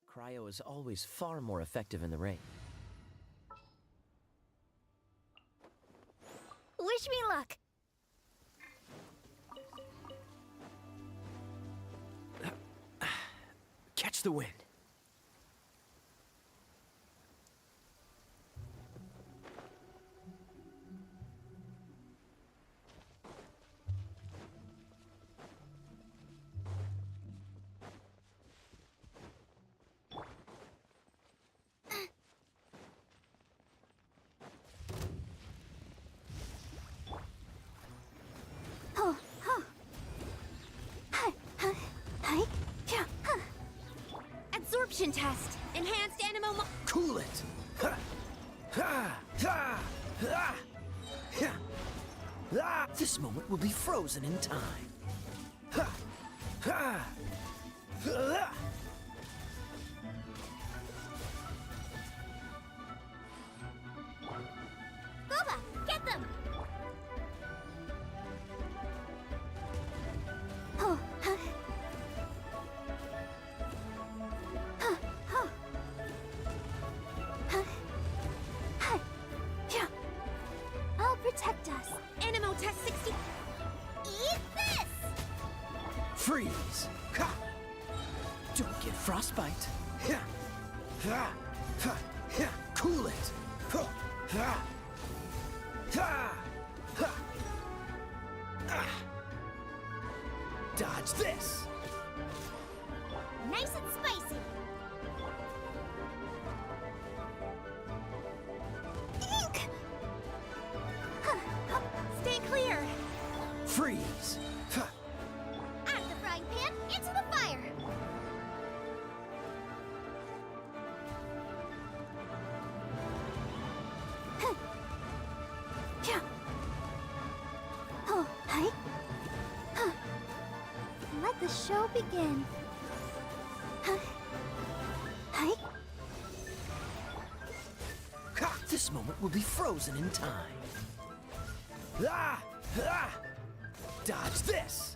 Cryo is always far more effective in the rain. Wish me luck! Catch the wind. Absorption test. Enhanced animal Cool it! This moment will be frozen in time. Boba, get them! I'll protect us. Animo test 60. Eat this! Freeze! Don't get frostbite. Cool it! Dodge this! Nice and spicy. Ink! Stay clear. Freeze! Out of the frying pan, into the fire. Oh, hi. Let the show begin. Hi. This moment will be frozen in time. Dodge this!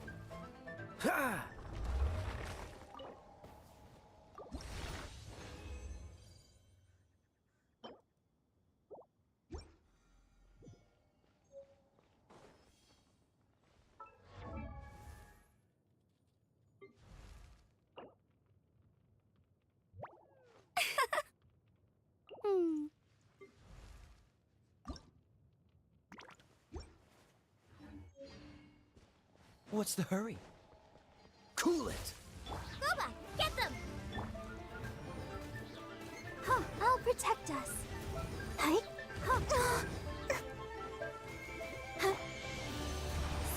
What's the hurry? Cool it! Boba, get them! I'll protect us. Hi.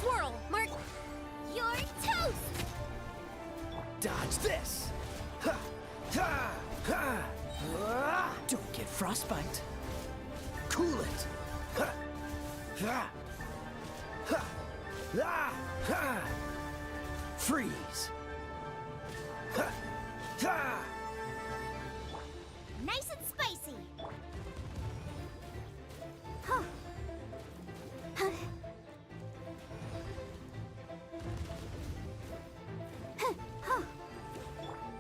Swirl, Mark. You're toast! Dodge this! Don't get frostbite. Cool it! Freeze! Nice and spicy.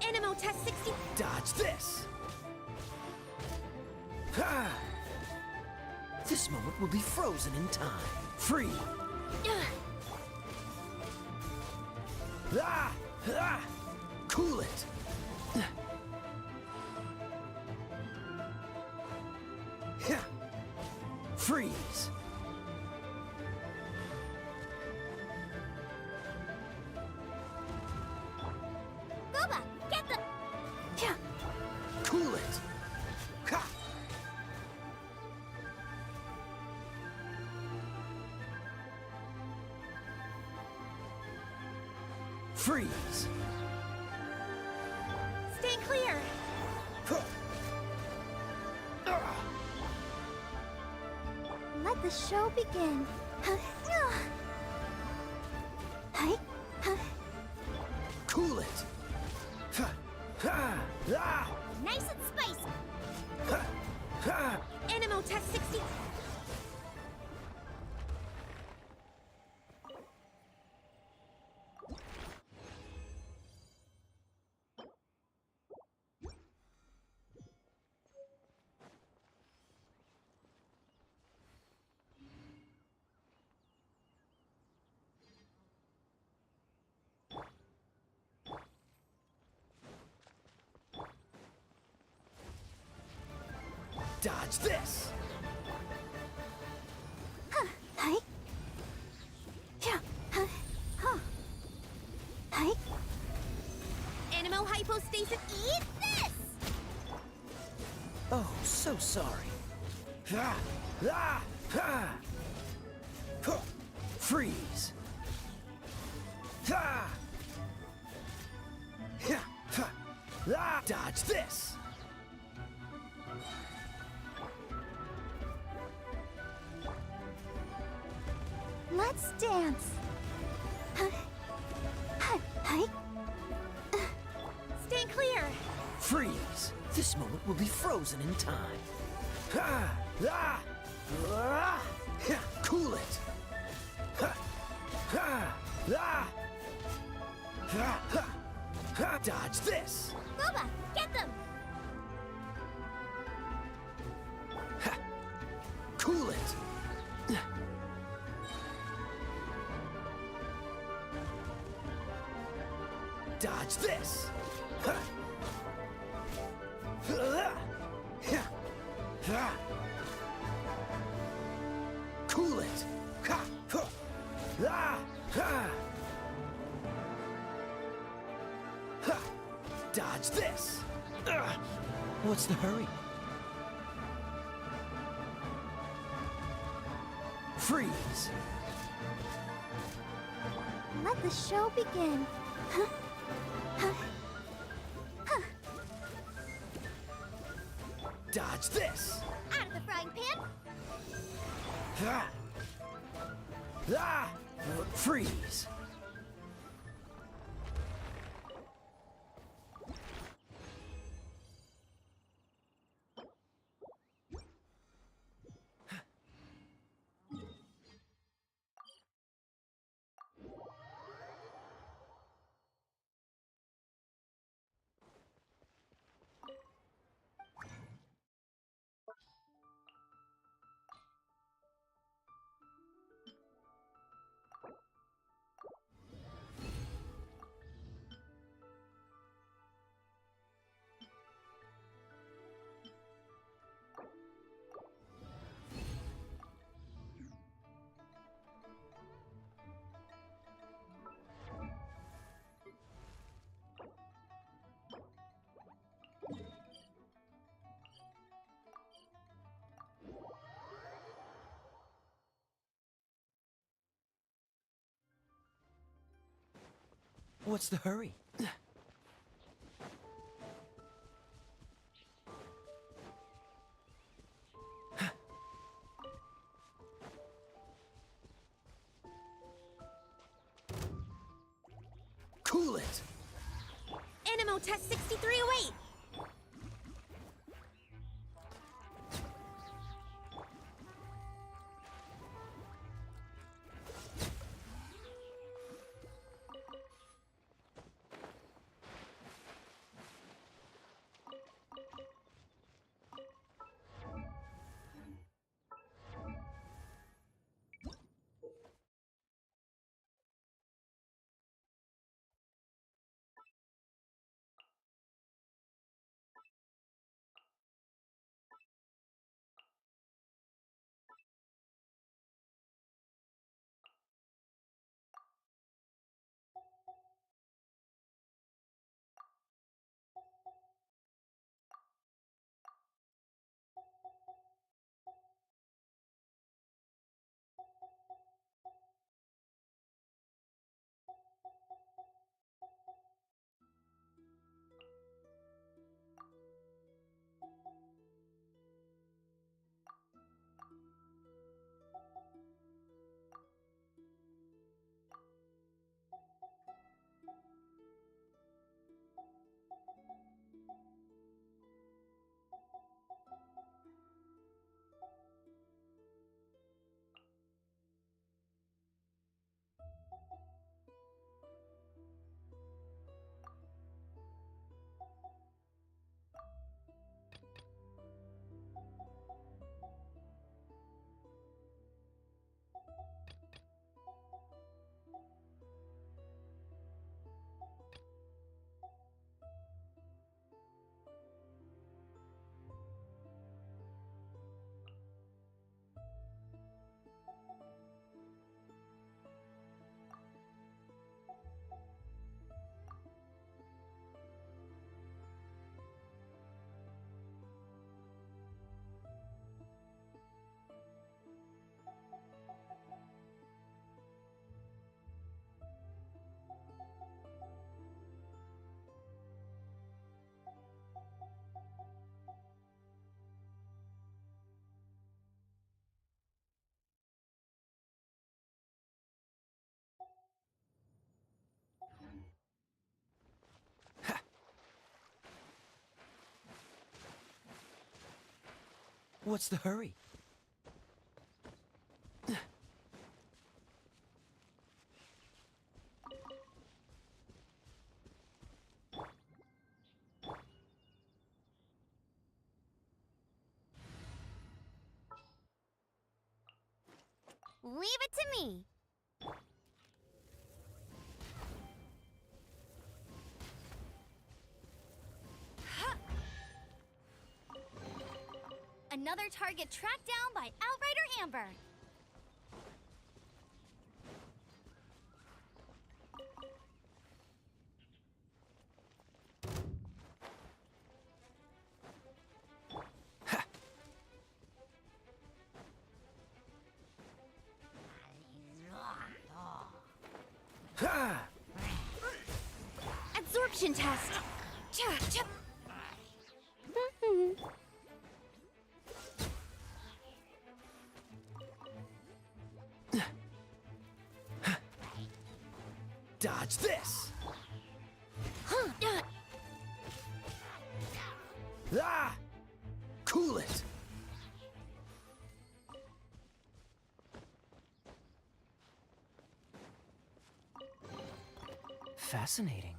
Animo test 60. Dodge this! This moment will be frozen in time. Free! Cool it! Freeze! Boba, get them! Cool it! Freeze! Stay clear! Let the show begin. Hi. Cool it! Nice and spicy! Animo test 60. Dodge this! Hi. Yeah. Huh. Hi. Animo hypostasis, eat this! Oh, so sorry. Ah, ah, ah. Huh. Freeze! Ah. Yeah, ha. Ah. Dodge this! Let's dance. Hi. Stand clear! Freeze! This moment will be frozen in time. Ah, ah, ah, yeah, cool it! Ha, ha, ah, ha, ha, ha. Dodge this! Boba, get them! Ha, cool it! Dodge this! Ha. Cool it! Ha. Ha. Ah. Ha. Ha. Dodge this! What's the hurry? Freeze! Let the show begin. Dodge this! Out of the frying pan! Ah! Ah! Freeze! What's the hurry? Cool it! Animo test 6308! What's the hurry? Leave it to me. Another target tracked down by Outrider Amber. Ha! Absorption test. Cha, cha. Dodge this! Ah! Cool it! Fascinating.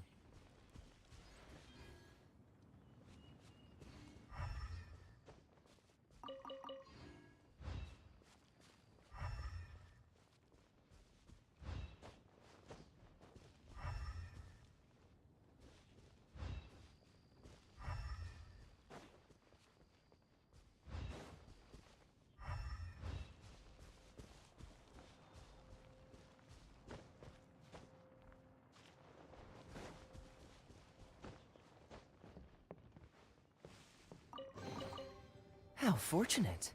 How fortunate.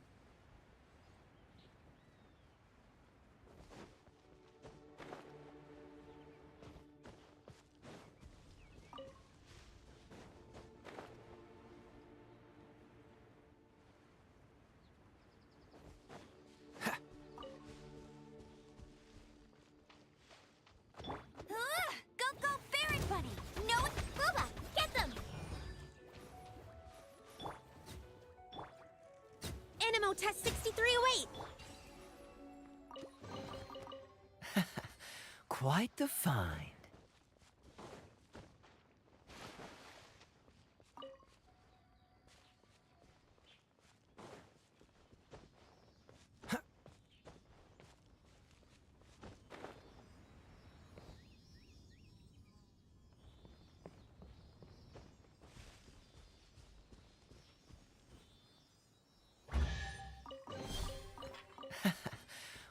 Go, go, Baron Bunny! No, Booba, get them! Animo test 6308! Quite the find.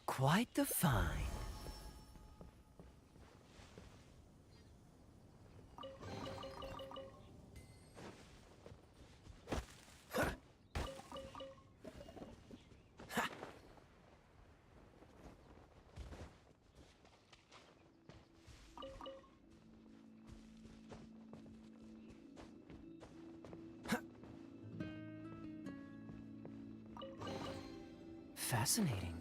Quite the find. Fascinating.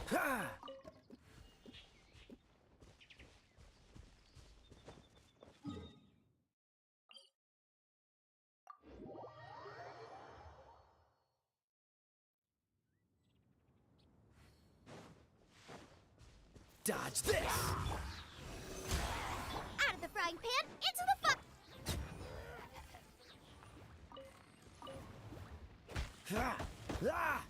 Ha! Dodge this! Out of the frying pan, into the fire! Ah! Ah!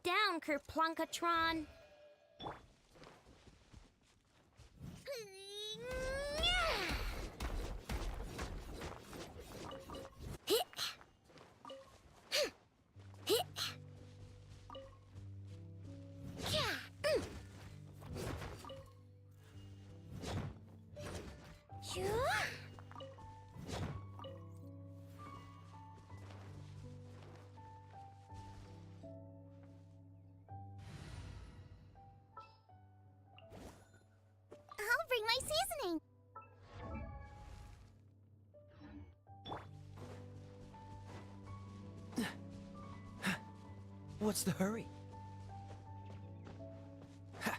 down, Kerplunkatron. I'll bring my seasoning. What's the hurry? Ha!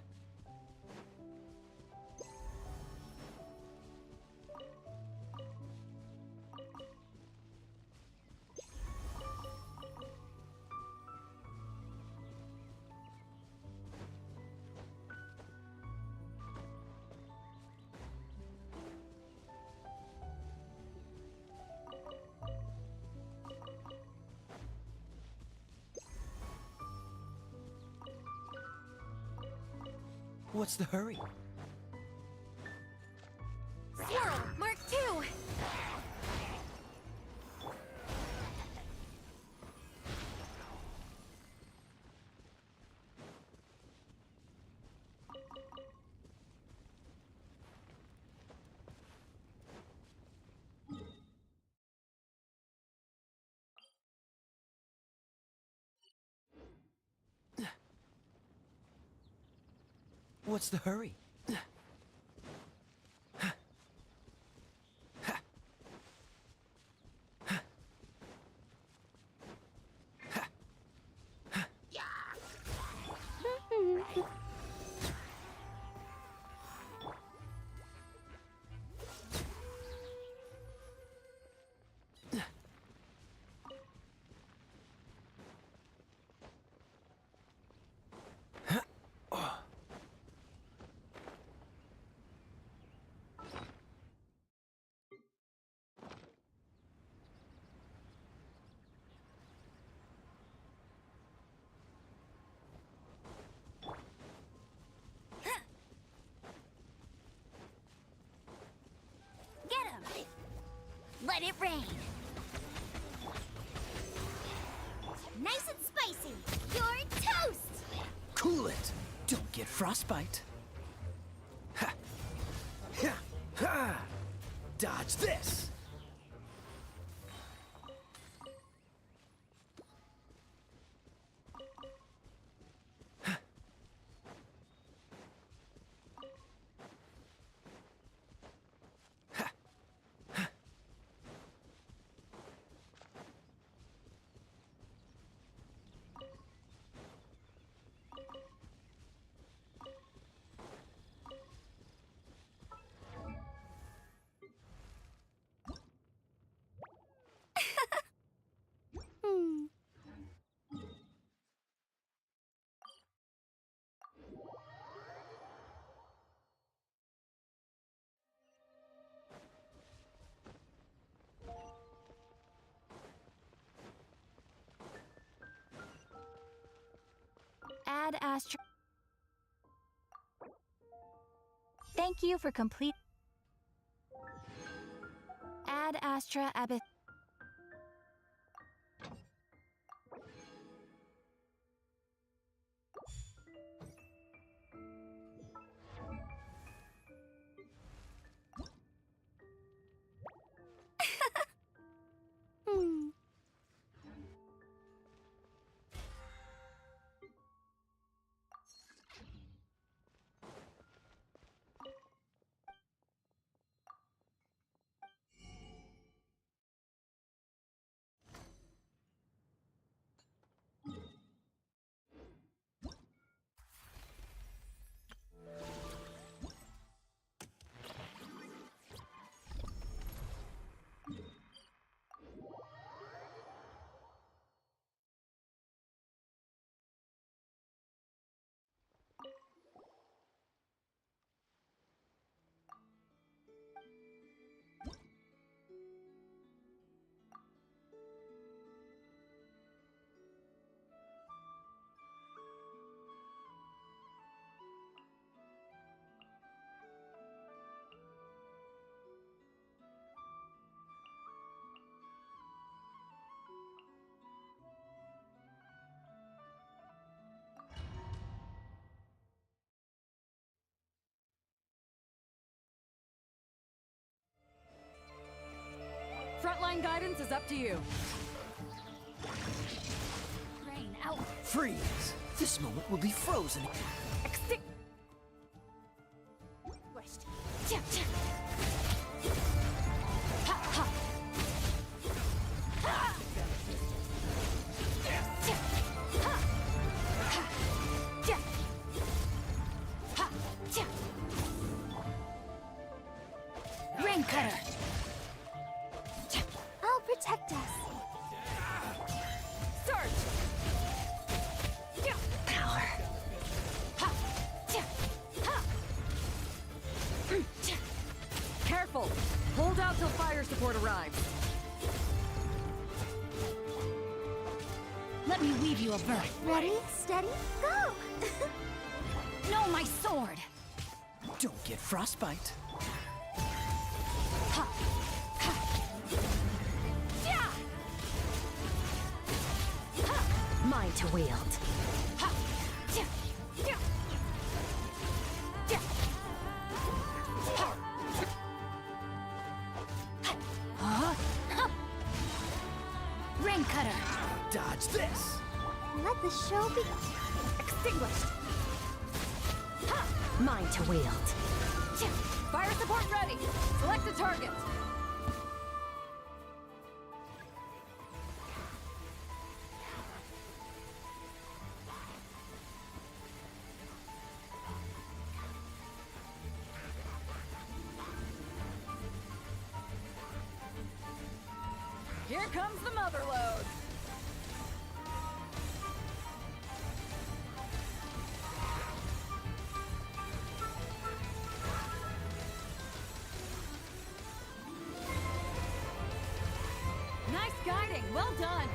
What's the hurry? Swirl, Mark 2. What's the hurry? Get him. Let it rain. Nice and spicy. You're toast. Cool it! Don't get frostbite. Ha! Ha! Ha! Dodge this! Add Astra. Thank you for complete. Add Astra Abyss. Frontline guidance is up to you. Rain out. Freeze! This moment will be frozen. Extinct. Ha, ha. Ha. Rain cutter. I'll protect us. Surge. Power. Ha. Ha. Careful. Hold out till fire support arrives. Let me weave you a berth. Ready, steady, go! No, my sword. Don't get frostbite. Ha. Ha. Yeah. Ha. Mine to wield. Ha. Yeah. Yeah. Yeah. Ha. Huh? Huh. Rain cutter. Dodge this! Let the show begin. Extinguished. Ha. Mine to wield. Fire support ready. Select a target. Here comes the mother load. Nice guiding. Well done.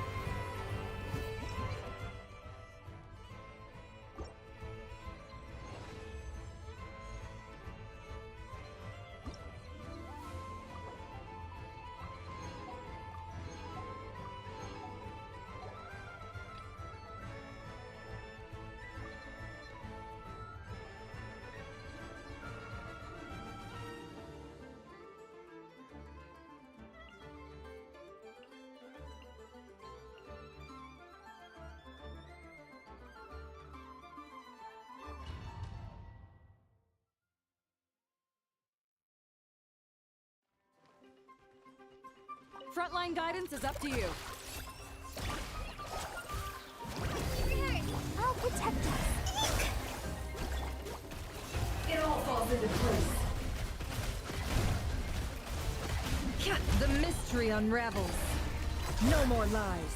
Frontline guidance is up to you. I'll protect us. It all falls into place. The mystery unravels. No more lies.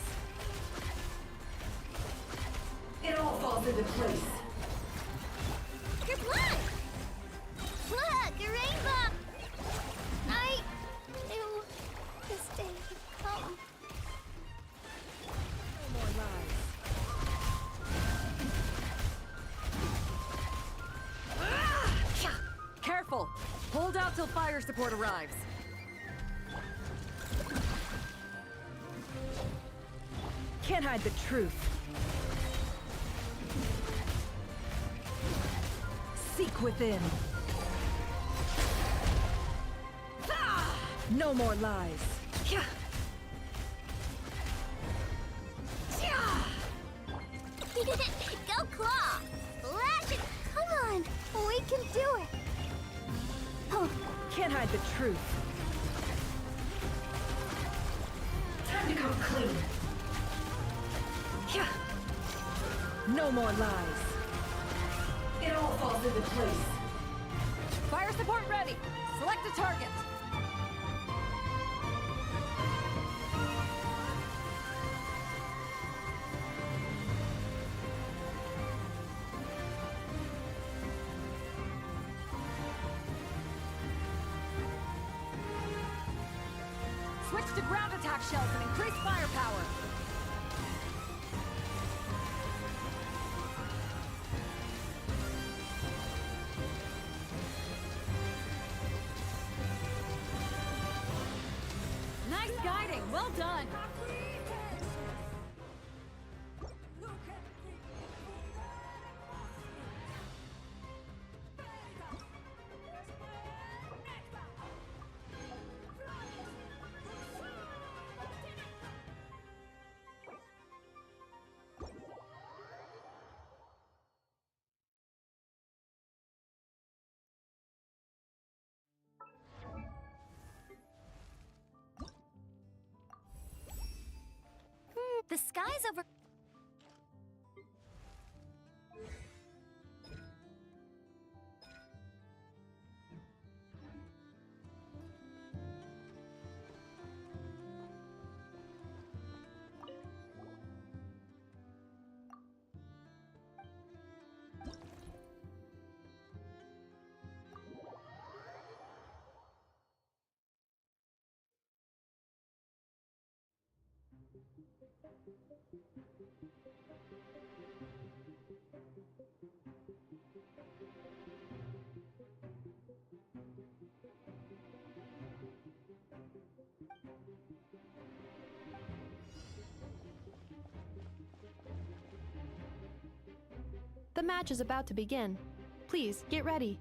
It all falls into place. Good luck! Look, a rainbow! I knew this day would come. No more lies. Careful! Hold out till fire support arrives. Can't hide the truth. Seek within. No more lies. Go claw! Lash it! Come on! We can do it! Oh, Can't hide the truth. Time to come clean. No more lies. It all falls into place. Fire support ready. Select a target. Switch to ground attack shells and increase firepower. Nice guiding. Well done. skies over... The match is about to begin. Please, get ready.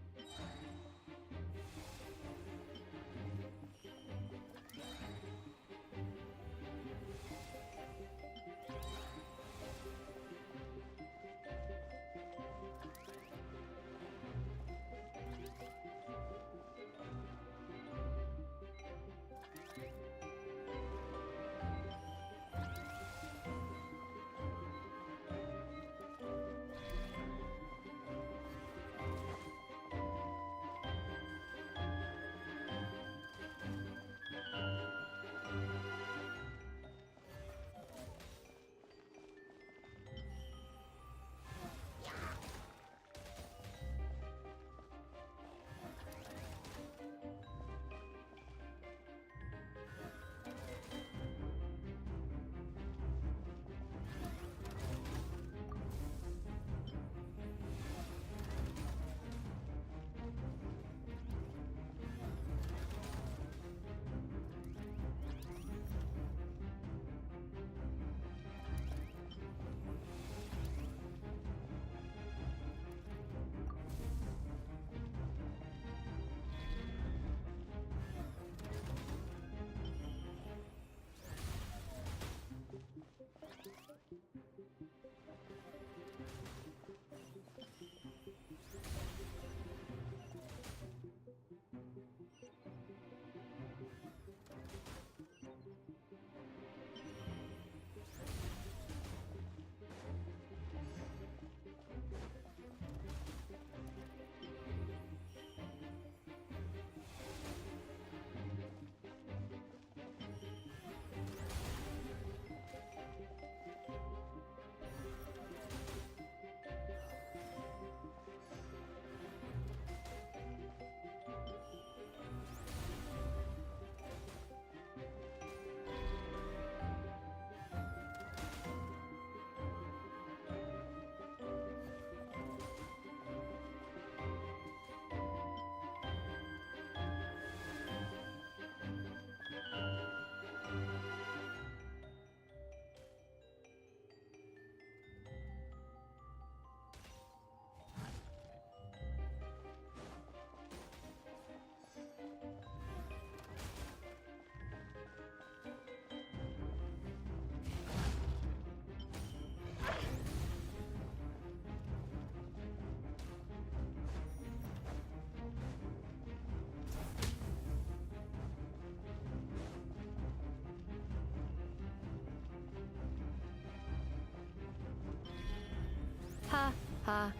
Ha, ha.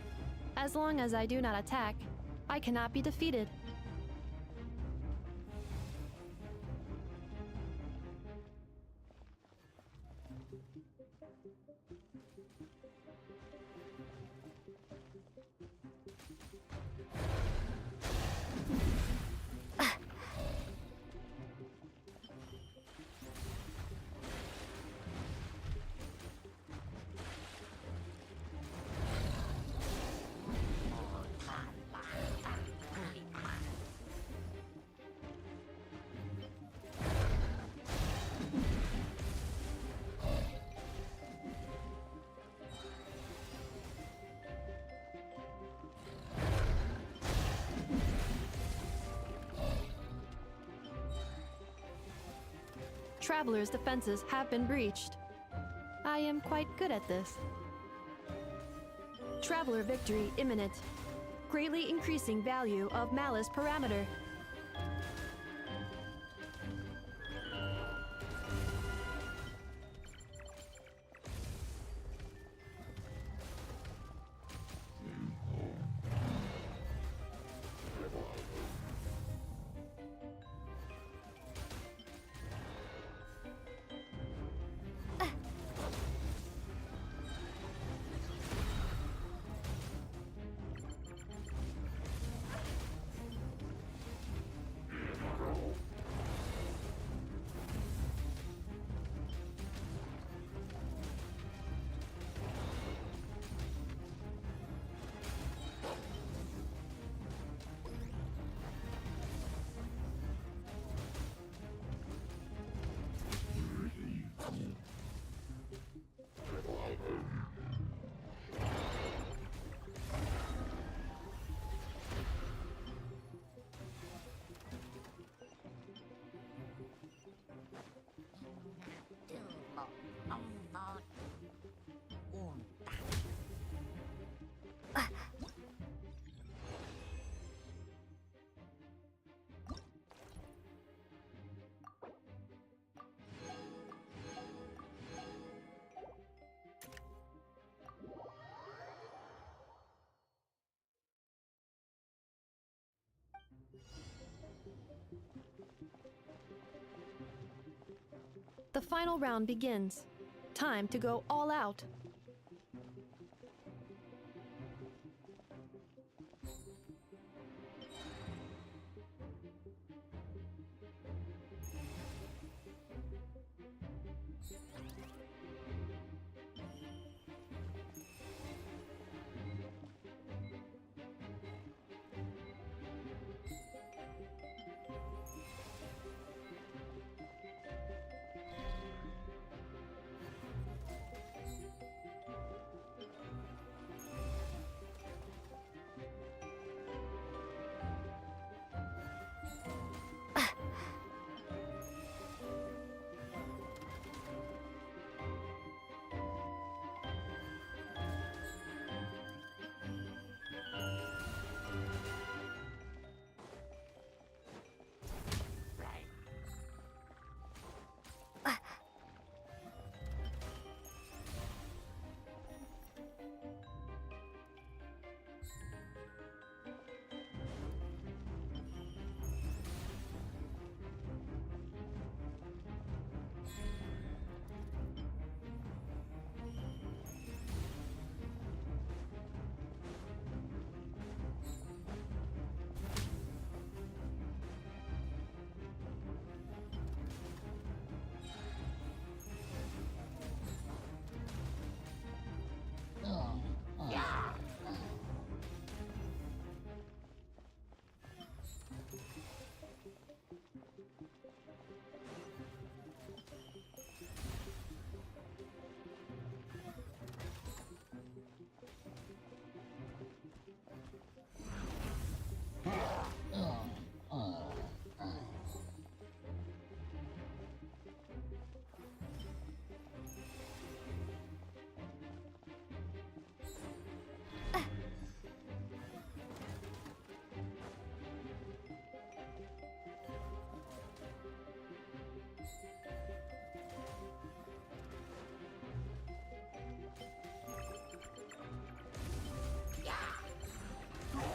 As long as I do not attack, I cannot be defeated. Traveler's defenses have been breached. I am quite good at this. Traveler victory imminent. Greatly increasing value of malice parameter. The final round begins. Time to go all out.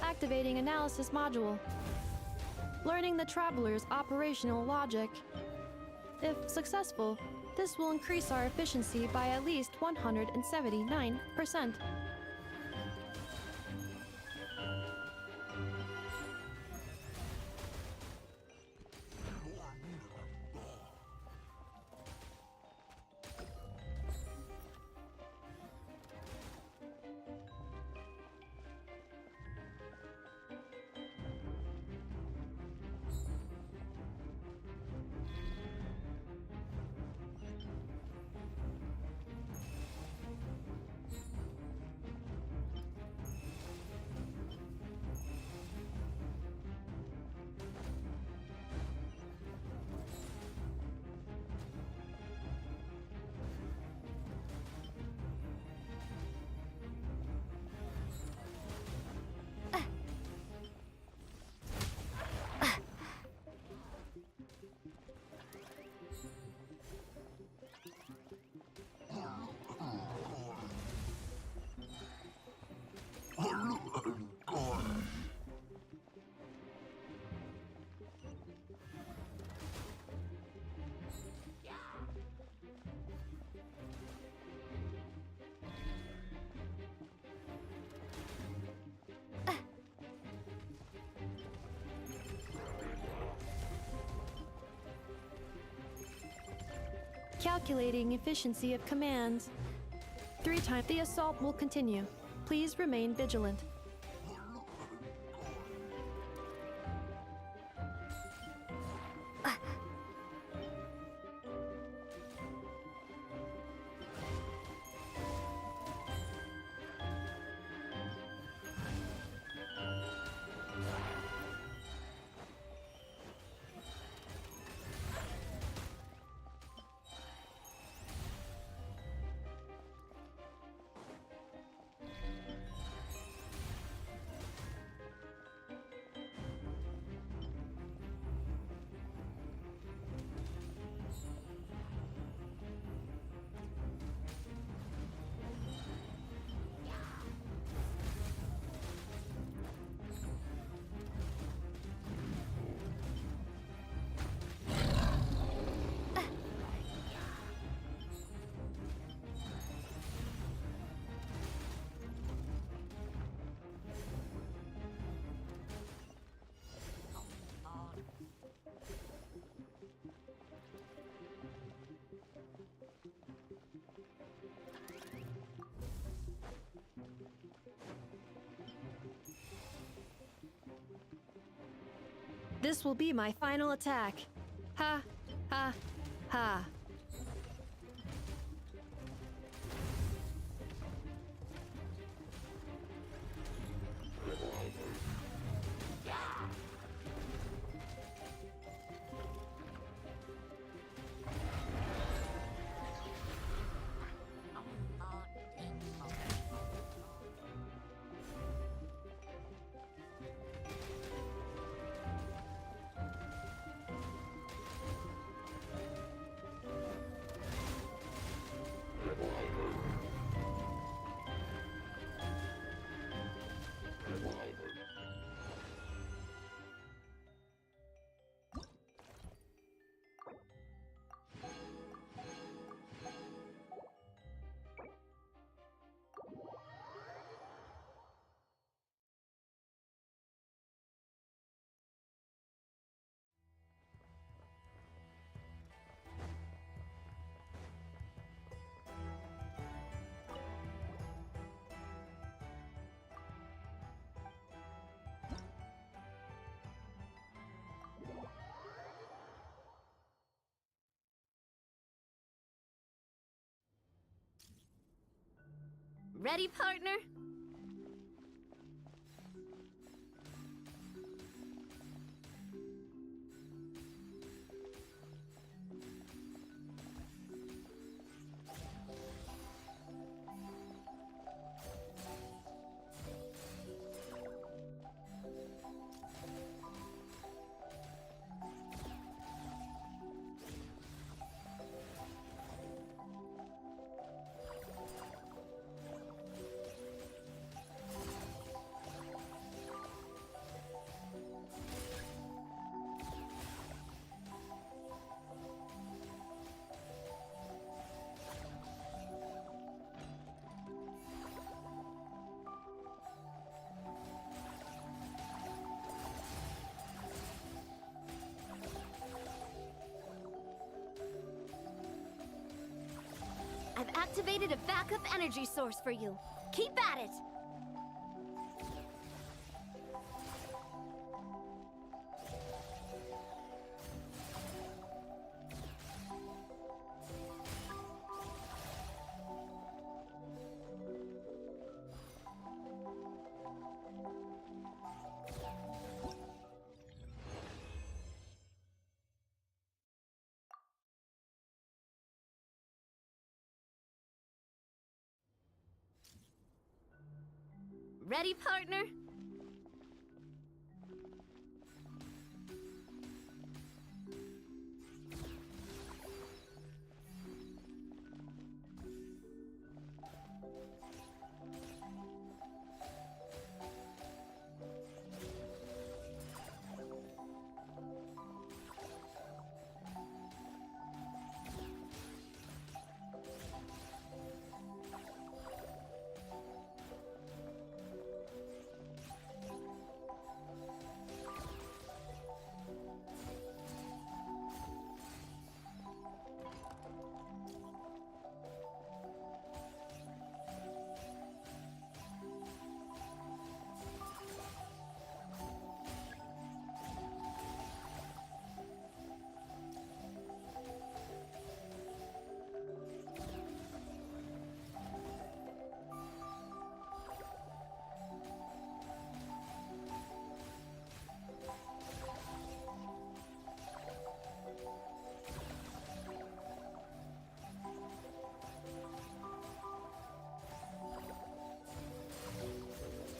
Activating analysis module. Learning the traveler's operational logic. If successful, this will increase our efficiency by at least 179%. Calculating efficiency of commands. 3 times the assault will continue. Please remain vigilant. This will be my final attack. Ha, ha, ha. Ready, partner? I've activated a backup energy source for you. Keep at it! Ready, partner?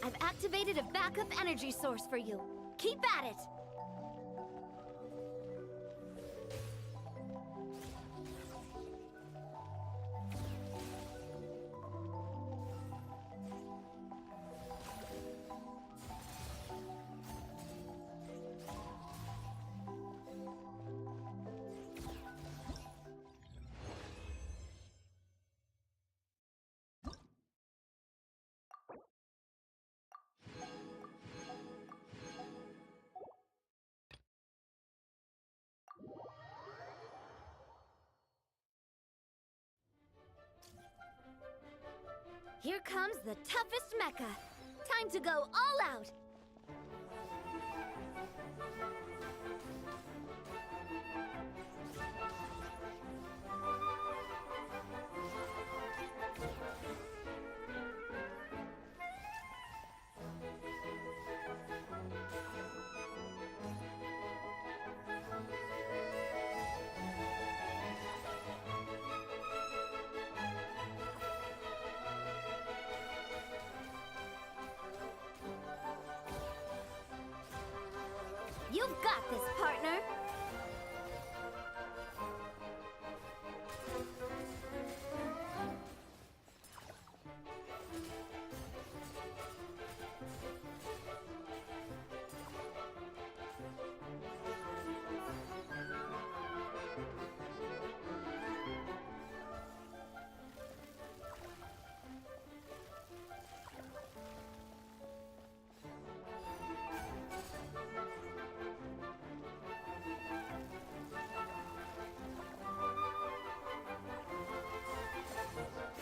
I've activated a backup energy source for you. Keep at it! Here comes the toughest mecha. Time to go all out. You've got this, partner.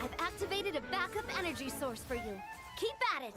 I've activated a backup energy source for you. Keep at it!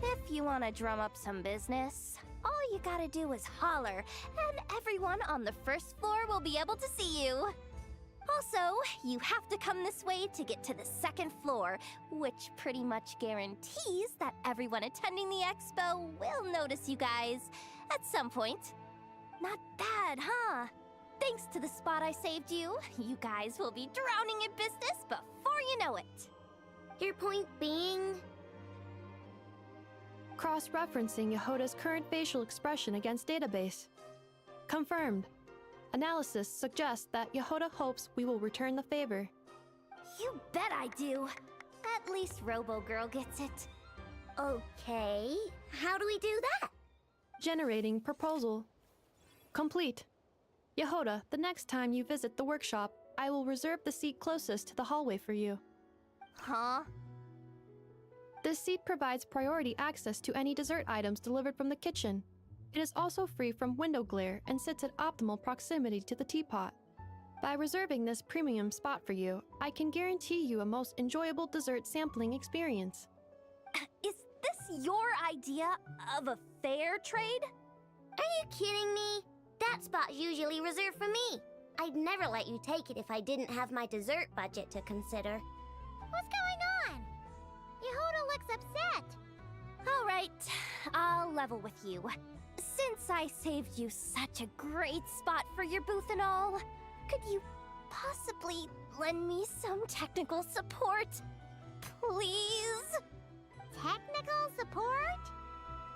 If you want to drum up some business, all you gotta do is holler, and everyone on the first floor will be able to see you. Also, you have to come this way to get to the second floor, which pretty much guarantees that everyone attending the expo will notice you guys at some point. Not bad, huh? Thanks to the spot I saved you, you guys will be drowning in business before you know it. Your point being? Cross-referencing Yehoda's current facial expression against database. Confirmed. Analysis suggests that Yehoda hopes we will return the favor. You bet I do. At least Robo-Girl gets it. Okay, how do we do that? Generating proposal. Complete. Yehoda, the next time you visit the workshop, I will reserve the seat closest to the hallway for you. Huh? This seat provides priority access to any dessert items delivered from the kitchen. It is also free from window glare and sits at optimal proximity to the teapot. By reserving this premium spot for you, I can guarantee you a most enjoyable dessert sampling experience. Is this your idea of a fair trade? Are you kidding me? That spot's usually reserved for me. I'd never let you take it if I didn't have my dessert budget to consider. What's going on? Yehoda looks upset. All right, I'll level with you. Since I saved you such a great spot for your booth and all, could you possibly lend me some technical support? Please? Technical support?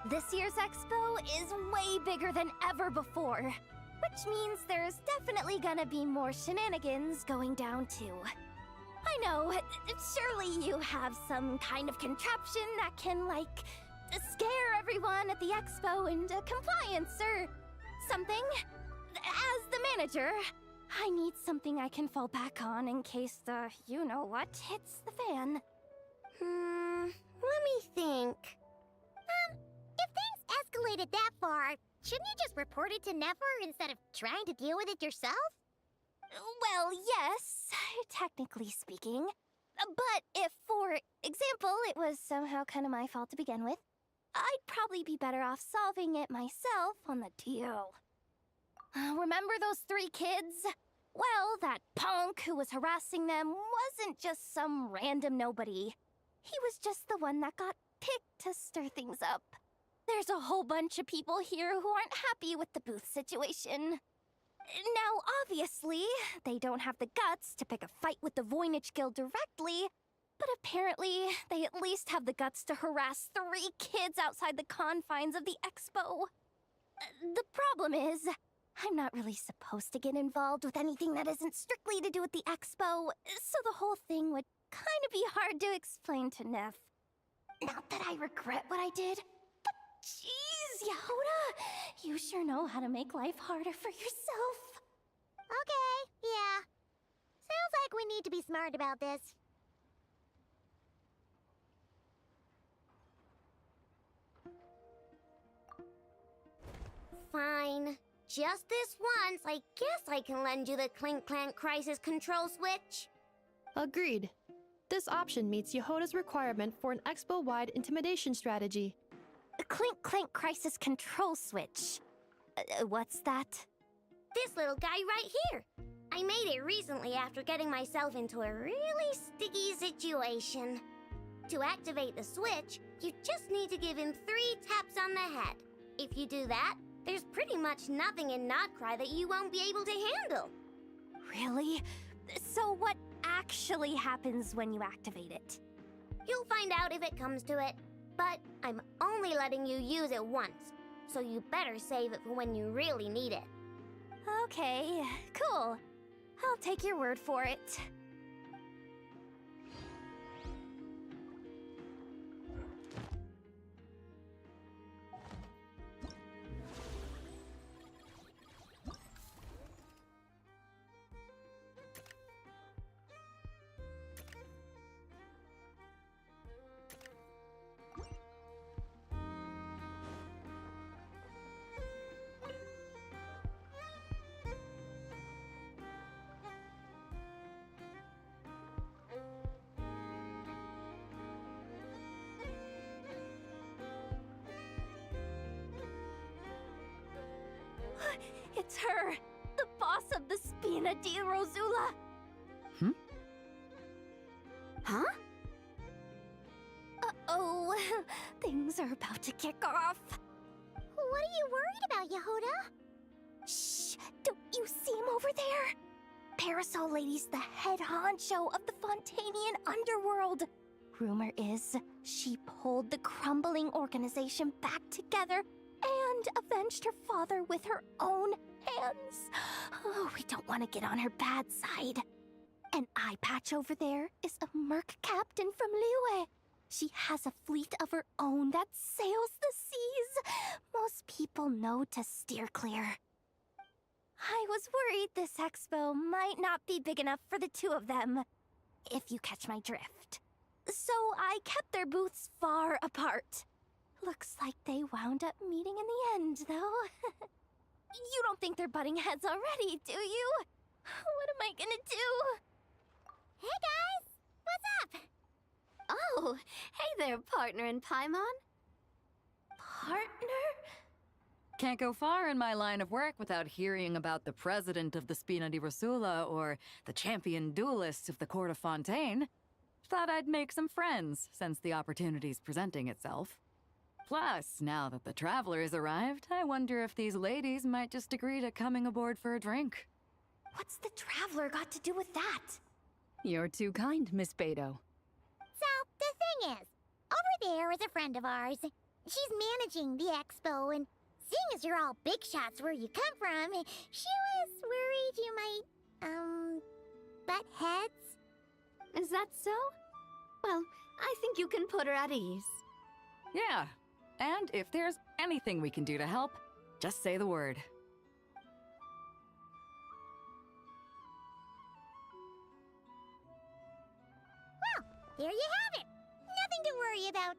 This year's expo is way bigger than ever before, which means there's definitely gonna be more shenanigans going down too. I know, surely you have some kind of contraption that can, like, scare everyone at the expo into compliance or something. As the manager, I need something I can fall back on in case the you-know-what hits the fan. Let me think. If things escalated that far, shouldn't you just report it to Nefer instead of trying to deal with it yourself? Well, yes, technically speaking. But if, for example, it was somehow kind of my fault to begin with, I'd probably be better off solving it myself on the DL. Remember those 3 kids? Well, that punk who was harassing them wasn't just some random nobody. He was just the one that got picked to stir things up. There's a whole bunch of people here who aren't happy with the booth situation. Now, obviously, they don't have the guts to pick a fight with the Voynich Guild directly, but apparently, they at least have the guts to harass 3 kids outside the confines of the expo. The problem is, I'm not really supposed to get involved with anything that isn't strictly to do with the expo, so the whole thing would kind of be hard to explain to Neff. Not that I regret what I did, but jeez, Yehoda, you sure know how to make life harder for yourself. Okay, yeah. Sounds like we need to be smart about this. Fine. Just this once, I guess I can lend you the Clink Clank Crisis Control Switch. Agreed. This option meets Yehoda's requirement for an expo-wide intimidation strategy. A Clink Clank Crisis Control Switch. What's that? This little guy right here. I made it recently after getting myself into a really sticky situation. To activate the switch, you just need to give him 3 taps on the head. If you do that, there's pretty much nothing in Notcry that you won't be able to handle. Really? So what actually happens when you activate it? You'll find out if it comes to it, but I'm only letting you use it once, so you better save it for when you really need it. Okay, cool. I'll take your word for it. It's her! The boss of the Spina di Rosula! Huh? Uh-oh, things are about to kick off. What are you worried about, Yehoda? Shh! Don't you see him over there? Parasol Lady's the head honcho of the Fontanian underworld. Rumor is she pulled the crumbling organization back together and avenged her father with her own hands. Oh, we don't want to get on her bad side. An eye patch over there is a merc captain from Liyue. She has a fleet of her own that sails the seas. Most people know to steer clear. I was worried this expo might not be big enough for the 2 of them, if you catch my drift. So I kept their booths far apart. Looks like they wound up meeting in the end, though. You don't think they're butting heads already, do you? What am I gonna do? Hey guys! What's up? Oh, hey there, partner in Paimon. Partner? Can't go far in my line of work without hearing about the president of the Spina di Rosula or the champion duelists of the court of Fontaine. Thought I'd make some friends since the opportunity's presenting itself. Plus, now that the traveler's arrived, I wonder if these ladies might just agree to coming aboard for a drink. What's the Traveler got to do with that? You're too kind, Miss Beto. So, the thing is, over there is a friend of ours. She's managing the expo, and seeing as you're all big shots where you come from, she was worried you might, butt heads. Is that so? Well, I think you can put her at ease. Yeah, and if there's anything we can do to help, just say the word. Well, there you have it. Nothing to worry about.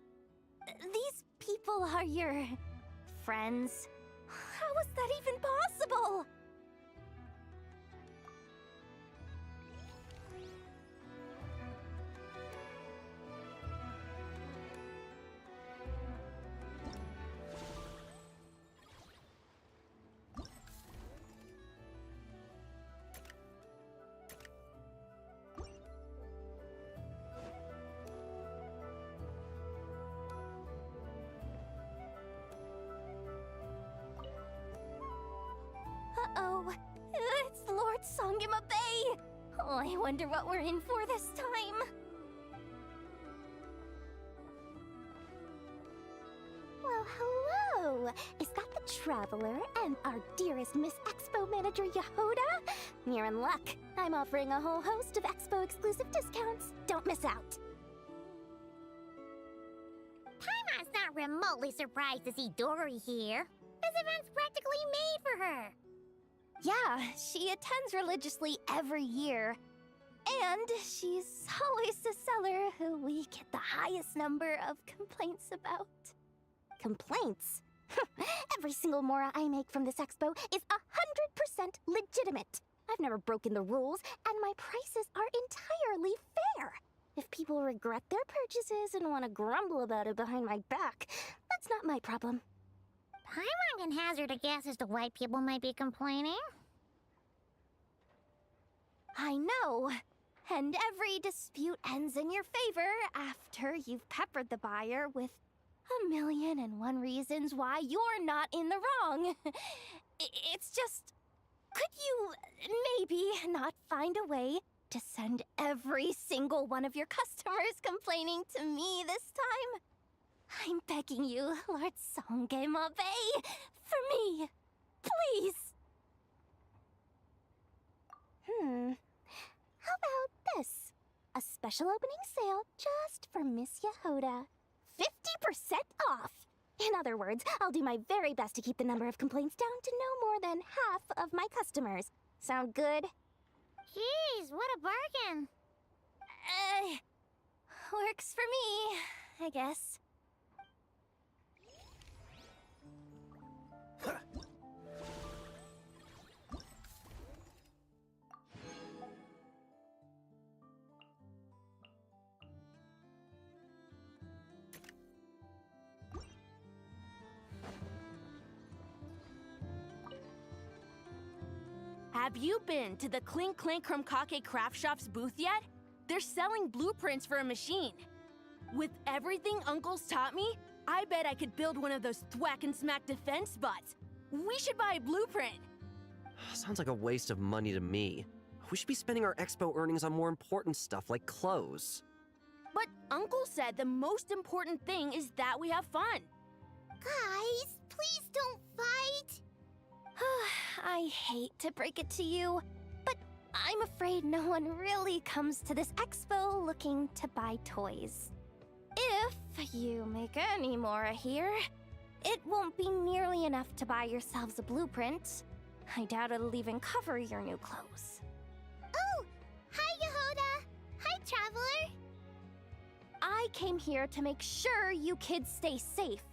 These people are your friends? How is that even possible? Uh-oh, it's Lord Sangima Bay! Oh, I wonder what we're in for this time. Well, hello! Is that the Traveler and our dearest Miss Expo Manager Yehoda? You're in luck. I'm offering a whole host of Expo-exclusive discounts. Don't miss out. Paimon's not remotely surprised to see Dory here. This event's practically made for her. Yeah, she attends religiously every year. And she's always the seller who we get the highest number of complaints about. Complaints? Every single mora I make from this expo is 100% legitimate. I've never broken the rules, and my prices are entirely fair. If people regret their purchases and want to grumble about it behind my back, that's not my problem. Paimon can hazard a guess as to why people might be complaining. I know. And every dispute ends in your favor after you've peppered the buyer with 1,000,001 reasons why you're not in the wrong. It's just, could you maybe not find a way to send every single one of your customers complaining to me this time? I'm begging you, Lord Songemabe, for me, please. How about this? A special opening sale just for Miss Yehoda. 50% off! In other words, I'll do my very best to keep the number of complaints down to no more than half of my customers. Sound good? Jeez, what a bargain. Works for me, I guess. Have you been to the Clink Clank Krumkake Craft Shop's booth yet? They're selling blueprints for a machine. With everything Uncle's taught me, I bet I could build one of those thwack and smack defense bots. We should buy a blueprint. Sounds like a waste of money to me. We should be spending our expo earnings on more important stuff like clothes. But Uncle said the most important thing is that we have fun. Guys, please don't fight. I hate to break it to you, but I'm afraid no one really comes to this expo looking to buy toys. If you make any more here, it won't be nearly enough to buy yourselves a blueprint. I doubt it'll even cover your new clothes. Oh, hi, Yehoda. Hi, Traveler. I came here to make sure you kids stay safe,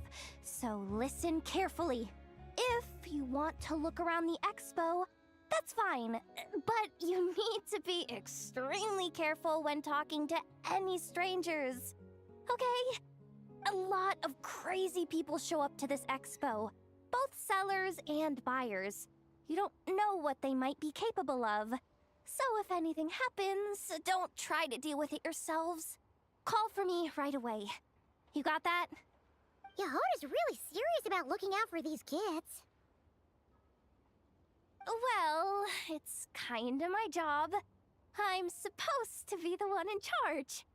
so listen carefully. If you want to look around the expo, that's fine, but you need to be extremely careful when talking to any strangers, okay? A lot of crazy people show up to this expo, both sellers and buyers. You don't know what they might be capable of, so if anything happens, don't try to deal with it yourselves. Call for me right away. You got that? Yehoda's really serious about looking out for these kids. Well, it's kinda my job. I'm supposed to be the one in charge.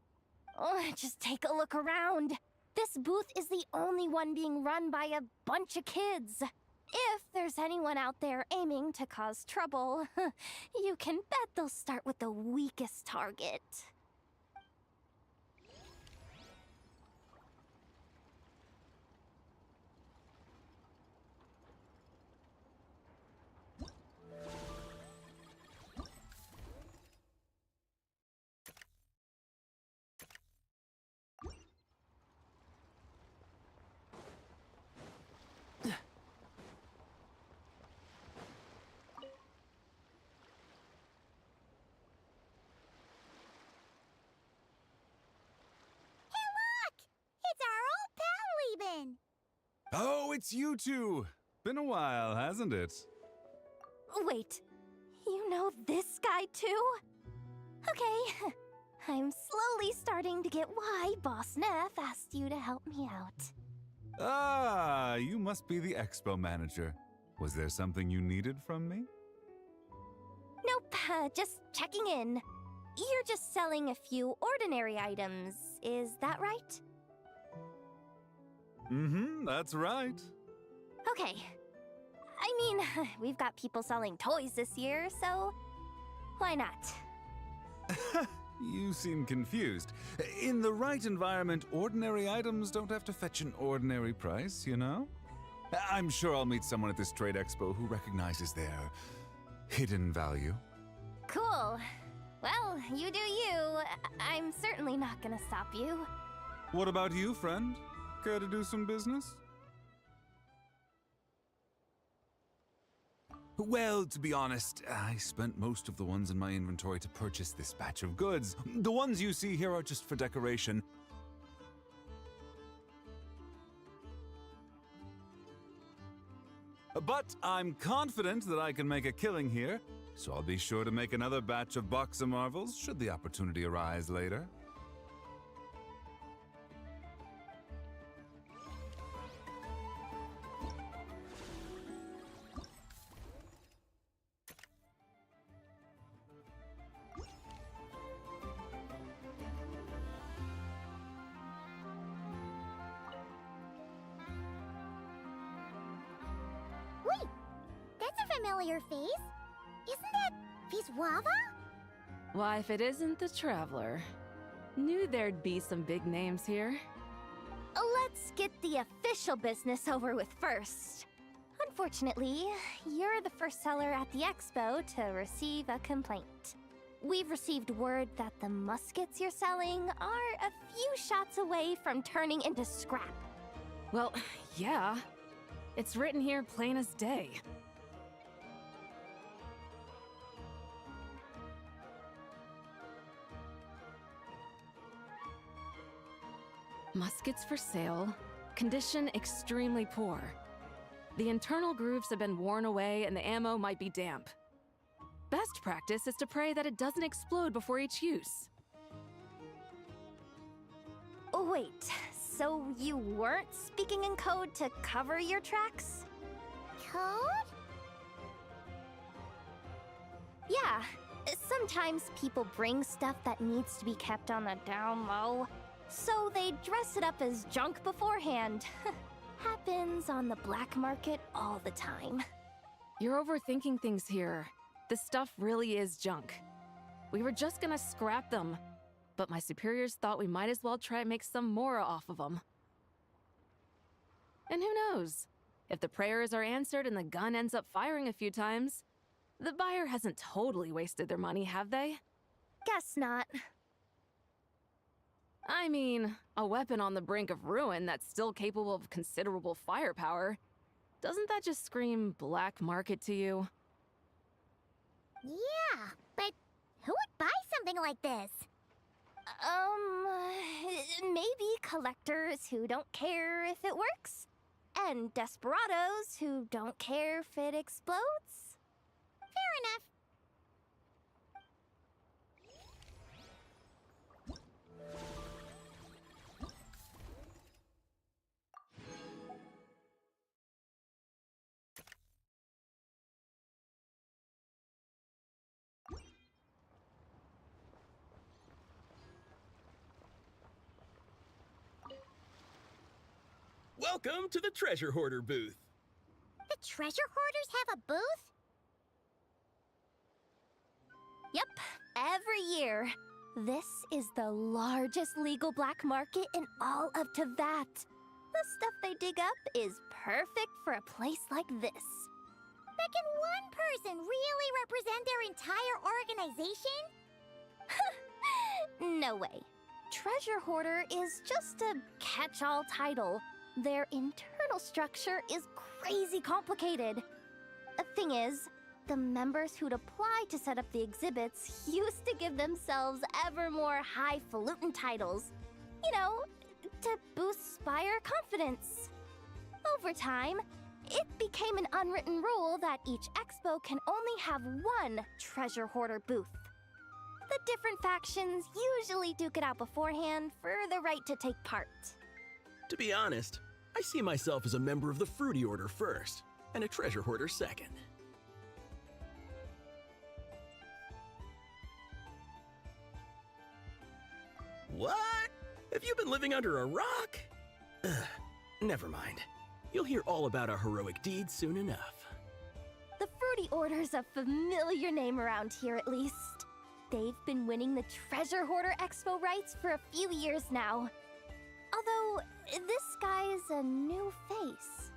Oh, just take a look around. This booth is the only one being run by a bunch of kids. If there's anyone out there aiming to cause trouble, you can bet they'll start with the weakest target. Oh, it's you two! Been a while, hasn't it? Wait, you know this guy too? Okay, I'm slowly starting to get why Boss Neff asked you to help me out. Ah, you must be the expo manager. Was there something you needed from me? Nope, just checking in. You're just selling a few ordinary items, is that right? Mm-hmm, that's right. Okay. I mean, we've got people selling toys this year, so why not? You seem confused. In the right environment, ordinary items don't have to fetch an ordinary price, you know? I'm sure I'll meet someone at this trade expo who recognizes their hidden value. Cool. Well, you do you. I'm certainly not gonna stop you. What about you, friend? Care to do some business? Well, to be honest, I spent most of the ones in my inventory to purchase this batch of goods. The ones you see here are just for decoration. But I'm confident that I can make a killing here, so I'll be sure to make another batch of Boxa Marvels should the opportunity arise later. Wait, that's a familiar face. Isn't that Viswava? Why, if it isn't the Traveler. Knew there'd be some big names here. Let's get the official business over with first. Unfortunately, you're the first seller at the expo to receive a complaint. We've received word that the muskets you're selling are a few shots away from turning into scrap. Well, yeah. It's written here plain as day. Muskets for sale. Condition extremely poor. The internal grooves have been worn away and the ammo might be damp. Best practice is to pray that it doesn't explode before each use. Oh, wait, so you weren't speaking in code to cover your tracks? Code? Yeah, sometimes people bring stuff that needs to be kept on the down low, so they dress it up as junk beforehand. Happens on the black market all the time. You're overthinking things here. This stuff really is junk. We were just gonna scrap them, but my superiors thought we might as well try and make some more off of them. And who knows? If the prayers are answered and the gun ends up firing a few times, the buyer hasn't totally wasted their money, have they? Guess not. I mean, a weapon on the brink of ruin that's still capable of considerable firepower. Doesn't that just scream black market to you? Yeah, but who would buy something like this? Maybe collectors who don't care if it works, and desperados who don't care if it explodes. Fair enough. Welcome to the Treasure Hoarder booth. The treasure hoarders have a booth? Yep, every year. This is the largest legal black market in all of Teyvat. The stuff they dig up is perfect for a place like this. But can one person really represent their entire organization? No way. Treasure Hoarder is just a catch-all title. Their internal structure is crazy complicated. The thing is, the members who'd apply to set up the exhibits used to give themselves ever more highfalutin titles. You know, to boost buyer confidence. Over time, it became an unwritten rule that each expo can only have one Treasure Hoarder booth. The different factions usually duke it out beforehand for the right to take part. To be honest, I see myself as a member of the Fruity Order first, and a Treasure Hoarder second. What? Have you been living under a rock? Ugh, never mind. You'll hear all about our heroic deeds soon enough. The Fruity Order's a familiar name around here, at least. They've been winning the Treasure Hoarder Expo rights for a few years now. Although, this guy's a new face.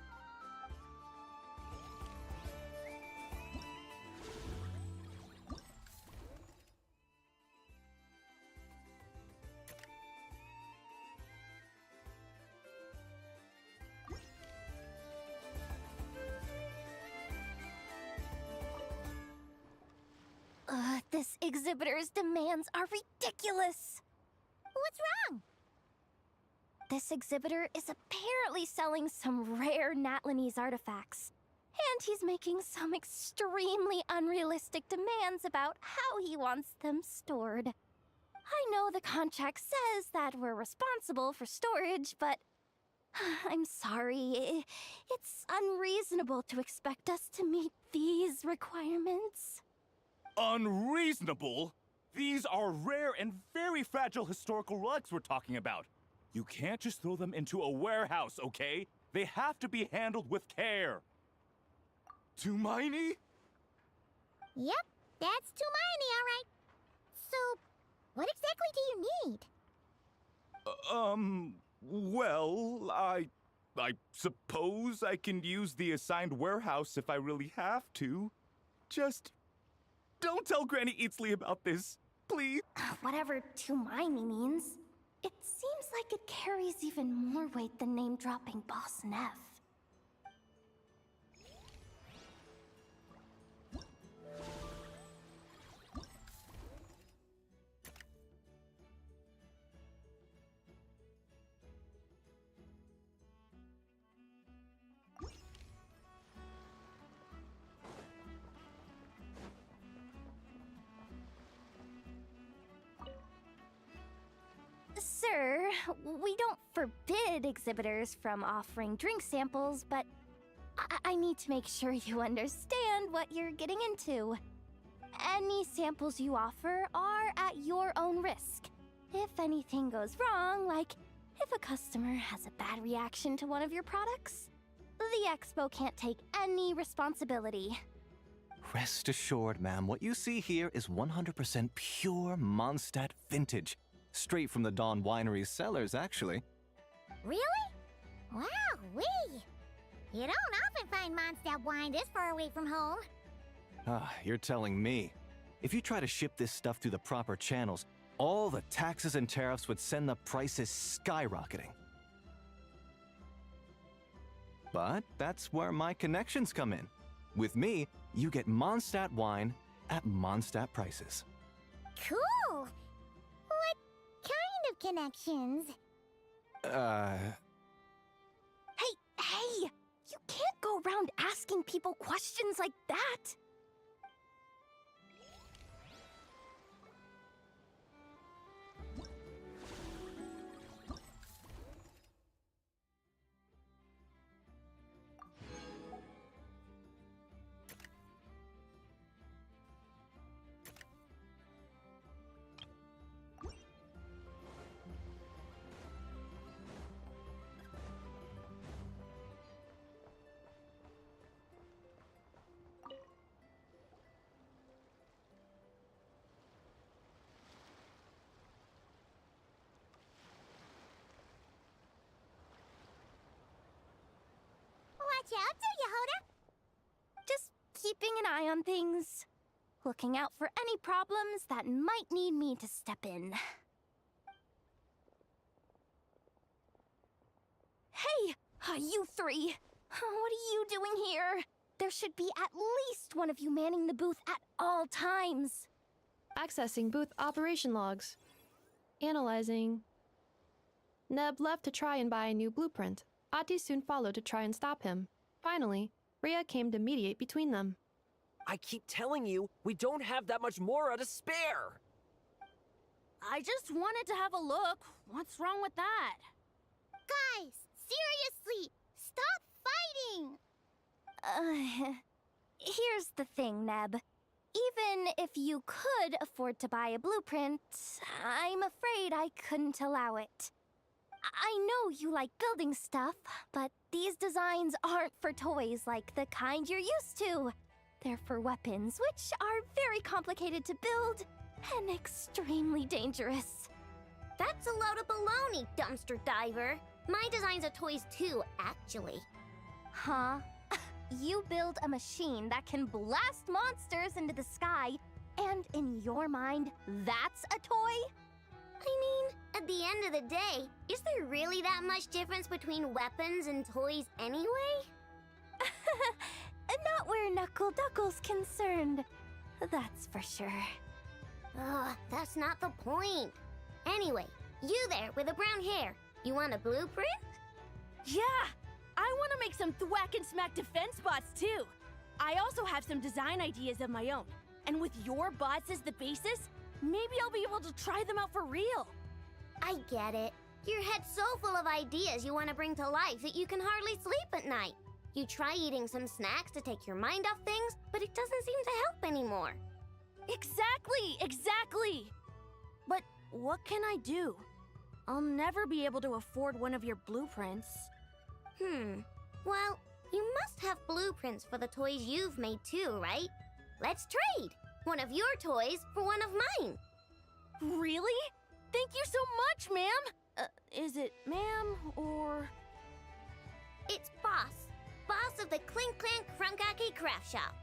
This exhibitor's demands are ridiculous. What's wrong? This exhibitor is apparently selling some rare Natlanese artifacts. And he's making some extremely unrealistic demands about how he wants them stored. I know the contract says that we're responsible for storage, but I'm sorry. It's unreasonable to expect us to meet these requirements. Unreasonable? These are rare and very fragile historical relics we're talking about. You can't just throw them into a warehouse, okay? They have to be handled with care. Too miney? Yep, that's too many, all right. So, what exactly do you need? Well, I suppose I can use the assigned warehouse if I really have to. Just don't tell Granny Eatsley about this, please. Whatever Tumaini means, it seems like it carries even more weight than name-dropping Boss Neff. Sir, we don't forbid exhibitors from offering drink samples, but I need to make sure you understand what you're getting into. Any samples you offer are at your own risk. If anything goes wrong, like if a customer has a bad reaction to one of your products, the expo can't take any responsibility. Rest assured, ma'am, what you see here is 100% pure Mondstadt vintage. Straight from the Dawn Winery's cellars, actually. Really? Wow-wee! You don't often find Mondstadt wine this far away from home. Ah, you're telling me. If you try to ship this stuff through the proper channels, all the taxes and tariffs would send the prices skyrocketing. But that's where my connections come in. With me, you get Mondstadt wine at Mondstadt prices. Cool! What kind of connections? Hey! You can't go around asking people questions like that! Watch out, Yehoda! Just keeping an eye on things. Looking out for any problems that might need me to step in. Hey! You three! What are you doing here? There should be at least one of you manning the booth at all times. Accessing booth operation logs. Analyzing. Neb left to try and buy a new blueprint. Ati soon followed to try and stop him. Finally, Rhea came to mediate between them. I keep telling you, we don't have that much Mora to spare. I just wanted to have a look. What's wrong with that? Guys, seriously! Stop fighting! Here's the thing, Neb. Even if you could afford to buy a blueprint, I'm afraid I couldn't allow it. I know you like building stuff, but these designs aren't for toys like the kind you're used to. They're for weapons, which are very complicated to build and extremely dangerous. That's a load of baloney, dumpster diver. My designs are toys too, actually. Huh? You build a machine that can blast monsters into the sky, and in your mind, that's a toy? I mean, at the end of the day, is there really that much difference between weapons and toys anyway? Not where Knuckle Duckle's concerned. That's for sure. Ugh, that's not the point. Anyway, you there with the brown hair, you want a blueprint? Yeah! I want to make some thwack and smack defense bots too. I also have some design ideas of my own. And with your bots as the basis, maybe I'll be able to try them out for real. I get it. Your head's so full of ideas you want to bring to life that you can hardly sleep at night. You try eating some snacks to take your mind off things, but it doesn't seem to help anymore. Exactly! But what can I do? I'll never be able to afford one of your blueprints. Well, you must have blueprints for the toys you've made too, right? Let's trade! One of your toys for one of mine. Really? Thank you so much, ma'am! Is it ma'am, or...? It's Boss. Boss of the Clink Clank Crunkaki Craft Shop.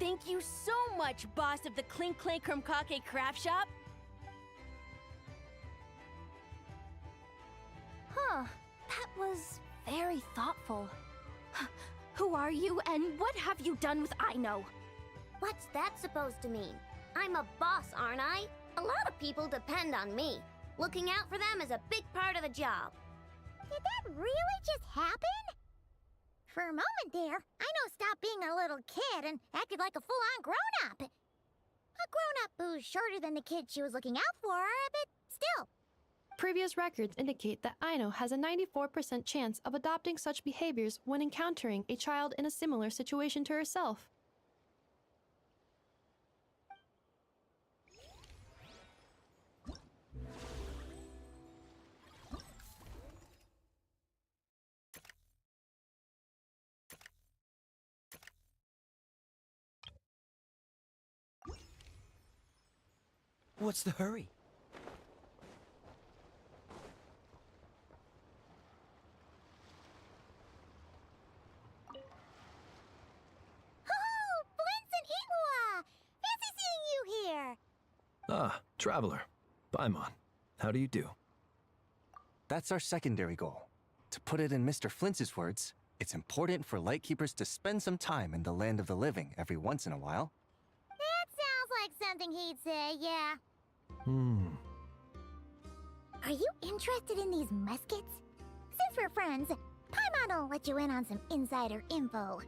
Thank you so much, boss of the Clink Clank Crunkaki Craft Shop! Huh, that was very thoughtful. Who are you, and what have you done with Aino? What's that supposed to mean? I'm a boss, aren't I? A lot of people depend on me. Looking out for them is a big part of the job. Did that really just happen? For a moment there, Aino stopped being a little kid and acted like a full-on grown-up. A grown-up who's shorter than the kid she was looking out for, but still. Previous records indicate that Aino has a 94% chance of adopting such behaviors when encountering a child in a similar situation to herself. What's the hurry? Oh, Blintz and Iwa! Fancy seeing you here! Ah, Traveler. Paimon. How do you do? That's our secondary goal. To put it in Mr. Flintz's words, it's important for Lightkeepers to spend some time in the land of the living every once in a while. That sounds like something he'd say, yeah. Are you interested in these muskets? Since we're friends, Paimon will let you in on some insider info.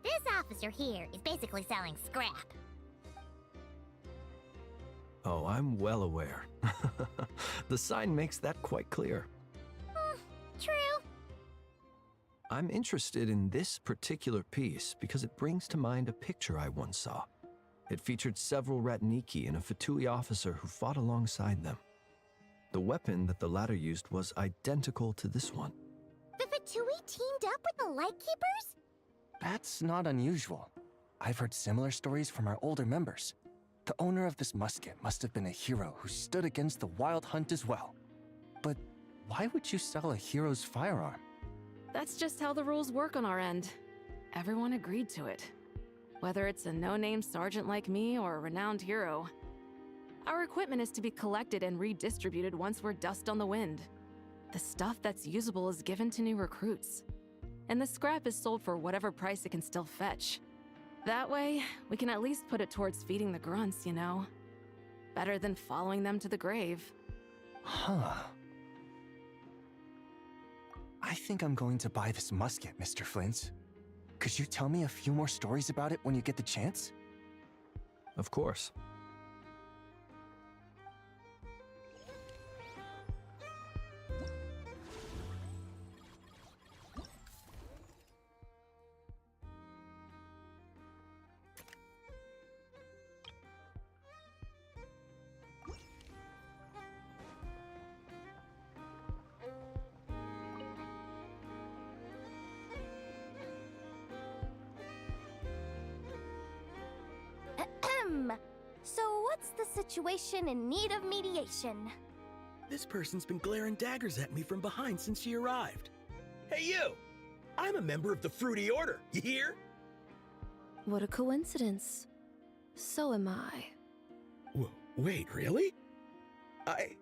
This officer here is basically selling scrap. Oh, I'm well aware. The sign makes that quite clear. True. I'm interested in this particular piece because it brings to mind a picture I once saw. It featured several Ratniki and a Fatui officer who fought alongside them. The weapon that the latter used was identical to this one. The Fatui teamed up with the Lightkeepers? That's not unusual. I've heard similar stories from our older members. The owner of this musket must have been a hero who stood against the Wild Hunt as well. But why would you sell a hero's firearm? That's just how the rules work on our end. Everyone agreed to it. Whether it's a no-name sergeant like me or a renowned hero. Our equipment is to be collected and redistributed once we're dust on the wind. The stuff that's usable is given to new recruits. And the scrap is sold for whatever price it can still fetch. That way, we can at least put it towards feeding the grunts, you know? Better than following them to the grave. Huh. I think I'm going to buy this musket, Mr. Flintz. Could you tell me a few more stories about it when you get the chance? Of course. So what's the situation in need of mediation? This person's been glaring daggers at me from behind since she arrived. Hey, you! I'm a member of the Fruity Order, you hear? What a coincidence. So am I. Wait, really? I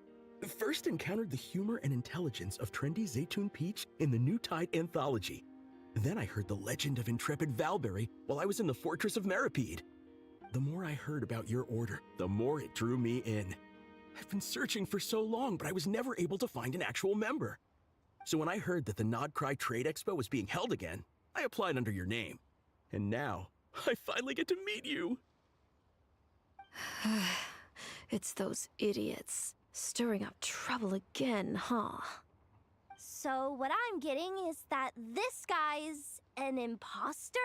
first encountered the humor and intelligence of trendy Zaytun Peach in the New Tide anthology. Then I heard the legend of intrepid Valberry while I was in the Fortress of Meripede. The more I heard about your order, the more it drew me in. I've been searching for so long, but I was never able to find an actual member. So when I heard that the Nodcry Trade Expo was being held again, I applied under your name. And now, I finally get to meet you. It's those idiots. Stirring up trouble again, huh? So what I'm getting is that this guy's an imposter?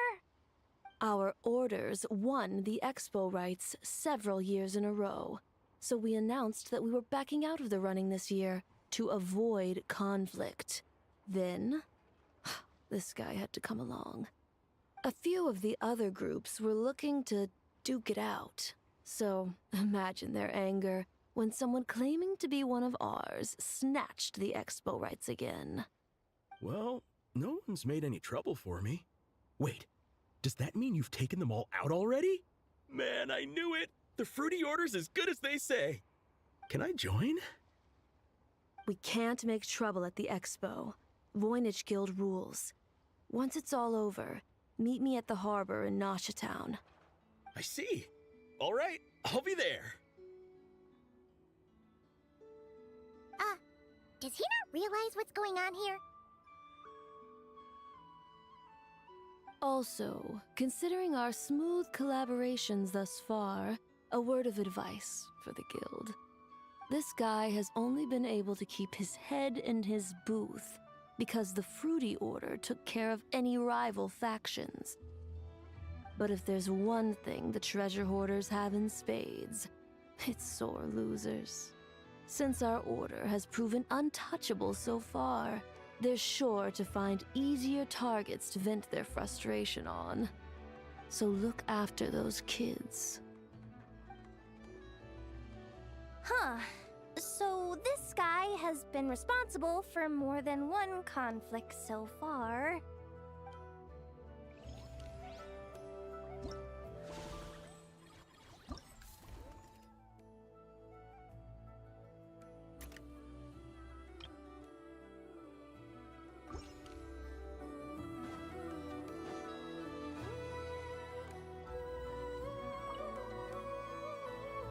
Our orders won the expo rights several years in a row, so we announced that we were backing out of the running this year to avoid conflict. Then, this guy had to come along. A few of the other groups were looking to duke it out, so imagine their anger when someone claiming to be one of ours snatched the expo rights again. Well, no one's made any trouble for me. Wait, does that mean you've taken them all out already? Man, I knew it! The fruity order's as good as they say. Can I join? We can't make trouble at the expo. Voynich Guild rules. Once it's all over, meet me at the harbor in Nasha Town. I see. All right, I'll be there. Does he not realize what's going on here? Also, considering our smooth collaborations thus far, a word of advice for the guild. This guy has only been able to keep his head in his booth because the Fruity Order took care of any rival factions. But if there's one thing the treasure hoarders have in spades, it's sore losers. Since our order has proven untouchable so far, they're sure to find easier targets to vent their frustration on. So look after those kids. Huh. So this guy has been responsible for more than one conflict so far.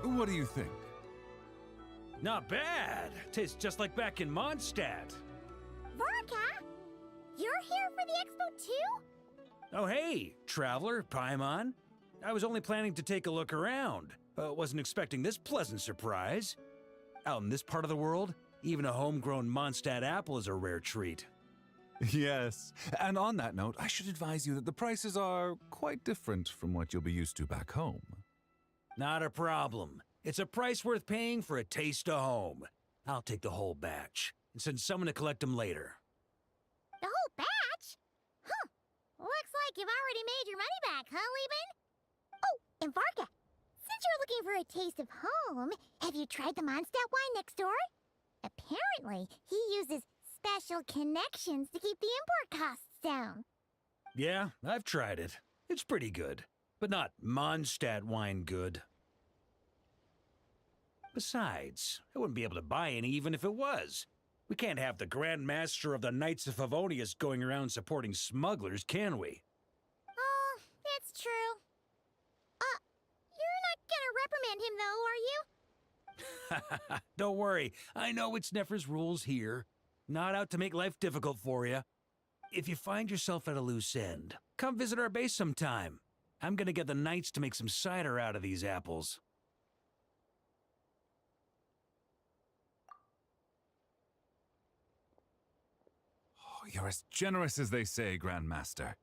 What do you think? Not bad. Tastes just like back in Mondstadt. Varka! You're here for the expo too? Oh hey, traveler, Paimon. I was only planning to take a look around, but wasn't expecting this pleasant surprise. Out in this part of the world, even a homegrown Mondstadt apple is a rare treat. Yes, and on that note, I should advise you that the prices are quite different from what you'll be used to back home. Not a problem. It's a price worth paying for a taste of home. I'll take the whole batch and send someone to collect them later. The whole batch? Huh. Looks like you've already made your money back, huh, Lieben? Oh, and Varka, since you're looking for a taste of home, have you tried the Mondstadt wine next door? Apparently, he uses special connections to keep the import costs down. Yeah, I've tried it. It's pretty good, but not Mondstadt wine good. Besides, I wouldn't be able to buy any even if it was. We can't have the Grand Master of the Knights of Favonius going around supporting smugglers, can we? Oh, that's true. You're not gonna reprimand him though, are you? Don't worry, I know it's Nefer's rules here. Not out to make life difficult for you. If you find yourself at a loose end, come visit our base sometime. I'm gonna get the Knights to make some cider out of these apples. Oh, you're as generous as they say, Grandmaster.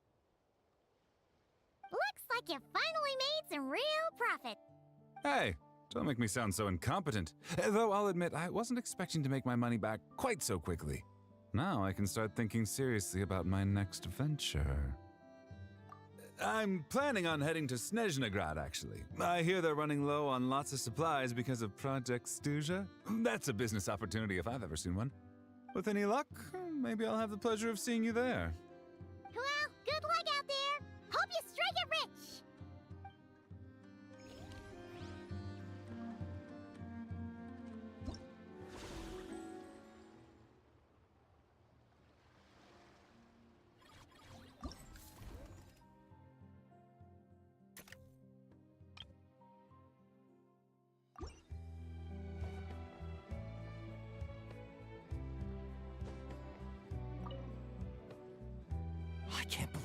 Looks like you finally made some real profit. Hey, don't make me sound so incompetent. Though I'll admit, I wasn't expecting to make my money back quite so quickly. Now I can start thinking seriously about my next venture. I'm planning on heading to Sneznayan, actually. I hear they're running low on lots of supplies because of Project Stuja. That's a business opportunity if I've ever seen one. With any luck, maybe I'll have the pleasure of seeing you there. Well, good luck out there. Hope you strike it rich.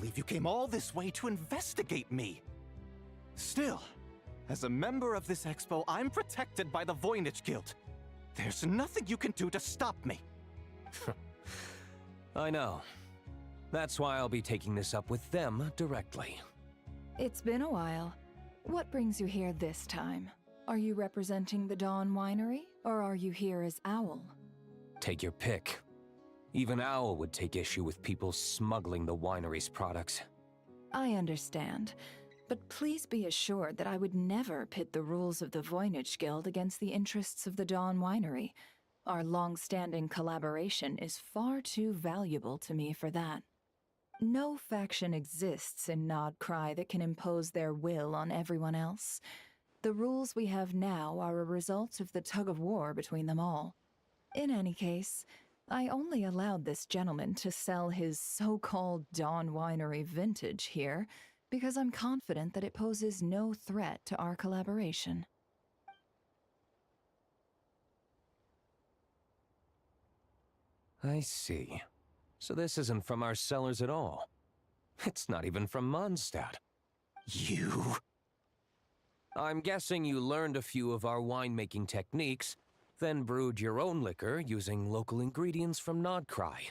believe you came all this way to investigate me. Still, as a member of this expo, I'm protected by the Voynich Guild. There's nothing you can do to stop me. I know. That's why I'll be taking this up with them directly. It's been a while. What brings you here this time? Are you representing the Dawn Winery, or are you here as Owl? Take your pick. Even Owl would take issue with people smuggling the winery's products. I understand, but please be assured that I would never pit the rules of the Voynich Guild against the interests of the Dawn Winery. Our long-standing collaboration is far too valuable to me for that. No faction exists in Nodcry that can impose their will on everyone else. The rules we have now are a result of the tug-of-war between them all. In any case, I only allowed this gentleman to sell his so-called Dawn Winery vintage here because I'm confident that it poses no threat to our collaboration. I see. So this isn't from our cellars at all. It's not even from Mondstadt. You... I'm guessing you learned a few of our winemaking techniques, then brewed your own liquor using local ingredients from Nodcry.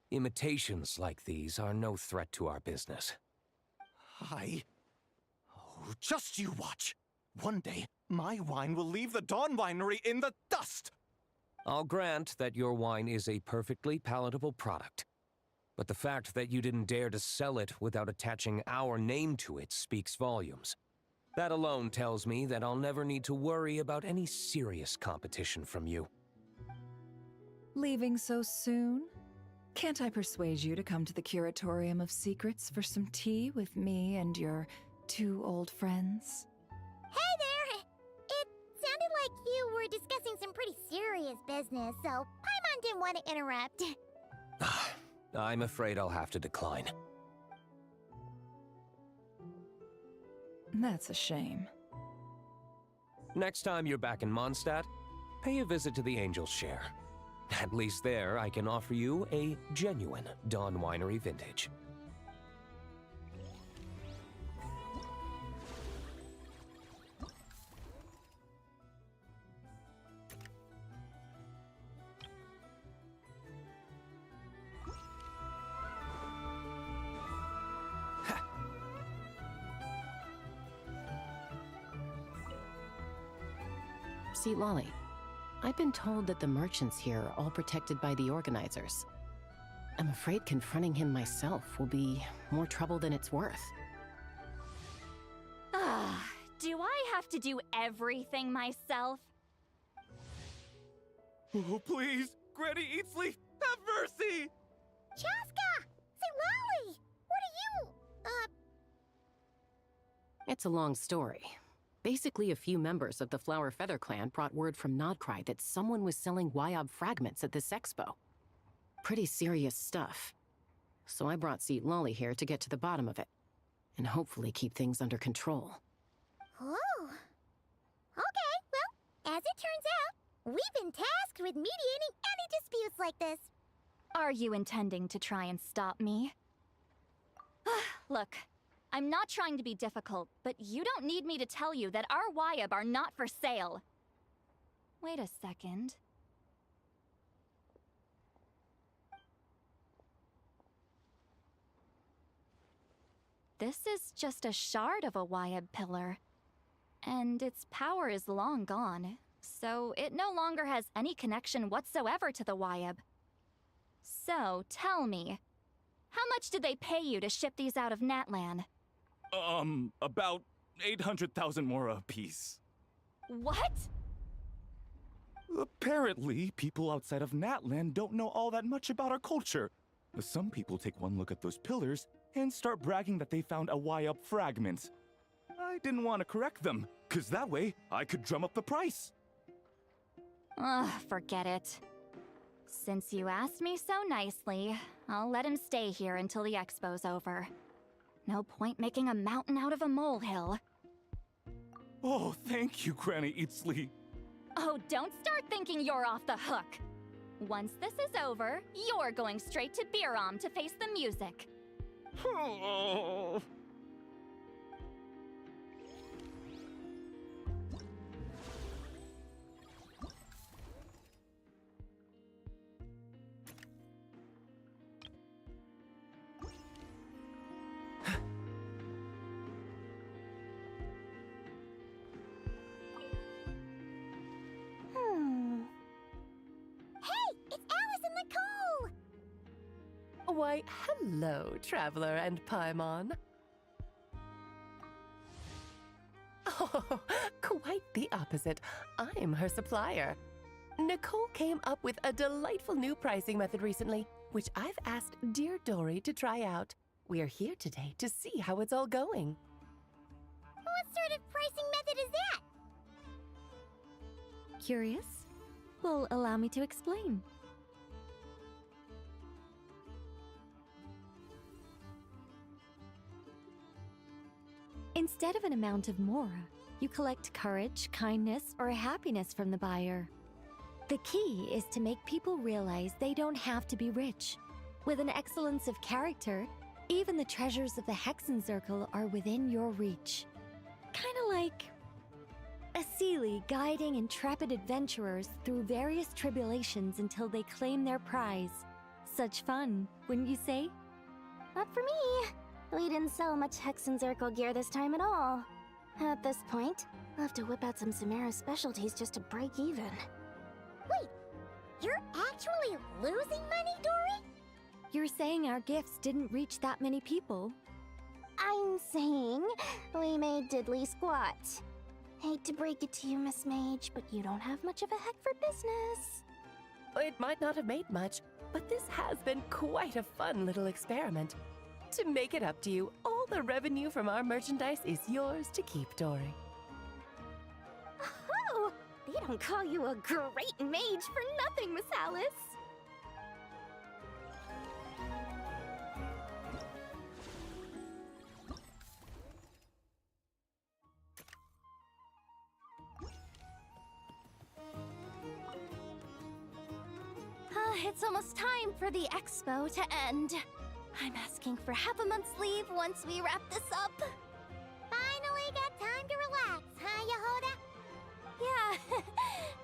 Imitations like these are no threat to our business. Oh, just you watch. One day, my wine will leave the Dawn Winery in the dust! I'll grant that your wine is a perfectly palatable product. But the fact that you didn't dare to sell it without attaching our name to it speaks volumes. That alone tells me that I'll never need to worry about any serious competition from you. Leaving so soon? Can't I persuade you to come to the Curatorium of Secrets for some tea with me and your two old friends? Hey there! It sounded like you were discussing some pretty serious business, so Paimon didn't want to interrupt. I'm afraid I'll have to decline. That's a shame. Next time you're back in Mondstadt, pay a visit to the Angel's Share. At least there, I can offer you a genuine Dawn Winery vintage. See, Lolly, I've been told that the merchants here are all protected by the organizers. I'm afraid confronting him myself will be more trouble than it's worth. Do I have to do everything myself? Oh, please! Granny Eatsley, have mercy! Chaska! Say, Lolly! What are you, It's a long story. Basically, a few members of the Flower Feather clan brought word from Nodcry that someone was selling Wyob fragments at this expo. Pretty serious stuff. So I brought Seat Lolly here to get to the bottom of it, and hopefully keep things under control. Oh. Okay, well, as it turns out, we've been tasked with mediating any disputes like this. Are you intending to try and stop me? Look, I'm not trying to be difficult, but you don't need me to tell you that our Wyob are not for sale. Wait a second. This is just a shard of a Wyob pillar, and its power is long gone, so it no longer has any connection whatsoever to the Wyob. So, tell me, how much did they pay you to ship these out of Natlan? About 800,000 more apiece. What? Apparently, people outside of Natlan don't know all that much about our culture. Some people take one look at those pillars and start bragging that they found a Wyob fragment. I didn't want to correct them, because that way I could drum up the price. Ugh, forget it. Since you asked me so nicely, I'll let him stay here until the expo's over. No point making a mountain out of a molehill. Oh, thank you, Granny Eatsley. Oh, don't start thinking you're off the hook. Once this is over, you're going straight to Biram to face the music. Hey, it's Alice and Nicole! Why, hello, Traveler and Paimon. Oh, quite the opposite. I'm her supplier. Nicole came up with a delightful new pricing method recently, which I've asked dear Dory to try out. We're here today to see how it's all going. What sort of pricing method is that? Curious? Well, allow me to explain. Instead of an amount of mora, you collect courage, kindness, or happiness from the buyer. The key is to make people realize they don't have to be rich. With an excellence of character, even the treasures of the Hexen Circle are within your reach. Kinda like a Seelie guiding intrepid adventurers through various tribulations until they claim their prize. Such fun, wouldn't you say? Not for me. We didn't sell much Hexen Circle gear this time at all. At this point, I'll have to whip out some Samara specialties just to break even. Wait, you're actually losing money, Dory? You're saying our gifts didn't reach that many people? I'm saying we made diddly squat. Hate to break it to you, Miss Mage, but you don't have much of a heck for business. It might not have made much, but this has been quite a fun little experiment. To make it up to you, all the revenue from our merchandise is yours to keep, Dory. Oh, they don't call you a great mage for nothing, Miss Alice. It's almost time for the expo to end. I'm asking for half a month's leave once we wrap this up. Finally got time to relax, huh, Yehoda? Yeah,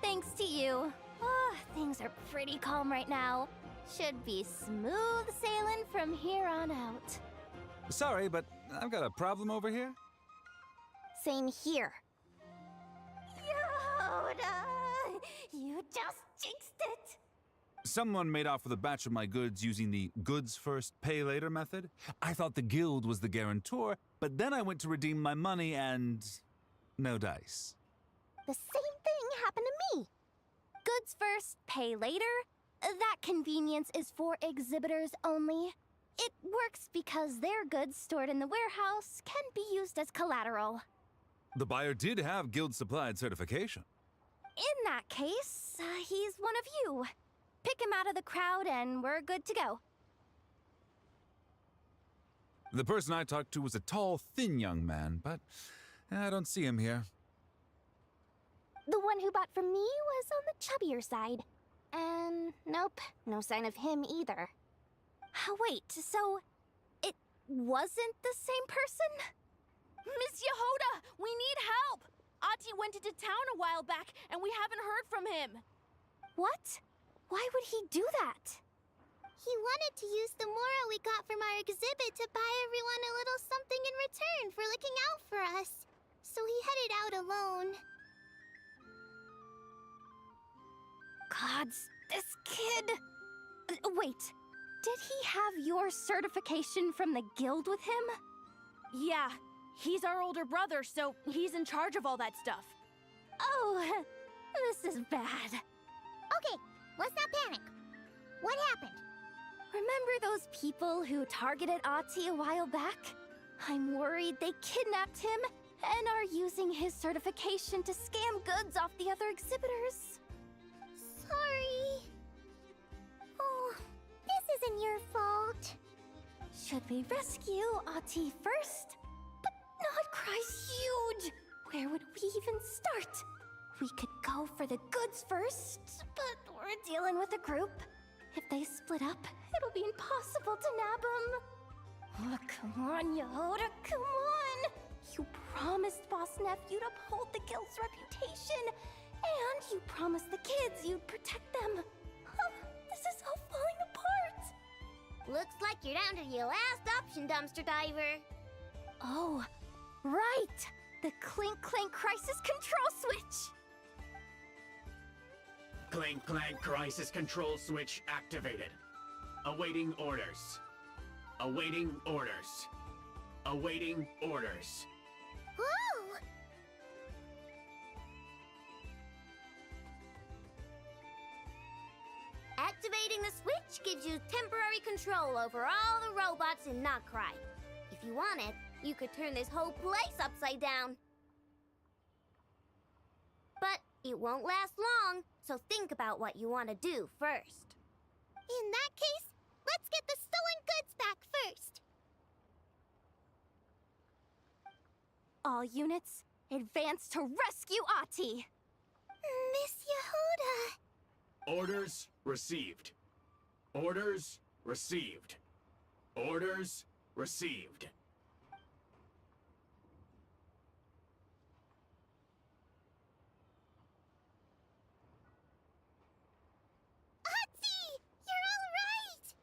thanks to you. Oh, things are pretty calm right now. Should be smooth sailing from here on out. Sorry, but I've got a problem over here. Same here. Yehoda, you just jinxed it. Someone made off with a batch of my goods using the goods first, pay later method. I thought the guild was the guarantor, but then I went to redeem my money and no dice. The same thing happened to me. Goods first, pay later? That convenience is for exhibitors only. It works because their goods stored in the warehouse can be used as collateral. The buyer did have guild supplied certification. In that case, he's one of you. Pick him out of the crowd and we're good to go. The person I talked to was a tall, thin young man, but I don't see him here. The one who bought from me was on the chubbier side. And nope, no sign of him either. Wait, so it wasn't the same person? Miss Yehoda, we need help! Ati went into town a while back and we haven't heard from him. What? Why would he do that? He wanted to use the mora we got from our exhibit to buy everyone a little something in return for looking out for us. So he headed out alone. Gods, this kid... Wait, did he have your certification from the guild with him? Yeah, he's our older brother, so he's in charge of all that stuff. Oh, this is bad. Okay, let's not panic. What happened? Remember those people who targeted Ati a while back? I'm worried they kidnapped him and are using his certification to scam goods off the other exhibitors. Sorry. Oh, this isn't your fault. Should we rescue Ati first? But Nodcry's huge! Where would we even start? We could go for the goods first, but we're dealing with a group. If they split up, it'll be impossible to nab them. Oh, come on, Yehoda, come on! You promised Boss Nephew to uphold the guild's reputation, and you promised the kids you'd protect them. This is all falling apart! Looks like you're down to your last option, Dumpster Diver. Oh, right! The Clink Clank Crisis Control Switch! Clank Clank Crisis Control Switch activated. Awaiting orders. Awaiting orders. Awaiting orders. Ooh! Activating the switch gives you temporary control over all the robots in Notcry. If you wanted, you could turn this whole place upside down. But it won't last long, so think about what you want to do first. In that case, let's get the stolen goods back first. All units, advance to rescue Ahti! Miss Yehoda! Orders received. Orders received. Orders received. Ahti! You're all right!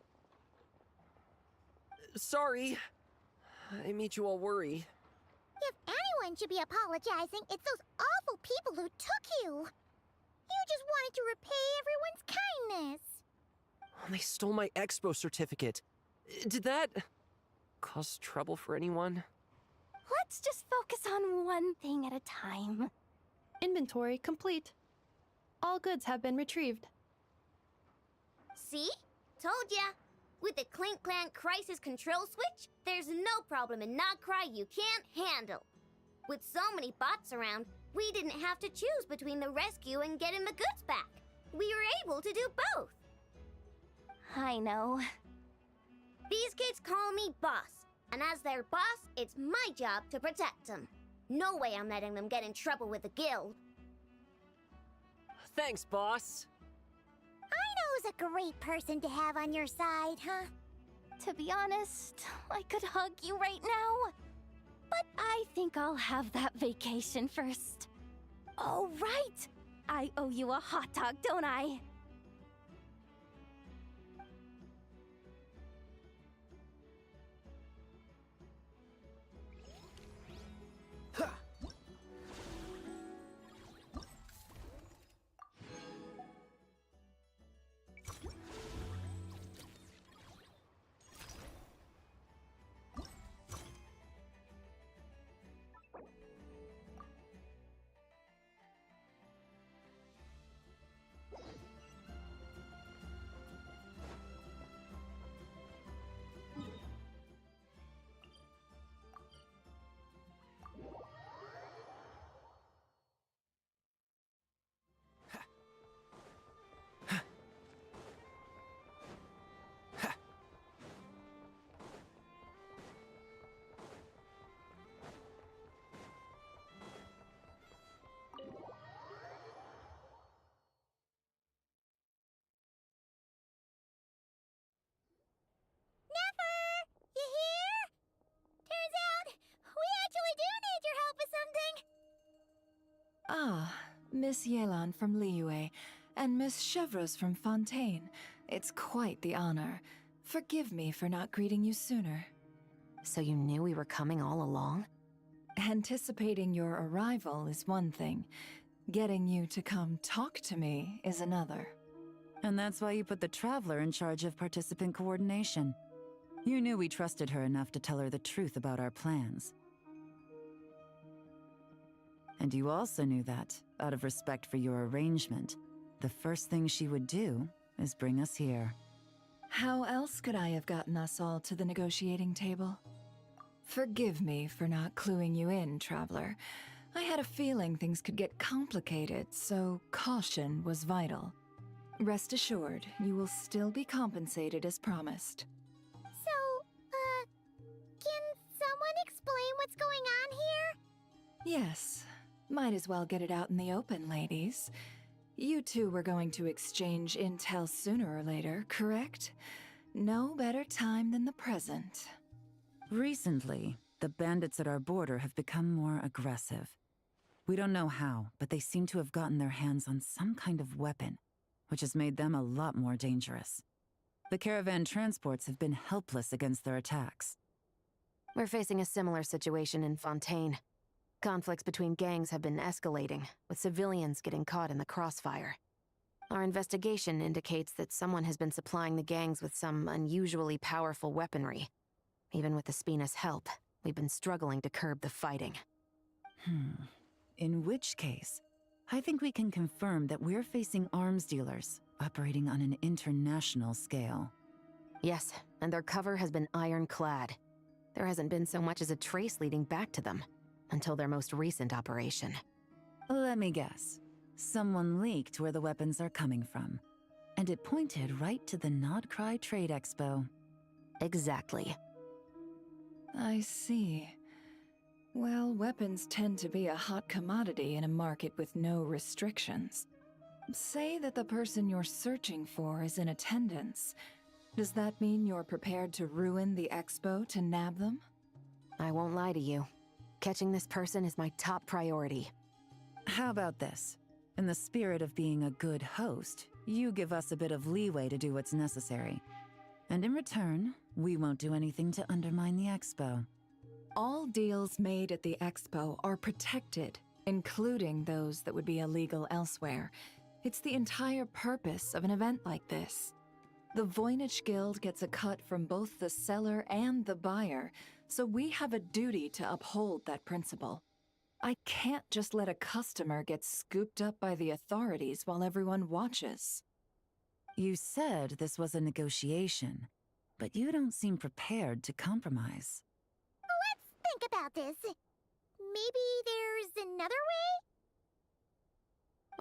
Sorry. I made you all worry. If anyone should be apologizing, it's those awful people who took you. You just wanted to repay everyone's kindness. They stole my expo certificate. Did that cause trouble for anyone? Let's just focus on one thing at a time. Inventory complete. All goods have been retrieved. See? Told ya! With the Clink Clank Crisis Control Switch, there's no problem in Notcry you can't handle. With so many bots around, we didn't have to choose between the rescue and getting the goods back. We were able to do both. I know. These kids call me boss, and as their boss, it's my job to protect them. No way I'm letting them get in trouble with the guild. Thanks, boss. I know who's a great person to have on your side, huh? To be honest, I could hug you right now. But I think I'll have that vacation first. Oh, right! I owe you a hot dog, don't I? You hear? Turns out, we actually do need your help with something. Ah, Miss Yelan from Liyue and Miss Chevreuse from Fontaine. It's quite the honor. Forgive me for not greeting you sooner. So you knew we were coming all along? Anticipating your arrival is one thing. Getting you to come talk to me is another. And that's why you put the Traveler in charge of participant coordination. You knew we trusted her enough to tell her the truth about our plans. And you also knew that, out of respect for your arrangement, the first thing she would do is bring us here. How else could I have gotten us all to the negotiating table? Forgive me for not cluing you in, Traveler. I had a feeling things could get complicated, so caution was vital. Rest assured, you will still be compensated as promised. Can someone explain what's going on here? Yes, might as well get it out in the open, ladies. You two were going to exchange intel sooner or later, correct? No better time than the present. Recently, the bandits at our border have become more aggressive. We don't know how, but they seem to have gotten their hands on some kind of weapon, which has made them a lot more dangerous. The caravan transports have been helpless against their attacks. We're facing a similar situation in Fontaine. Conflicts between gangs have been escalating, with civilians getting caught in the crossfire. Our investigation indicates that someone has been supplying the gangs with some unusually powerful weaponry. Even with the Spina's help, we've been struggling to curb the fighting. In which case, I think we can confirm that we're facing arms dealers operating on an international scale. Yes, and their cover has been ironclad. There hasn't been so much as a trace leading back to them, until their most recent operation. Let me guess. Someone leaked where the weapons are coming from, and it pointed right to the Nodcry Trade Expo. Exactly. I see. Well, weapons tend to be a hot commodity in a market with no restrictions. Say that the person you're searching for is in attendance. Does that mean you're prepared to ruin the expo to nab them? I won't lie to you. Catching this person is my top priority. How about this? In the spirit of being a good host, you give us a bit of leeway to do what's necessary. And in return, we won't do anything to undermine the expo. All deals made at the expo are protected, including those that would be illegal elsewhere. It's the entire purpose of an event like this. The Voynich Guild gets a cut from both the seller and the buyer, so we have a duty to uphold that principle. I can't just let a customer get scooped up by the authorities while everyone watches. You said this was a negotiation, but you don't seem prepared to compromise. Let's think about this. Maybe there's another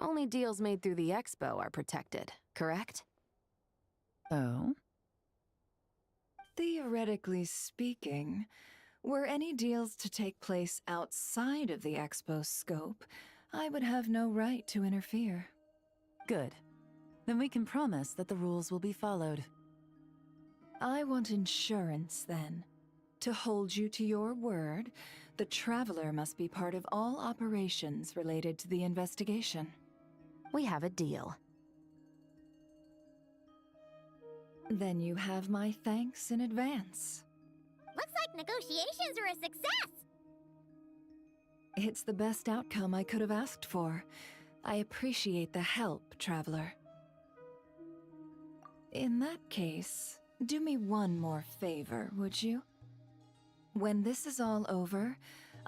way? Only deals made through the expo are protected, correct? Oh? Theoretically speaking, were any deals to take place outside of the expo's scope, I would have no right to interfere. Good. Then we can promise that the rules will be followed. I want insurance, then. To hold you to your word, the Traveler must be part of all operations related to the investigation. We have a deal. Then you have my thanks in advance. Looks like negotiations are a success! It's the best outcome I could have asked for. I appreciate the help, Traveler. In that case, do me one more favor, would you? When this is all over,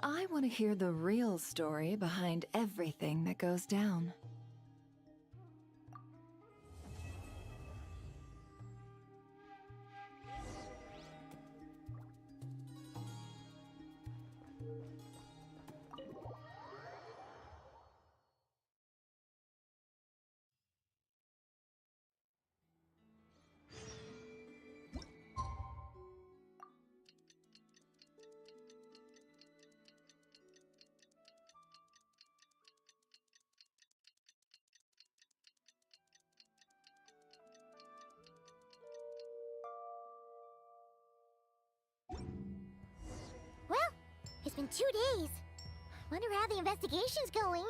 I want to hear the real story behind everything that goes down. Well, it's been 2 days. Wonder how the investigation's going.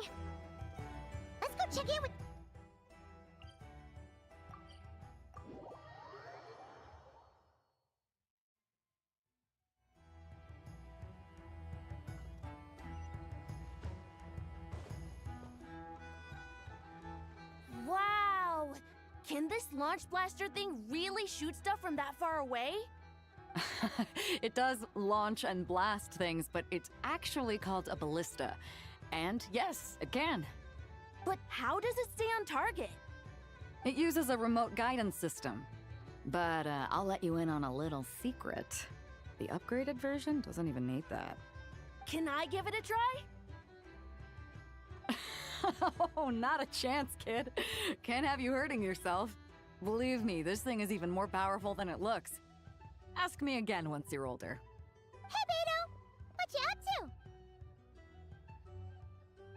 Let's go check in with... Wow! Can this launch blaster thing really shoot stuff from that far away? It does launch and blast things, but it's actually called a ballista. And yes, it can. But how does it stay on target? It uses a remote guidance system. But I'll let you in on a little secret. The upgraded version doesn't even need that. Can I give it a try? Oh, not a chance, kid. Can't have you hurting yourself. Believe me, this thing is even more powerful than it looks. Ask me again once you're older. Hey, Beto! What you up to?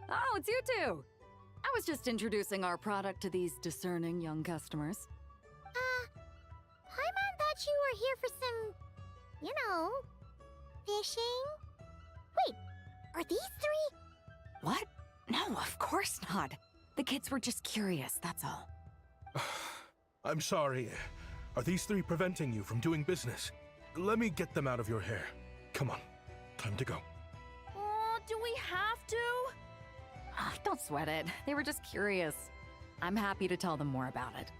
Oh, it's you two! I was just introducing our product to these discerning young customers. Paimon thought you were here for some, Fishing? Wait, are these three? What? No, of course not. The kids were just curious, that's all. I'm sorry. Are these three preventing you from doing business? Let me get them out of your hair. Come on, time to go. Oh, do we have to? Don't sweat it. They were just curious. I'm happy to tell them more about it.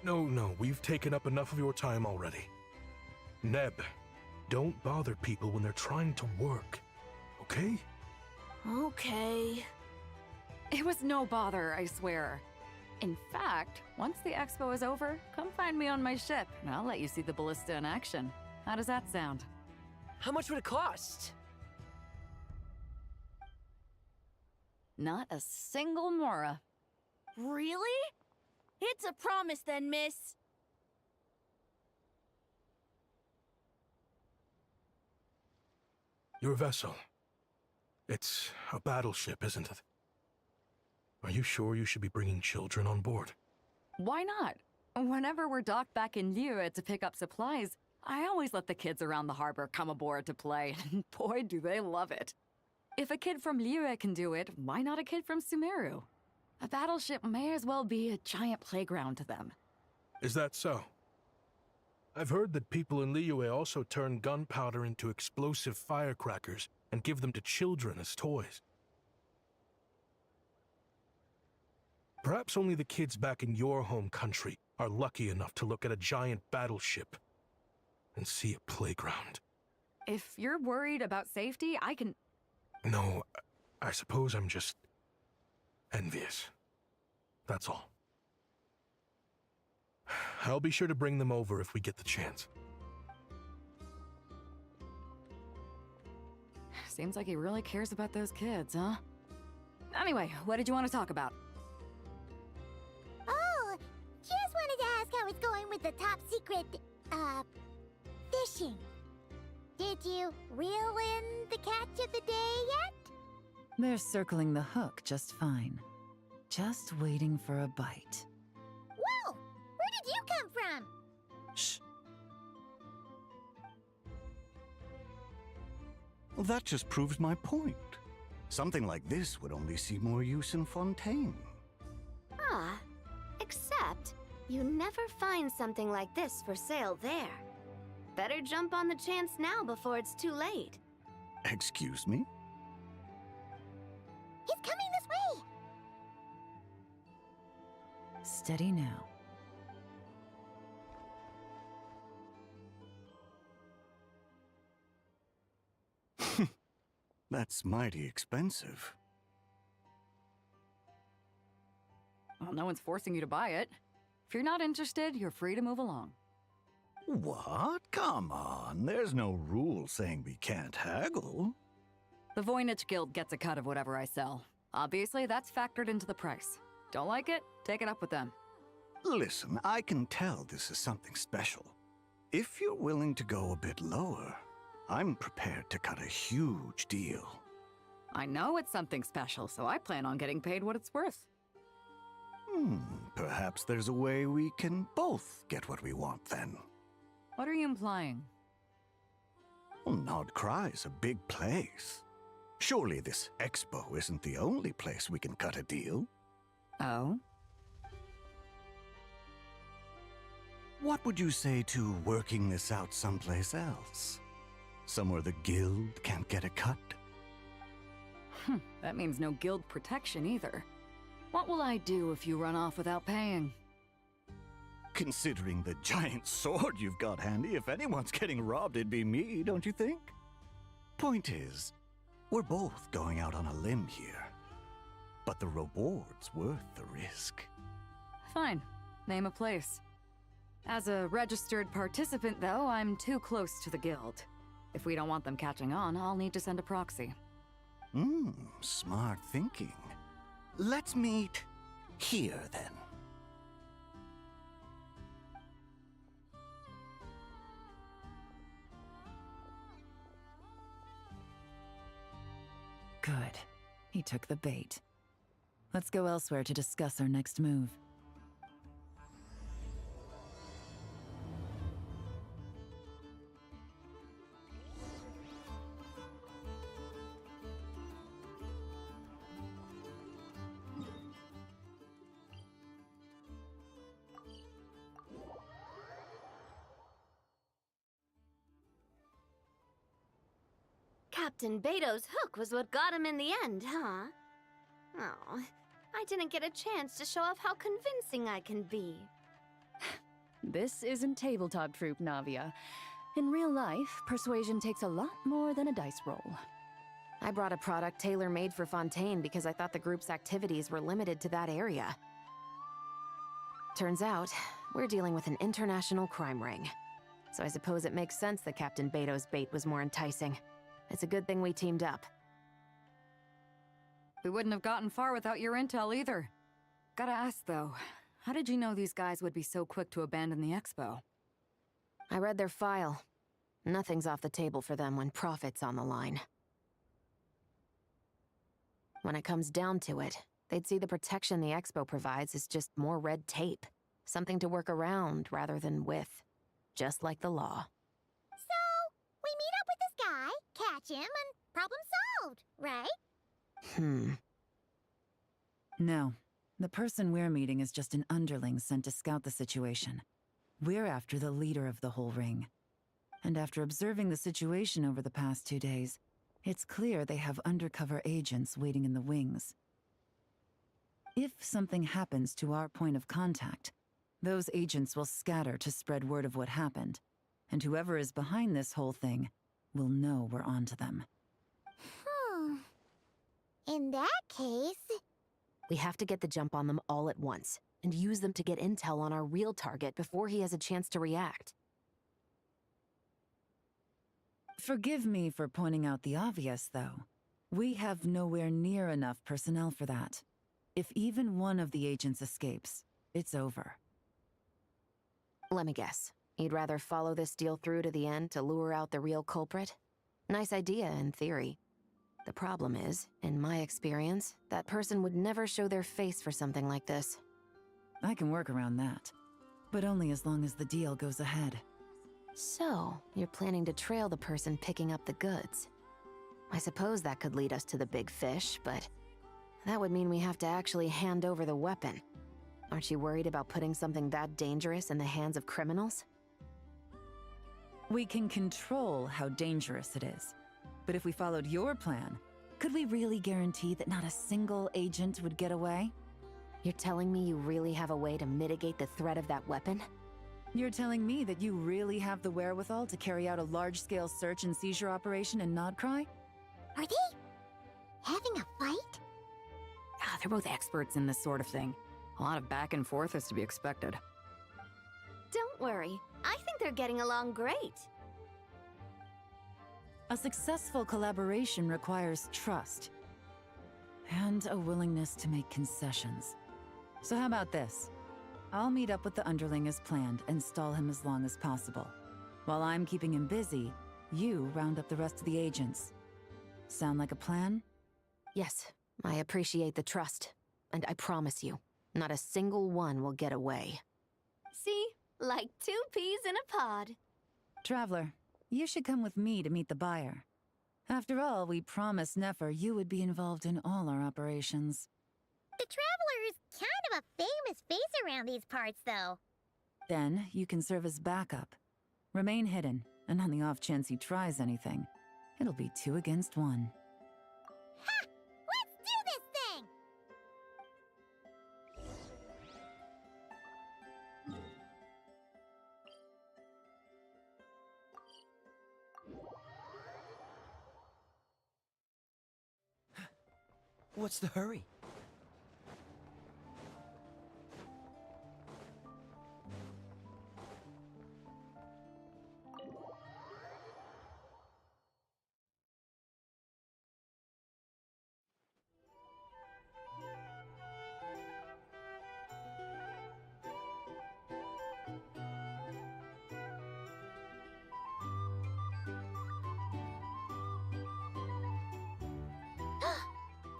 No, we've taken up enough of your time already. Neb, don't bother people when they're trying to work, okay? Okay. It was no bother, I swear. In fact, once the expo is over, come find me on my ship, and I'll let you see the ballista in action. How does that sound? How much would it cost? Not a single mora. Really? It's a promise then, miss. Your vessel. It's a battleship, isn't it? Are you sure you should be bringing children on board? Why not? Whenever we're docked back in Liyue to pick up supplies, I always let the kids around the harbor come aboard to play, and boy, do they love it. If a kid from Liyue can do it, why not a kid from Sumeru? A battleship may as well be a giant playground to them. Is that so? I've heard that people in Liyue also turn gunpowder into explosive firecrackers and give them to children as toys. Perhaps only the kids back in your home country are lucky enough to look at a giant battleship and see a playground. If you're worried about safety, I can... No, I suppose I'm just envious. That's all. I'll be sure to bring them over if we get the chance. Seems like he really cares about those kids, huh? Anyway, what did you want to talk about? Oh, just wanted to ask how it's going with the top secret, fishing. Did you reel in the catch of the day yet? They're circling the hook just fine. Just waiting for a bite. Whoa! Where did you come from? Shh. Well, that just proves my point. Something like this would only see more use in Fontaine. Ah, except you never find something like this for sale there. Better jump on the chance now before it's too late. Excuse me? He's coming this way! Steady now. That's mighty expensive. Well, no one's forcing you to buy it. If you're not interested, you're free to move along. What? Come on, there's no rule saying we can't haggle. The Voynich Guild gets a cut of whatever I sell. Obviously, that's factored into the price. Don't like it? Take it up with them. Listen, I can tell this is something special. If you're willing to go a bit lower, I'm prepared to cut a huge deal. I know it's something special, so I plan on getting paid what it's worth. Perhaps there's a way we can both get what we want then. What are you implying? Well, Nodcry's a big place. Surely this expo isn't the only place we can cut a deal. Oh? What would you say to working this out someplace else? Somewhere the guild can't get a cut? That means no guild protection either. What will I do if you run off without paying? Considering the giant sword you've got handy, if anyone's getting robbed, it'd be me, don't you think? Point is, we're both going out on a limb here. But the reward's worth the risk. Fine. Name a place. As a registered participant, though, I'm too close to the guild. If we don't want them catching on, I'll need to send a proxy. Smart thinking. Let's meet here, then. Good. He took the bait. Let's go elsewhere to discuss our next move. Captain Beto's hook was what got him in the end, huh? Oh, I didn't get a chance to show off how convincing I can be. This isn't tabletop troop, Navia. In real life, persuasion takes a lot more than a dice roll. I brought a product tailor-made for Fontaine because I thought the group's activities were limited to that area. Turns out, we're dealing with an international crime ring. So I suppose it makes sense that Captain Beto's bait was more enticing. It's a good thing we teamed up. We wouldn't have gotten far without your intel either. Gotta ask though, how did you know these guys would be so quick to abandon the expo? I read their file. Nothing's off the table for them when profit's on the line. When it comes down to it, they'd see the protection the expo provides as just more red tape. Something to work around rather than with. Just like the law. So, we meet up with this guy, catch him, and problem solved, right? No. The person we're meeting is just an underling sent to scout the situation. We're after the leader of the whole ring. And after observing the situation over the past 2 days, it's clear they have undercover agents waiting in the wings. If something happens to our point of contact, those agents will scatter to spread word of what happened, and whoever is behind this whole thing will know we're onto them. In that case... We have to get the jump on them all at once, and use them to get intel on our real target before he has a chance to react. Forgive me for pointing out the obvious, though. We have nowhere near enough personnel for that. If even one of the agents escapes, it's over. Let me guess. You'd rather follow this deal through to the end to lure out the real culprit? Nice idea, in theory. The problem is, in my experience, that person would never show their face for something like this. I can work around that, but only as long as the deal goes ahead. So, you're planning to trail the person picking up the goods. I suppose that could lead us to the big fish, but that would mean we have to actually hand over the weapon. Aren't you worried about putting something that dangerous in the hands of criminals? We can control how dangerous it is. But if we followed your plan, could we really guarantee that not a single agent would get away? You're telling me you really have a way to mitigate the threat of that weapon? You're telling me that you really have the wherewithal to carry out a large-scale search and seizure operation in Nodcry? Are they having a fight? They're both experts in this sort of thing. A lot of back and forth is to be expected. Don't worry, I think they're getting along great. A successful collaboration requires trust. And a willingness to make concessions. So how about this? I'll meet up with the underling as planned and stall him as long as possible. While I'm keeping him busy, you round up the rest of the agents. Sound like a plan? Yes, I appreciate the trust. And I promise you, not a single one will get away. See? Like 2 peas in a pod. Traveler, you should come with me to meet the buyer. After all, we promised Nefer you would be involved in all our operations. The Traveler is kind of a famous face around these parts, though. Then, you can serve as backup. Remain hidden, and on the off chance he tries anything, it'll be 2 against 1. Ha! Let's do this thing! What's the hurry?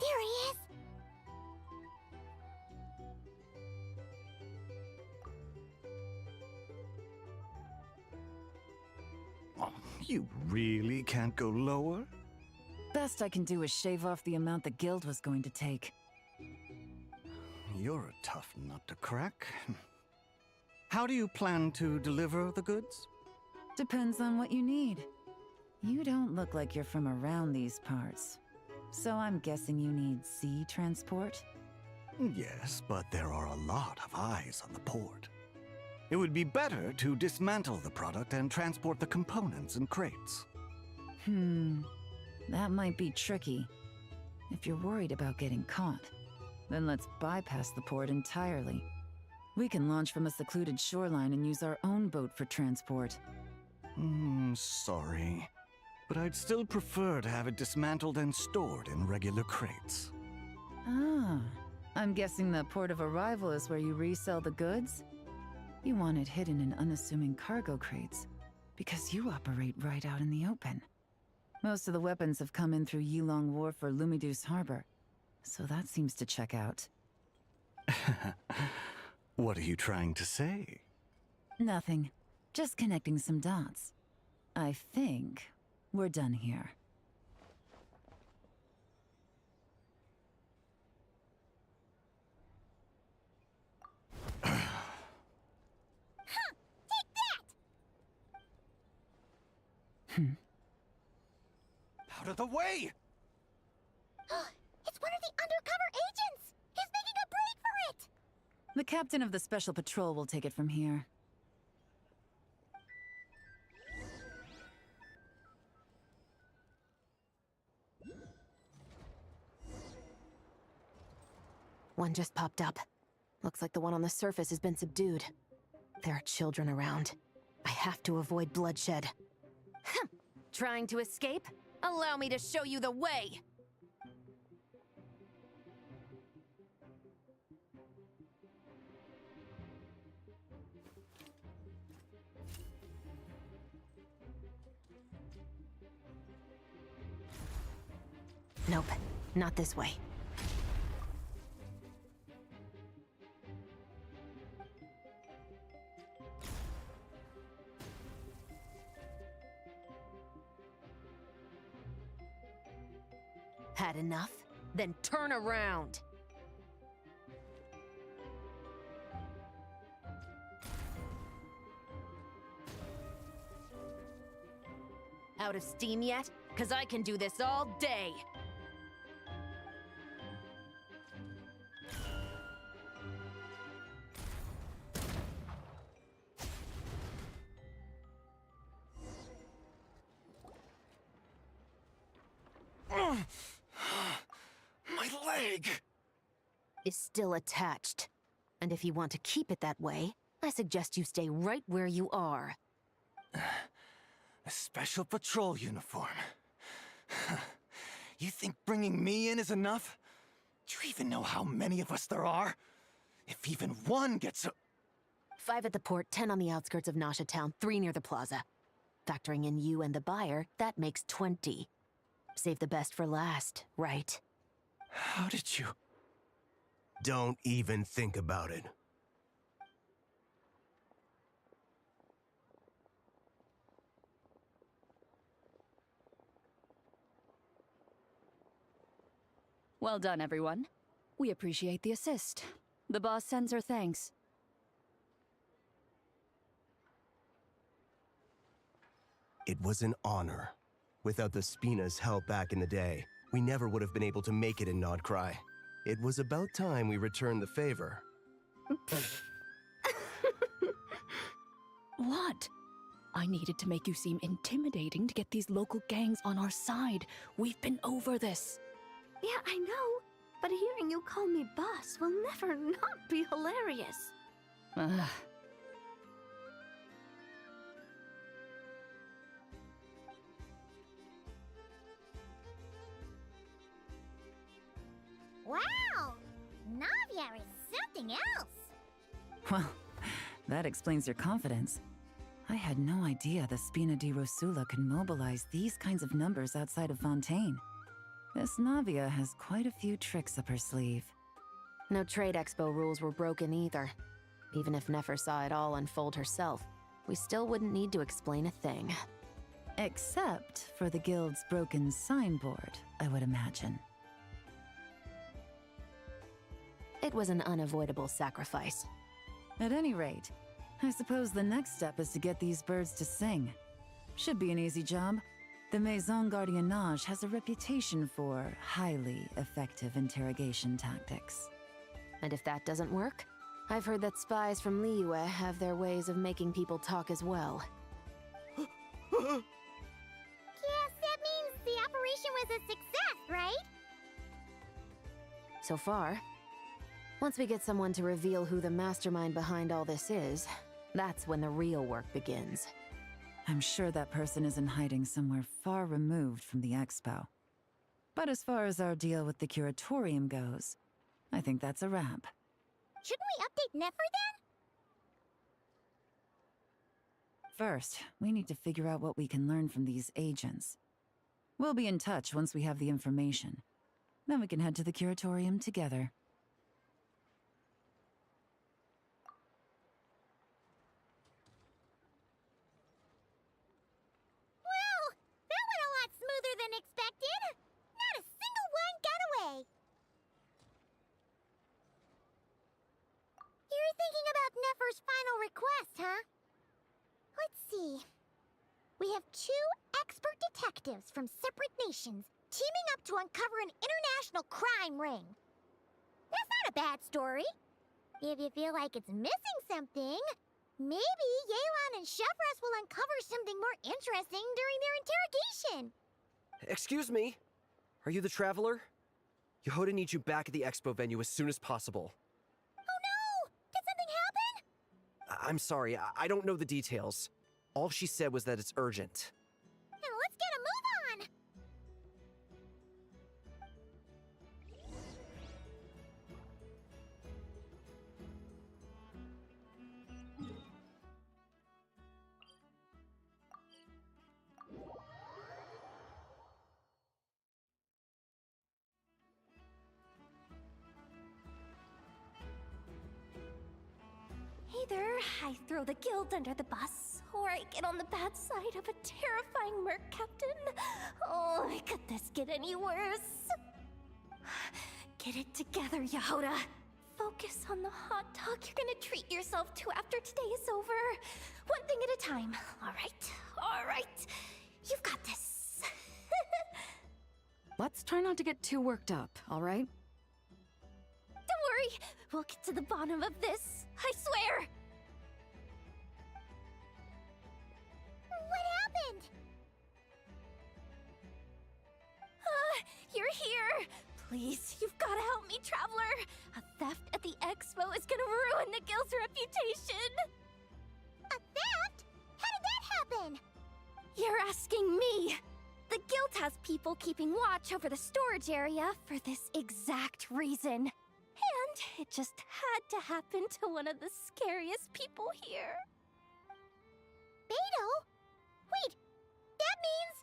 There he is! Oh, you really can't go lower? Best I can do is shave off the amount the guild was going to take. You're a tough nut to crack. How do you plan to deliver the goods? Depends on what you need. You don't look like you're from around these parts. So I'm guessing you need sea transport? Yes, but there are a lot of eyes on the port. It would be better to dismantle the product and transport the components in crates. That might be tricky. If you're worried about getting caught, then let's bypass the port entirely. We can launch from a secluded shoreline and use our own boat for transport. Sorry. But I'd still prefer to have it dismantled and stored in regular crates. Ah, I'm guessing the port of arrival is where you resell the goods? You want it hidden in unassuming cargo crates, because you operate right out in the open. Most of the weapons have come in through Yilong Wharf or Lumiduce Harbor, so that seems to check out. What are you trying to say? Nothing. Just connecting some dots. I think we're done here. Out of the way! It's one of the undercover agents! He's making a break for it! The captain of the Special Patrol will take it from here. One just popped up. Looks like the one on the surface has been subdued. There are children around. I have to avoid bloodshed. Trying to escape? Allow me to show you the way! Nope, not this way. Had enough? Then turn around! Out of steam yet? 'Cause I can do this all day! My leg! Is still attached. And if you want to keep it that way, I suggest you stay right where you are. A special patrol uniform. You think bringing me in is enough? Do you even know how many of us there are? If even one gets a... 5 at the port, 10 on the outskirts of Nasha Town, 3 near the plaza. Factoring in you and the buyer, that makes 20. Save the best for last, right? How did you... Don't even think about it. Well done, everyone. We appreciate the assist. The boss sends her thanks. It was an honor. Without the Spina's help back in the day, we never would have been able to make it in Nodcry. It was about time we returned the favor. What? I needed to make you seem intimidating to get these local gangs on our side. We've been over this. Yeah, I know. But hearing you call me boss will never not be hilarious. Wow! Navia is something else! Well, that explains your confidence. I had no idea the Spina di Rosula could mobilize these kinds of numbers outside of Fontaine. This Navia has quite a few tricks up her sleeve. No trade expo rules were broken either. Even if Nefer saw it all unfold herself, we still wouldn't need to explain a thing. Except for the guild's broken signboard, I would imagine. It was an unavoidable sacrifice. At any rate, I suppose the next step is to get these birds to sing. Should be an easy job. The Maison Gardiennage has a reputation for highly effective interrogation tactics. And if that doesn't work, I've heard that spies from Liyue have their ways of making people talk as well. Yes, that means the operation was a success, right? So far. Once we get someone to reveal who the mastermind behind all this is, that's when the real work begins. I'm sure that person is in hiding somewhere far removed from the expo. But as far as our deal with the curatorium goes, I think that's a wrap. Shouldn't we update Nefer then? First, we need to figure out what we can learn from these agents. We'll be in touch once we have the information. Then we can head to the curatorium together. Well, that went a lot smoother than expected. Not a single one got away. You're thinking about Nefer's final request, huh? Let's see. We have 2 expert detectives from separate nations teaming up to uncover an international crime ring. That's not a bad story. If you feel like it's missing something, maybe Yelan and Chevres will uncover something more interesting during their interrogation. Excuse me? Are you the Traveler? Yehoda needs you back at the expo venue as soon as possible. Oh no! Did something happen? I'm sorry, I don't know the details. All she said was that it's urgent. Now let's get a move on! Either I throw the guild under the bus, or I get on the bad side of a terrifying merc captain. Oh, could this get any worse? Get it together, Yehoda. Focus on the hot dog you're gonna treat yourself to after today is over. One thing at a time, all right? All right. You've got this. Let's try not to get too worked up, all right? Don't worry, we'll get to the bottom of this. I swear. What happened? You're here. Please, you've got to help me, Traveler. A theft at the expo is gonna ruin the guild's reputation. A theft? How did that happen? You're asking me. The guild has people keeping watch over the storage area for this exact reason. And it just had to happen to one of the scariest people here. Beto? Wait, that means...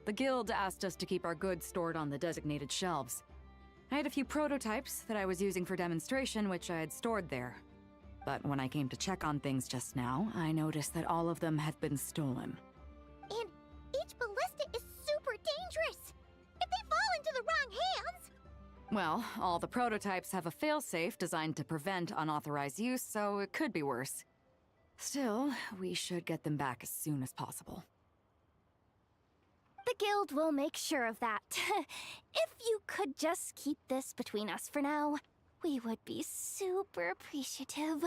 The guild asked us to keep our goods stored on the designated shelves. I had a few prototypes that I was using for demonstration, which I had stored there. But when I came to check on things just now, I noticed that all of them had been stolen. And each ballista is super dangerous. If they fall into the wrong hands... Well, all the prototypes have a failsafe designed to prevent unauthorized use, so it could be worse. Still, we should get them back as soon as possible. The guild will make sure of that. If you could just keep this between us for now, we would be super appreciative.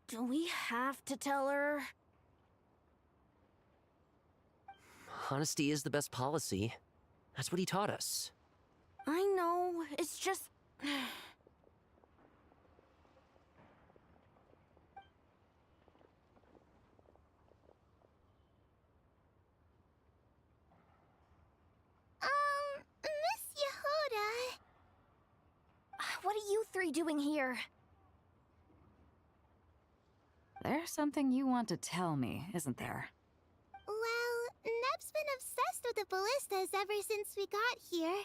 Do we have to tell her? Honesty is the best policy. That's what he taught us. I know, it's just... Miss Yehoda... What are you three doing here? There's something you want to tell me, isn't there? Well, Neb's been obsessed with the ballistas ever since we got here.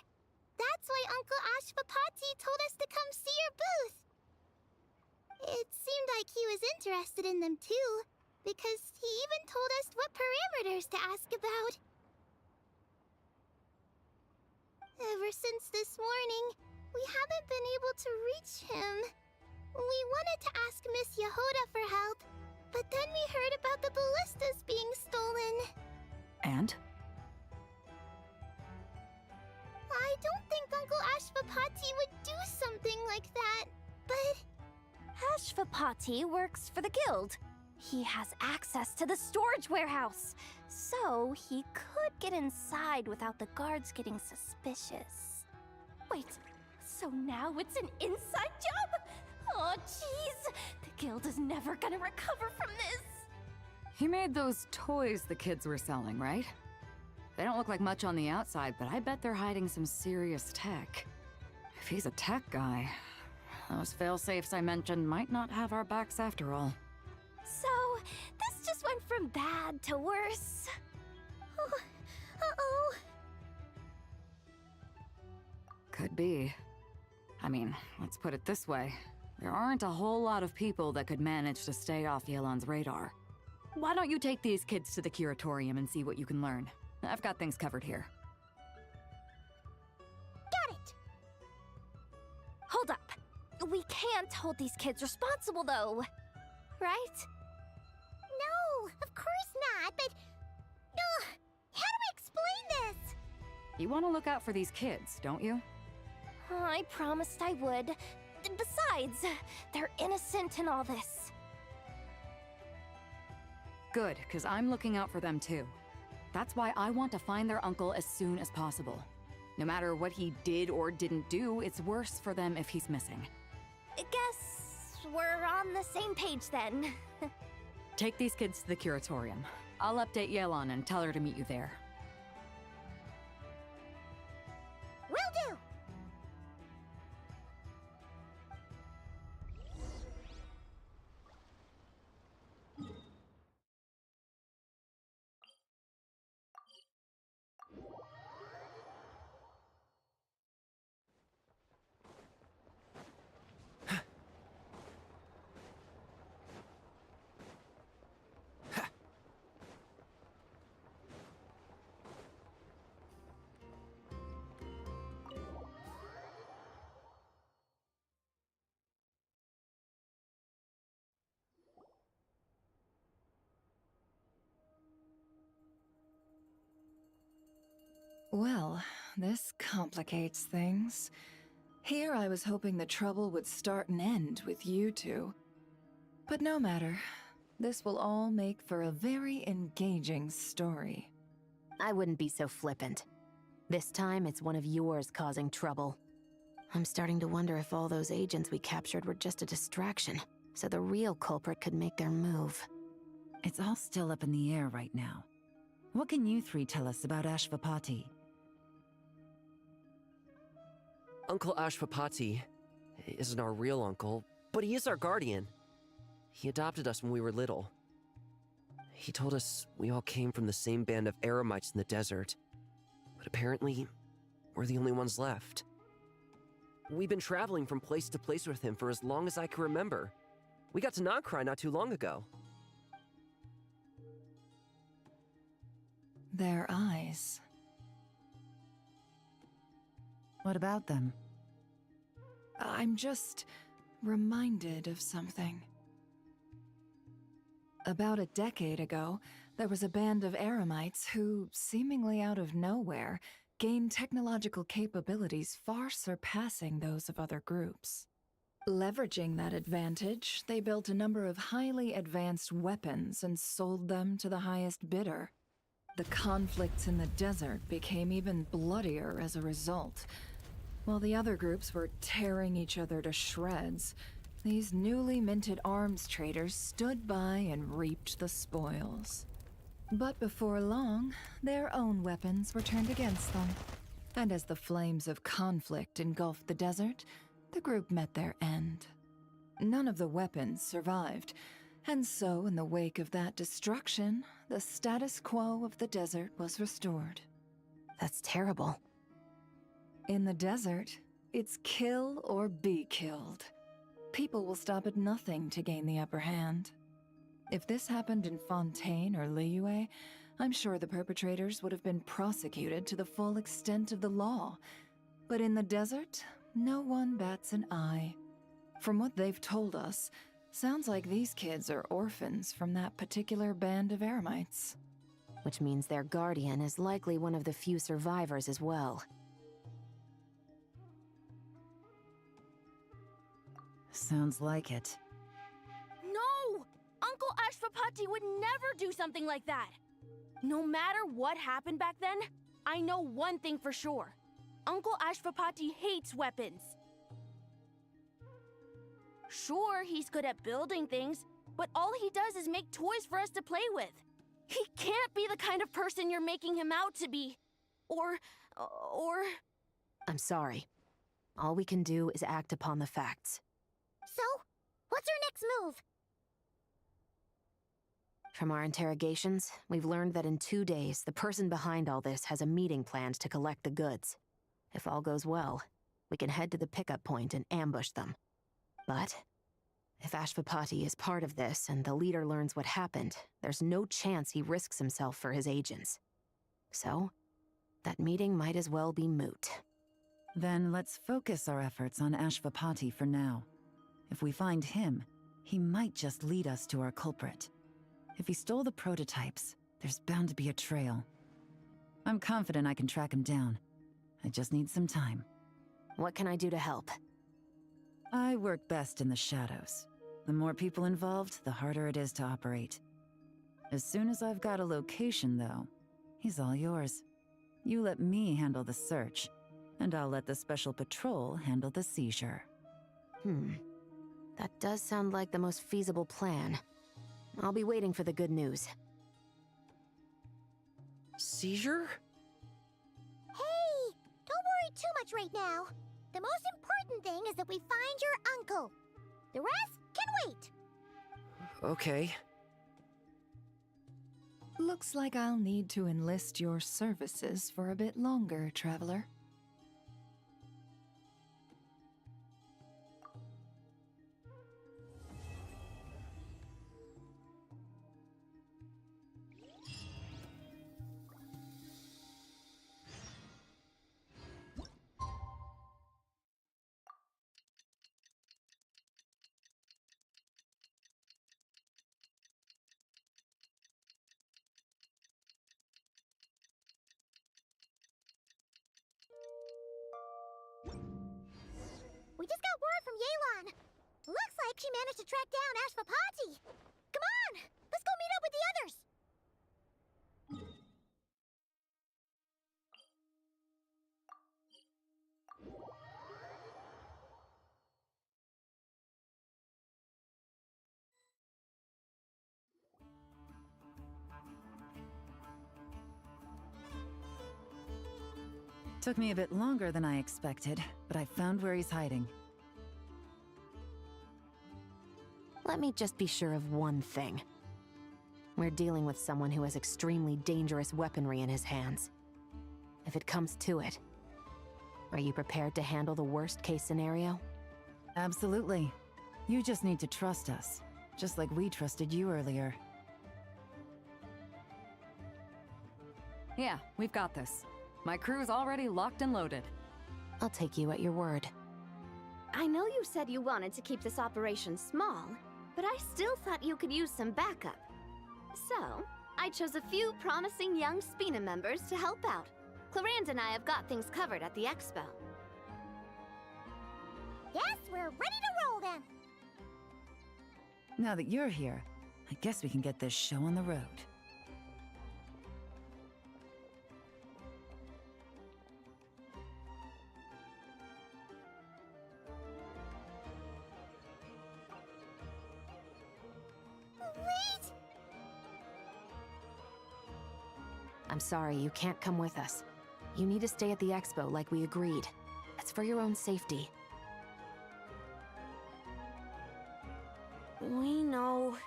That's why Uncle Ashvapati told us to come see your booth. It seemed like he was interested in them too, because he even told us what parameters to ask about. Ever since this morning, we haven't been able to reach him. We wanted to ask Miss Yehoda for help, but then we heard about the ballistas being stolen. And? I don't think Uncle Ashvapati would do something like that, but... Ashvapati works for the guild. He has access to the storage warehouse, so he could get inside without the guards getting suspicious. Wait, so now it's an inside job? Oh, jeez! The guild is never gonna recover from this! He made those toys the kids were selling, right? They don't look like much on the outside, but I bet they're hiding some serious tech. If he's a tech guy, those fail-safes I mentioned might not have our backs after all. So, this just went from bad to worse. Oh, uh-oh. Could be. I mean, let's put it this way. There aren't a whole lot of people that could manage to stay off Yelan's radar. Why don't you take these kids to the curatorium and see what you can learn? I've got things covered here. Got it! Hold up. We can't hold these kids responsible, though. Right? No, of course not, but... how do we explain this? You want to look out for these kids, don't you? I promised I would. Besides, they're innocent in all this. Good, because I'm looking out for them too. That's why I want to find their uncle as soon as possible. No matter what he did or didn't do, it's worse for them if he's missing. I guess we're on the same page then. Take these kids to the curatorium. I'll update Yelan and tell her to meet you there. Will do! Well, this complicates things. Here I was hoping the trouble would start and end with you two. But no matter. This will all make for a very engaging story. I wouldn't be so flippant. This time, it's one of yours causing trouble. I'm starting to wonder if all those agents we captured were just a distraction, so the real culprit could make their move. It's all still up in the air right now. What can you three tell us about Ashvapati? Uncle Ashvapati isn't our real uncle, but he is our guardian. He adopted us when we were little. He told us we all came from the same band of Eremites in the desert, but apparently, we're the only ones left. We've been traveling from place to place with him for as long as I can remember. We got to Nagcry not too long ago. Their eyes. What about them? I'm just reminded of something. About a decade ago, there was a band of Eremites who, seemingly out of nowhere, gained technological capabilities far surpassing those of other groups. Leveraging that advantage, they built a number of highly advanced weapons and sold them to the highest bidder. The conflicts in the desert became even bloodier as a result. While the other groups were tearing each other to shreds, these newly minted arms traders stood by and reaped the spoils. But before long, their own weapons were turned against them. And as the flames of conflict engulfed the desert, the group met their end. None of the weapons survived, and so in the wake of that destruction, the status quo of the desert was restored. That's terrible. In the desert, it's kill or be killed. People will stop at nothing to gain the upper hand. If this happened in Fontaine or Liyue, I'm sure the perpetrators would have been prosecuted to the full extent of the law. But in the desert, no one bats an eye. From what they've told us, sounds like these kids are orphans from that particular band of eremites. Which means their guardian is likely one of the few survivors as well. Sounds like it. No! Uncle Ashvapati would never do something like that! No matter what happened back then, I know one thing for sure. Uncle Ashvapati hates weapons. Sure, he's good at building things, but all he does is make toys for us to play with. He can't be the kind of person you're making him out to be. Or... I'm sorry. All we can do is act upon the facts. So, what's our next move? From our interrogations, we've learned that in 2 days, the person behind all this has a meeting planned to collect the goods. If all goes well, we can head to the pickup point and ambush them. But if Ashvapati is part of this and the leader learns what happened, there's no chance he risks himself for his agents. So, that meeting might as well be moot. Then let's focus our efforts on Ashvapati for now. If we find him, he might just lead us to our culprit. If he stole the prototypes, there's bound to be a trail. I'm confident I can track him down. I just need some time. What can I do to help? I work best in the shadows. The more people involved, the harder it is to operate. As soon as I've got a location, though, he's all yours. You let me handle the search, and I'll let the special patrol handle the seizure. That does sound like the most feasible plan. I'll be waiting for the good news. Seizure? Hey, don't worry too much right now. The most important thing is that we find your uncle. The rest can wait. Okay. Looks like I'll need to enlist your services for a bit longer, Traveler. We just got word from Yelan. Looks like she managed to track down Ashvapati. Come on, let's go meet up with the others. Took me a bit longer than I expected, but I found where he's hiding. Let me just be sure of one thing. We're dealing with someone who has extremely dangerous weaponry in his hands. If it comes to it, are you prepared to handle the worst-case scenario? Absolutely. You just need to trust us, just like we trusted you earlier. Yeah, we've got this. My crew's already locked and loaded. I'll take you at your word. I know you said you wanted to keep this operation small, but I still thought you could use some backup. So, I chose a few promising young Spina members to help out. Clarence and I have got things covered at the expo. Yes, we're ready to roll then. Now that you're here, I guess we can get this show on the road. Wait! I'm sorry, you can't come with us. You need to stay at the expo like we agreed. It's for your own safety. We know.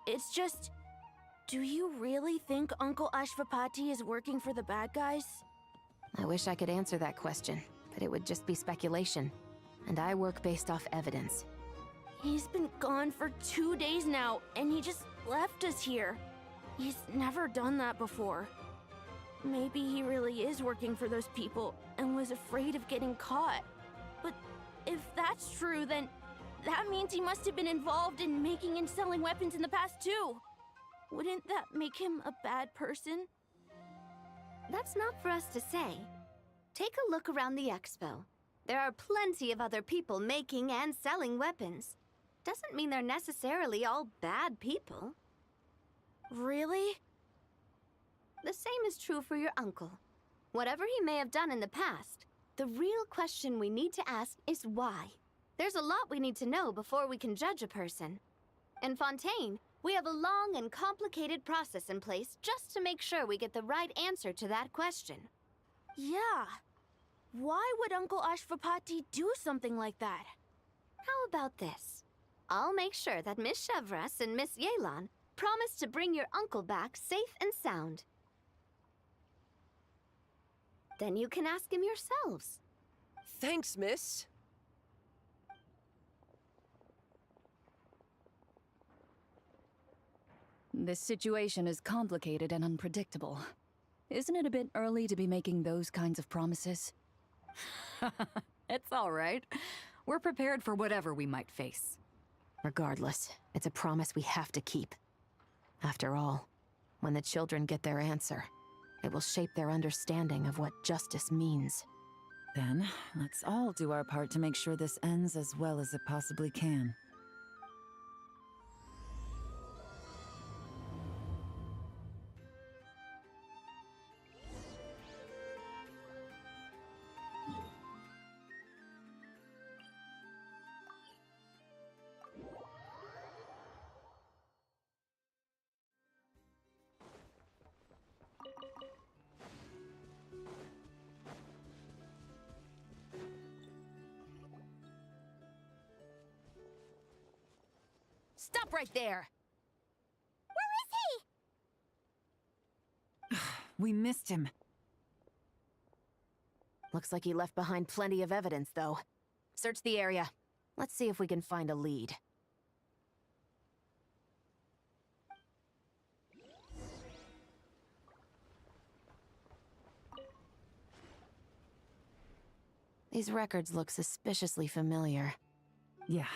It's just... Do you really think Uncle Ashvapati is working for the bad guys? I wish I could answer that question, but it would just be speculation. And I work based off evidence. He's been gone for 2 days now, and he just left us here. He's never done that before. Maybe he really is working for those people and was afraid of getting caught. But if that's true, then that means he must have been involved in making and selling weapons in the past too. Wouldn't that make him a bad person? That's not for us to say. Take a look around the expo. There are plenty of other people making and selling weapons. Doesn't mean they're necessarily all bad people. Really? The same is true for your uncle. Whatever he may have done in the past, the real question we need to ask is why. There's a lot we need to know before we can judge a person. In Fontaine, we have a long and complicated process in place just to make sure we get the right answer to that question. Yeah. Why would Uncle Ashvapati do something like that? How about this? I'll make sure that Miss Chevras and Miss Yelan promise to bring your uncle back safe and sound. Then you can ask him yourselves. Thanks, miss. This situation is complicated and unpredictable. Isn't it a bit early to be making those kinds of promises? It's all right. We're prepared for whatever we might face. Regardless, it's a promise we have to keep. After all, when the children get their answer, it will shape their understanding of what justice means. Then, let's all do our part to make sure this ends as well as it possibly can. Stop right there! Where is he? We missed him. Looks like he left behind plenty of evidence, though. Search the area. Let's see if we can find a lead. These records look suspiciously familiar. Yeah.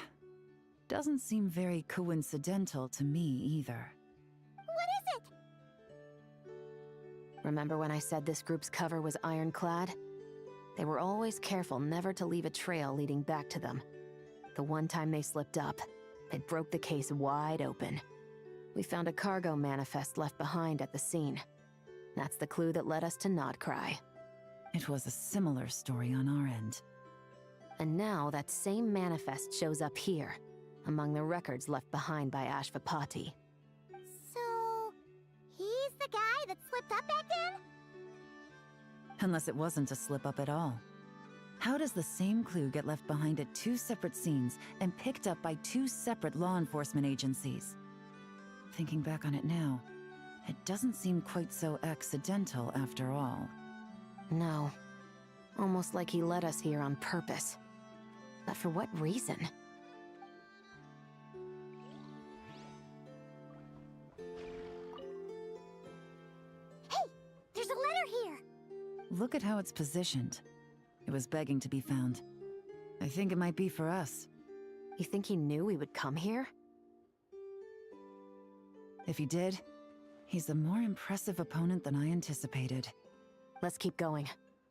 Doesn't seem very coincidental to me either. What is it? Remember when I said this group's cover was ironclad? They were always careful never to leave a trail leading back to them. The one time they slipped up, it broke the case wide open. We found a cargo manifest left behind at the scene. That's the clue that led us to Nodcry. It was a similar story on our end. And now that same manifest shows up here, among the records left behind by Ashvapati. So, he's the guy that slipped up back then? Unless it wasn't a slip-up at all. How does the same clue get left behind at two separate scenes and picked up by two separate law enforcement agencies? Thinking back on it now, it doesn't seem quite so accidental after all. No. Almost like he led us here on purpose. But for what reason? Hey! There's a letter here! Look at how it's positioned. It was begging to be found. I think it might be for us. You think he knew we would come here? If he did, he's a more impressive opponent than I anticipated. Let's keep going.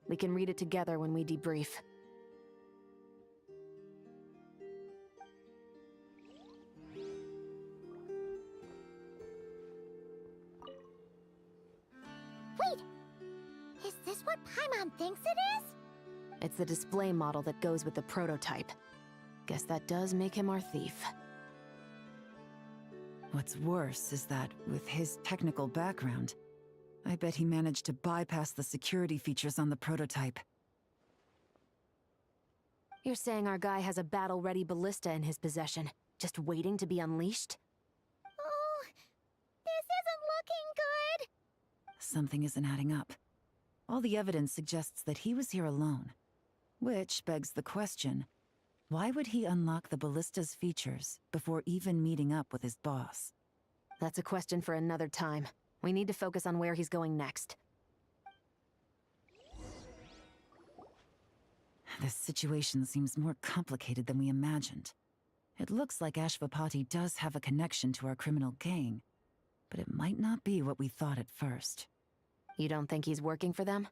We can read it together when we debrief. Wait! Is this what Paimon thinks it is? It's the display model that goes with the prototype. Guess that does make him our thief. What's worse is that, with his technical background, I bet he managed to bypass the security features on the prototype. You're saying our guy has a battle-ready ballista in his possession, just waiting to be unleashed? Oh, this isn't looking good! Something isn't adding up. All the evidence suggests that he was here alone. Which begs the question, why would he unlock the ballista's features before even meeting up with his boss? That's a question for another time. We need to focus on where he's going next. This situation seems more complicated than we imagined. It looks like Ashvapati does have a connection to our criminal gang, but it might not be what we thought at first. You don't think he's working for them?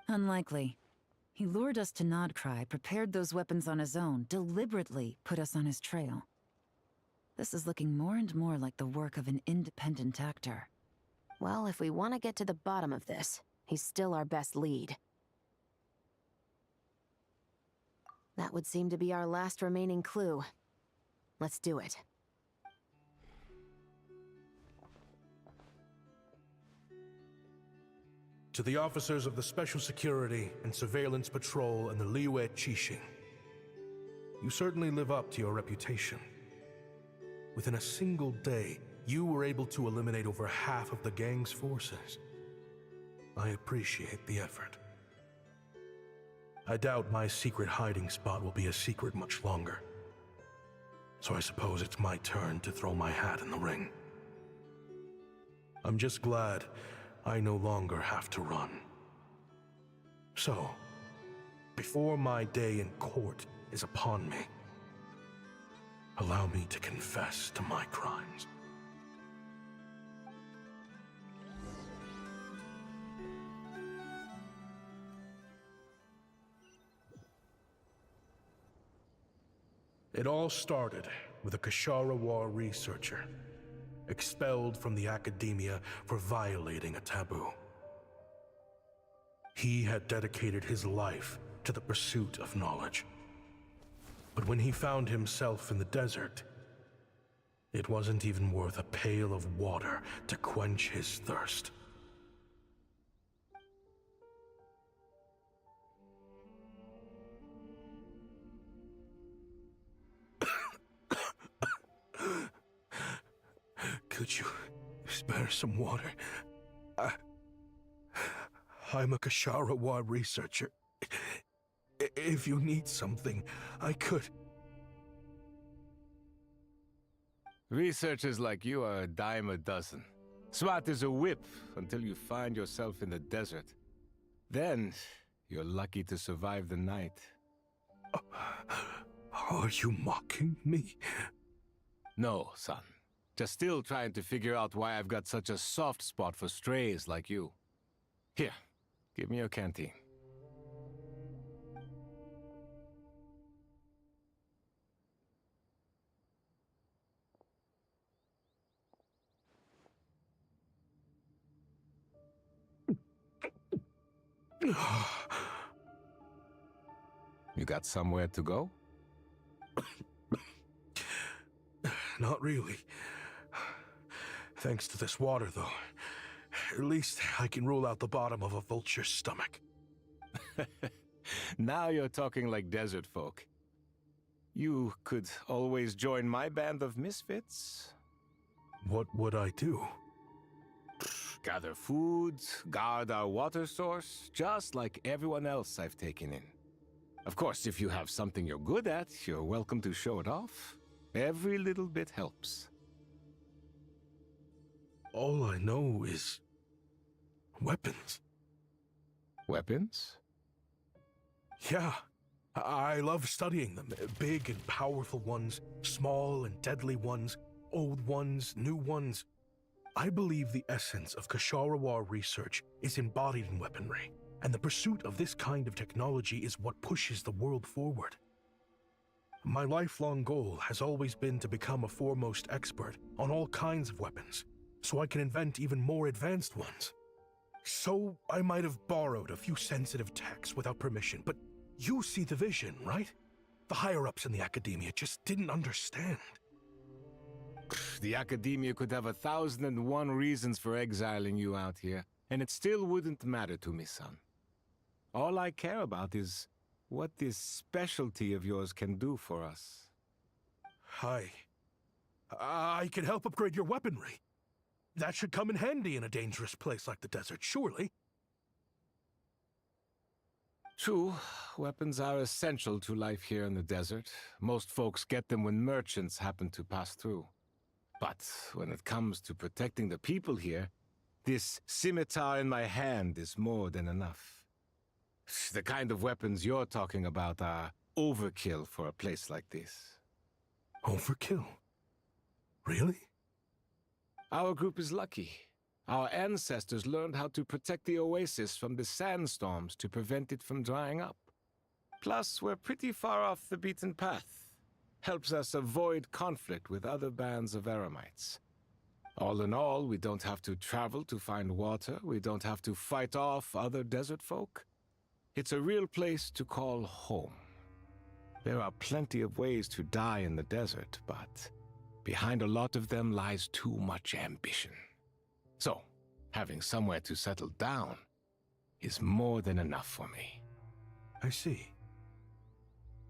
Unlikely. He lured us to Nodcry, prepared those weapons on his own, deliberately put us on his trail. This is looking more and more like the work of an independent actor. Well, if we want to get to the bottom of this, he's still our best lead. That would seem to be our last remaining clue. Let's do it. To the officers of the Special Security and Surveillance Patrol and the Liyue Qixing, you certainly live up to your reputation. Within a single day, you were able to eliminate over half of the gang's forces. I appreciate the effort. I doubt my secret hiding spot will be a secret much longer. So I suppose it's my turn to throw my hat in the ring. I'm just glad I no longer have to run. So, before my day in court is upon me, allow me to confess to my crimes. It all started with a Kashara War researcher, expelled from the academia for violating a taboo. He had dedicated his life to the pursuit of knowledge. But when he found himself in the desert, it wasn't even worth a pail of water to quench his thirst. Could you spare some water? I'm a Kashara War researcher. If you need something, I could. Researchers like you are a dime a dozen. Smart as a whip until you find yourself in the desert. Then, you're lucky to survive the night. Are you mocking me? No, son. Just still trying to figure out why I've got such a soft spot for strays like you. Here, give me your canteen. You got somewhere to go? Not really. Thanks to this water, though. At least I can rule out the bottom of a vulture's stomach. Now you're talking like desert folk. You could always join my band of misfits. What would I do? Gather food, guard our water source, just like everyone else I've taken in. Of course, if you have something you're good at, you're welcome to show it off. Every little bit helps. All I know is weapons. Weapons? Yeah. I love studying them. Big and powerful ones, small and deadly ones, old ones, new ones. I believe the essence of Kashara War research is embodied in weaponry, and the pursuit of this kind of technology is what pushes the world forward. My lifelong goal has always been to become a foremost expert on all kinds of weapons, so I can invent even more advanced ones. So I might have borrowed a few sensitive techs without permission, but you see the vision, right? The higher-ups in the academia just didn't understand. The academia could have 1,001 reasons for exiling you out here, and it still wouldn't matter to me, son. All I care about is what this specialty of yours can do for us. I can help upgrade your weaponry. That should come in handy in a dangerous place like the desert, surely. True, weapons are essential to life here in the desert. Most folks get them when merchants happen to pass through. But when it comes to protecting the people here, this scimitar in my hand is more than enough. The kind of weapons you're talking about are overkill for a place like this. Overkill? Really? Our group is lucky. Our ancestors learned how to protect the oasis from the sandstorms to prevent it from drying up. Plus, we're pretty far off the beaten path. Helps us avoid conflict with other bands of Eremites. All in all, we don't have to travel to find water, we don't have to fight off other desert folk. It's a real place to call home. There are plenty of ways to die in the desert, but behind a lot of them lies too much ambition. So, having somewhere to settle down is more than enough for me. I see.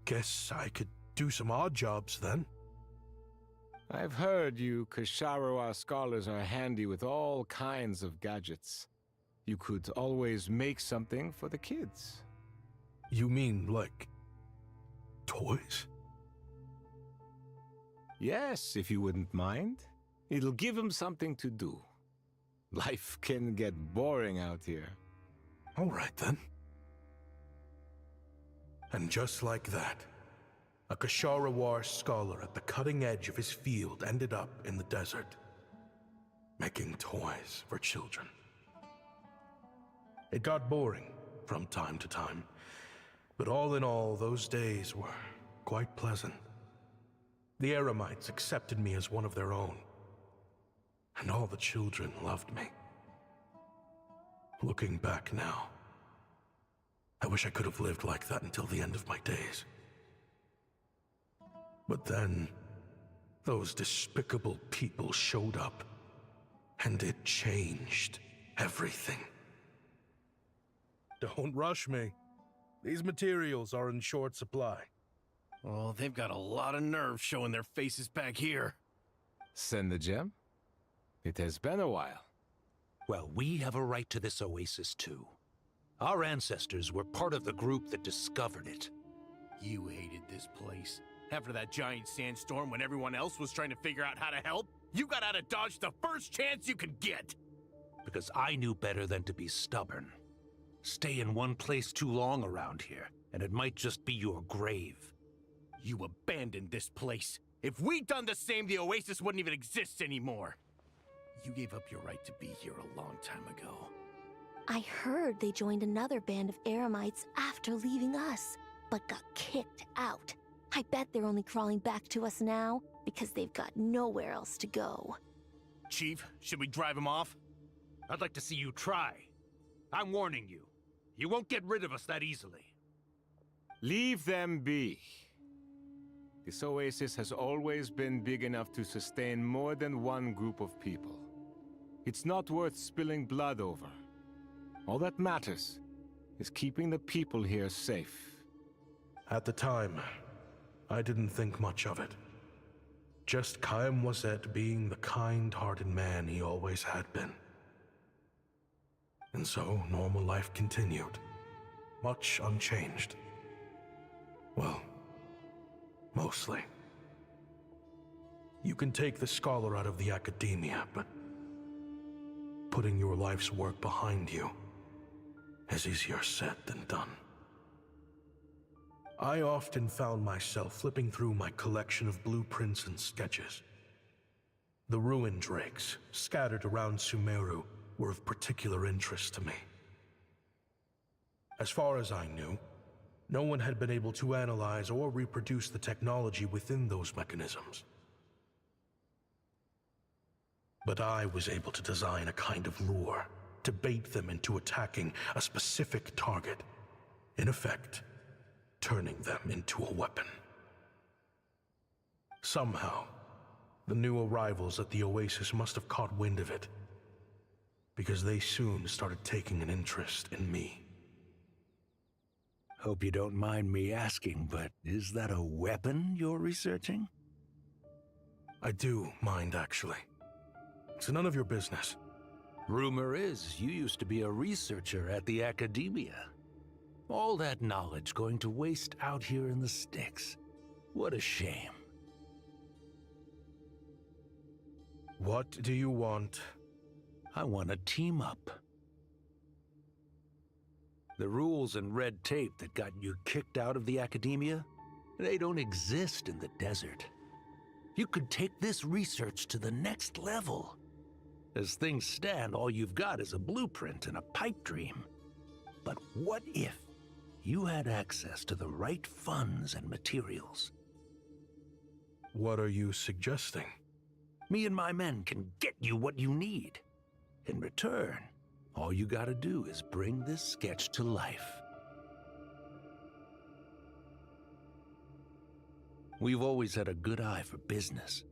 Guess I could do some odd jobs then. I've heard you Kasharawa scholars are handy with all kinds of gadgets. You could always make something for the kids. You mean, like, toys? Yes, if you wouldn't mind. It'll give them something to do. Life can get boring out here. All right, then. And just like that, a Kasharawar scholar at the cutting edge of his field ended up in the desert, making toys for children. It got boring from time to time, but all in all, those days were quite pleasant. The Eremites accepted me as one of their own, and all the children loved me. Looking back now, I wish I could have lived like that until the end of my days. But then, those despicable people showed up, and it changed everything. Don't rush me. These materials are in short supply. Oh, they've got a lot of nerve showing their faces back here. Send the gem? It has been a while. Well, we have a right to this oasis too. Our ancestors were part of the group that discovered it. You hated this place. After that giant sandstorm when everyone else was trying to figure out how to help, you got out of Dodge the first chance you could get. Because I knew better than to be stubborn. Stay in one place too long around here, and it might just be your grave. You abandoned this place. If we'd done the same, the oasis wouldn't even exist anymore. You gave up your right to be here a long time ago. I heard they joined another band of Eremites after leaving us, but got kicked out. I bet they're only crawling back to us now because they've got nowhere else to go. Chief, should we drive him off? I'd like to see you try. I'm warning you. You won't get rid of us that easily. Leave them be. This oasis has always been big enough to sustain more than one group of people. It's not worth spilling blood over. All that matters is keeping the people here safe. At the time, I didn't think much of it. Just Khaim Wazet being the kind-hearted man he always had been. And so, normal life continued, much unchanged. Well, mostly. You can take the scholar out of the academia, but putting your life's work behind you is easier said than done. I often found myself flipping through my collection of blueprints and sketches. The ruin drakes scattered around Sumeru were of particular interest to me. As far as I knew, no one had been able to analyze or reproduce the technology within those mechanisms. But I was able to design a kind of lure to bait them into attacking a specific target, in effect, turning them into a weapon. Somehow, the new arrivals at the oasis must have caught wind of it, because they soon started taking an interest in me. Hope you don't mind me asking, but is that a weapon you're researching? I do mind, actually. It's none of your business. Rumor is you used to be a researcher at the academia. All that knowledge going to waste out here in the sticks. What a shame. What do you want? I want to team up. The rules and red tape that got you kicked out of the academia, they don't exist in the desert. You could take this research to the next level. As things stand, all you've got is a blueprint and a pipe dream. But what if you had access to the right funds and materials? What are you suggesting? Me and my men can get you what you need. In return, all you gotta do is bring this sketch to life. We've always had a good eye for business,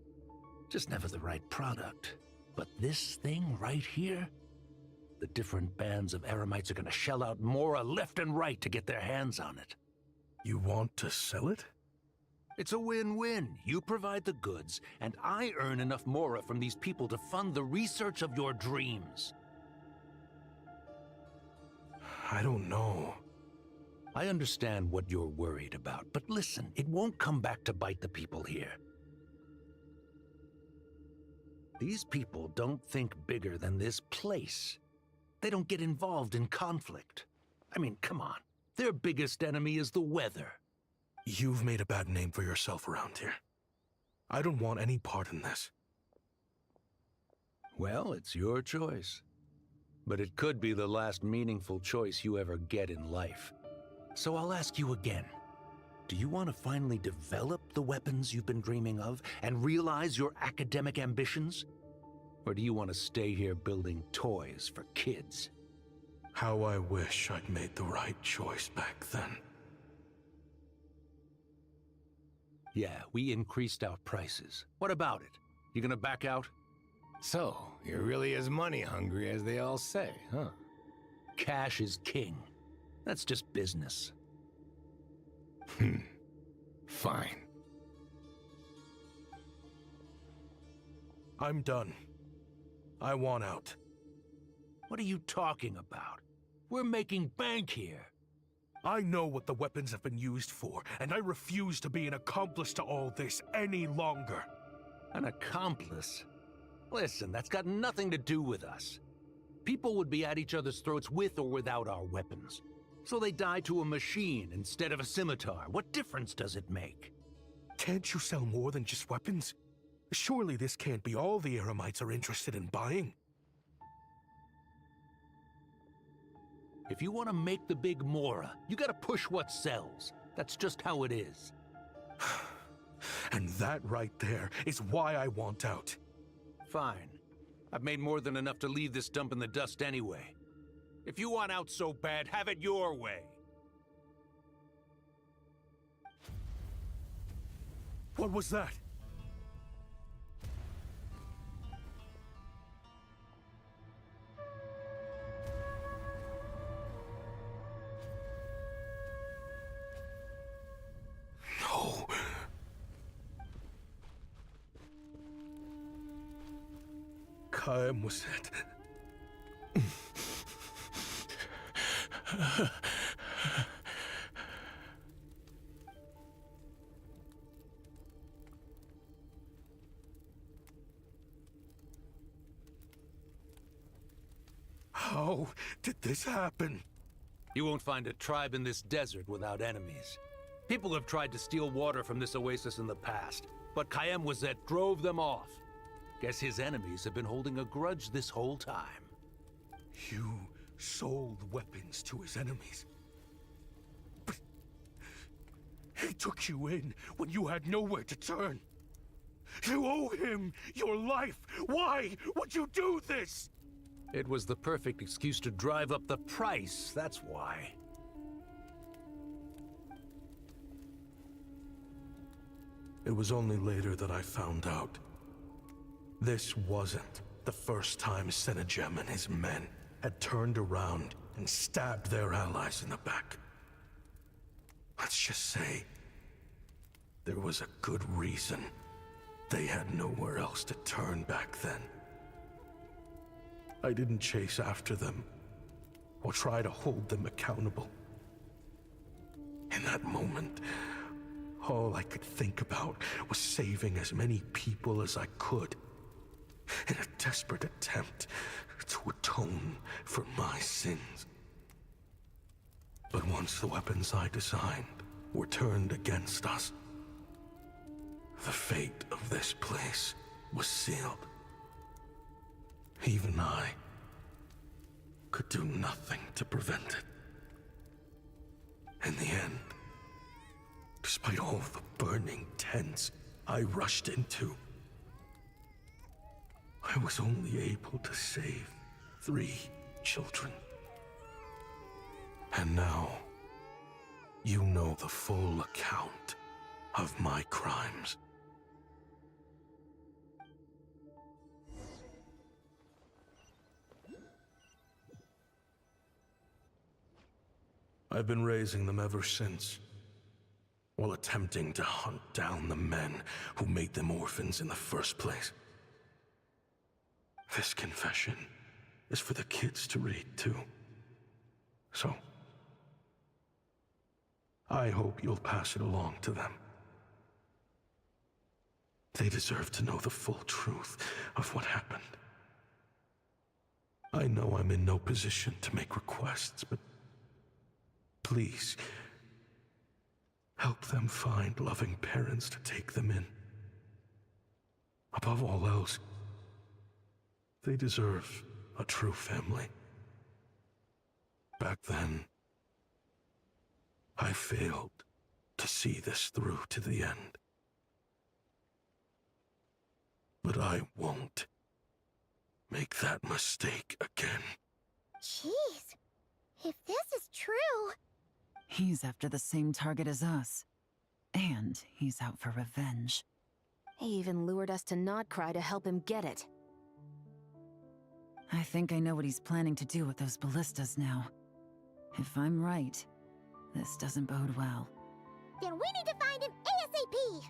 just never the right product. But this thing right here, the different bands of Eremites are gonna shell out Mora left and right to get their hands on it. You want to sell it? It's a win-win. You provide the goods, and I earn enough Mora from these people to fund the research of your dreams. I don't know. I understand what you're worried about, but listen, it won't come back to bite the people here. These people don't think bigger than this place. They don't get involved in conflict. I mean, come on. Their biggest enemy is the weather. You've made a bad name for yourself around here. I don't want any part in this. Well, it's your choice. But it could be the last meaningful choice you ever get in life. So I'll ask you again. Do you want to finally develop the weapons you've been dreaming of and realize your academic ambitions? Or do you want to stay here building toys for kids? How I wish I'd made the right choice back then. Yeah, we increased our prices. What about it? You gonna back out? So, you're really as money hungry as they all say, huh? Cash is king. That's just business. Fine. I'm done. I want out. What are you talking about? We're making bank here. I know what the weapons have been used for, and I refuse to be an accomplice to all this any longer. An accomplice? Listen, that's got nothing to do with us. People would be at each other's throats with or without our weapons. So they die to a machine instead of a scimitar. What difference does it make? Can't you sell more than just weapons? Surely this can't be all the Eremites are interested in buying. If you want to make the big Mora, you gotta push what sells. That's just how it is. And that right there is why I want out. Fine. I've made more than enough to leave this dump in the dust anyway. If you want out so bad, have it your way. What was that? No. Kaem was it. How did this happen? You won't find a tribe in this desert without enemies. People have tried to steal water from this oasis in the past, but Kaem Wazet drove them off. Guess his enemies have been holding a grudge this whole time. You sold weapons to his enemies. But he took you in when you had nowhere to turn. You owe him your life. Why would you do this? It was the perfect excuse to drive up the price, that's why. It was only later that I found out. This wasn't the first time Sneznayan and his men had turned around and stabbed their allies in the back. Let's just say, there was a good reason they had nowhere else to turn back then. I didn't chase after them or try to hold them accountable. In that moment, all I could think about was saving as many people as I could in a desperate attempt to atone for my sins. But once the weapons I designed were turned against us, The fate of this place was sealed. Even I could do nothing to prevent it. In the end, despite all the burning tents I rushed into, I was only able to save 3 children. And now, you know the full account of my crimes. I've been raising them ever since, while attempting to hunt down the men who made them orphans in the first place. This confession is for the kids to read, too. So, I hope you'll pass it along to them. They deserve to know the full truth of what happened. I know I'm in no position to make requests, but please, help them find loving parents to take them in. Above all else, they deserve a true family. Back then, I failed to see this through to the end. But I won't make that mistake again. Jeez, if this is true... He's after the same target as us. And he's out for revenge. He even lured us to Nodcry to help him get it. I think I know what he's planning to do with those ballistas now. If I'm right, this doesn't bode well. Then we need to find him ASAP!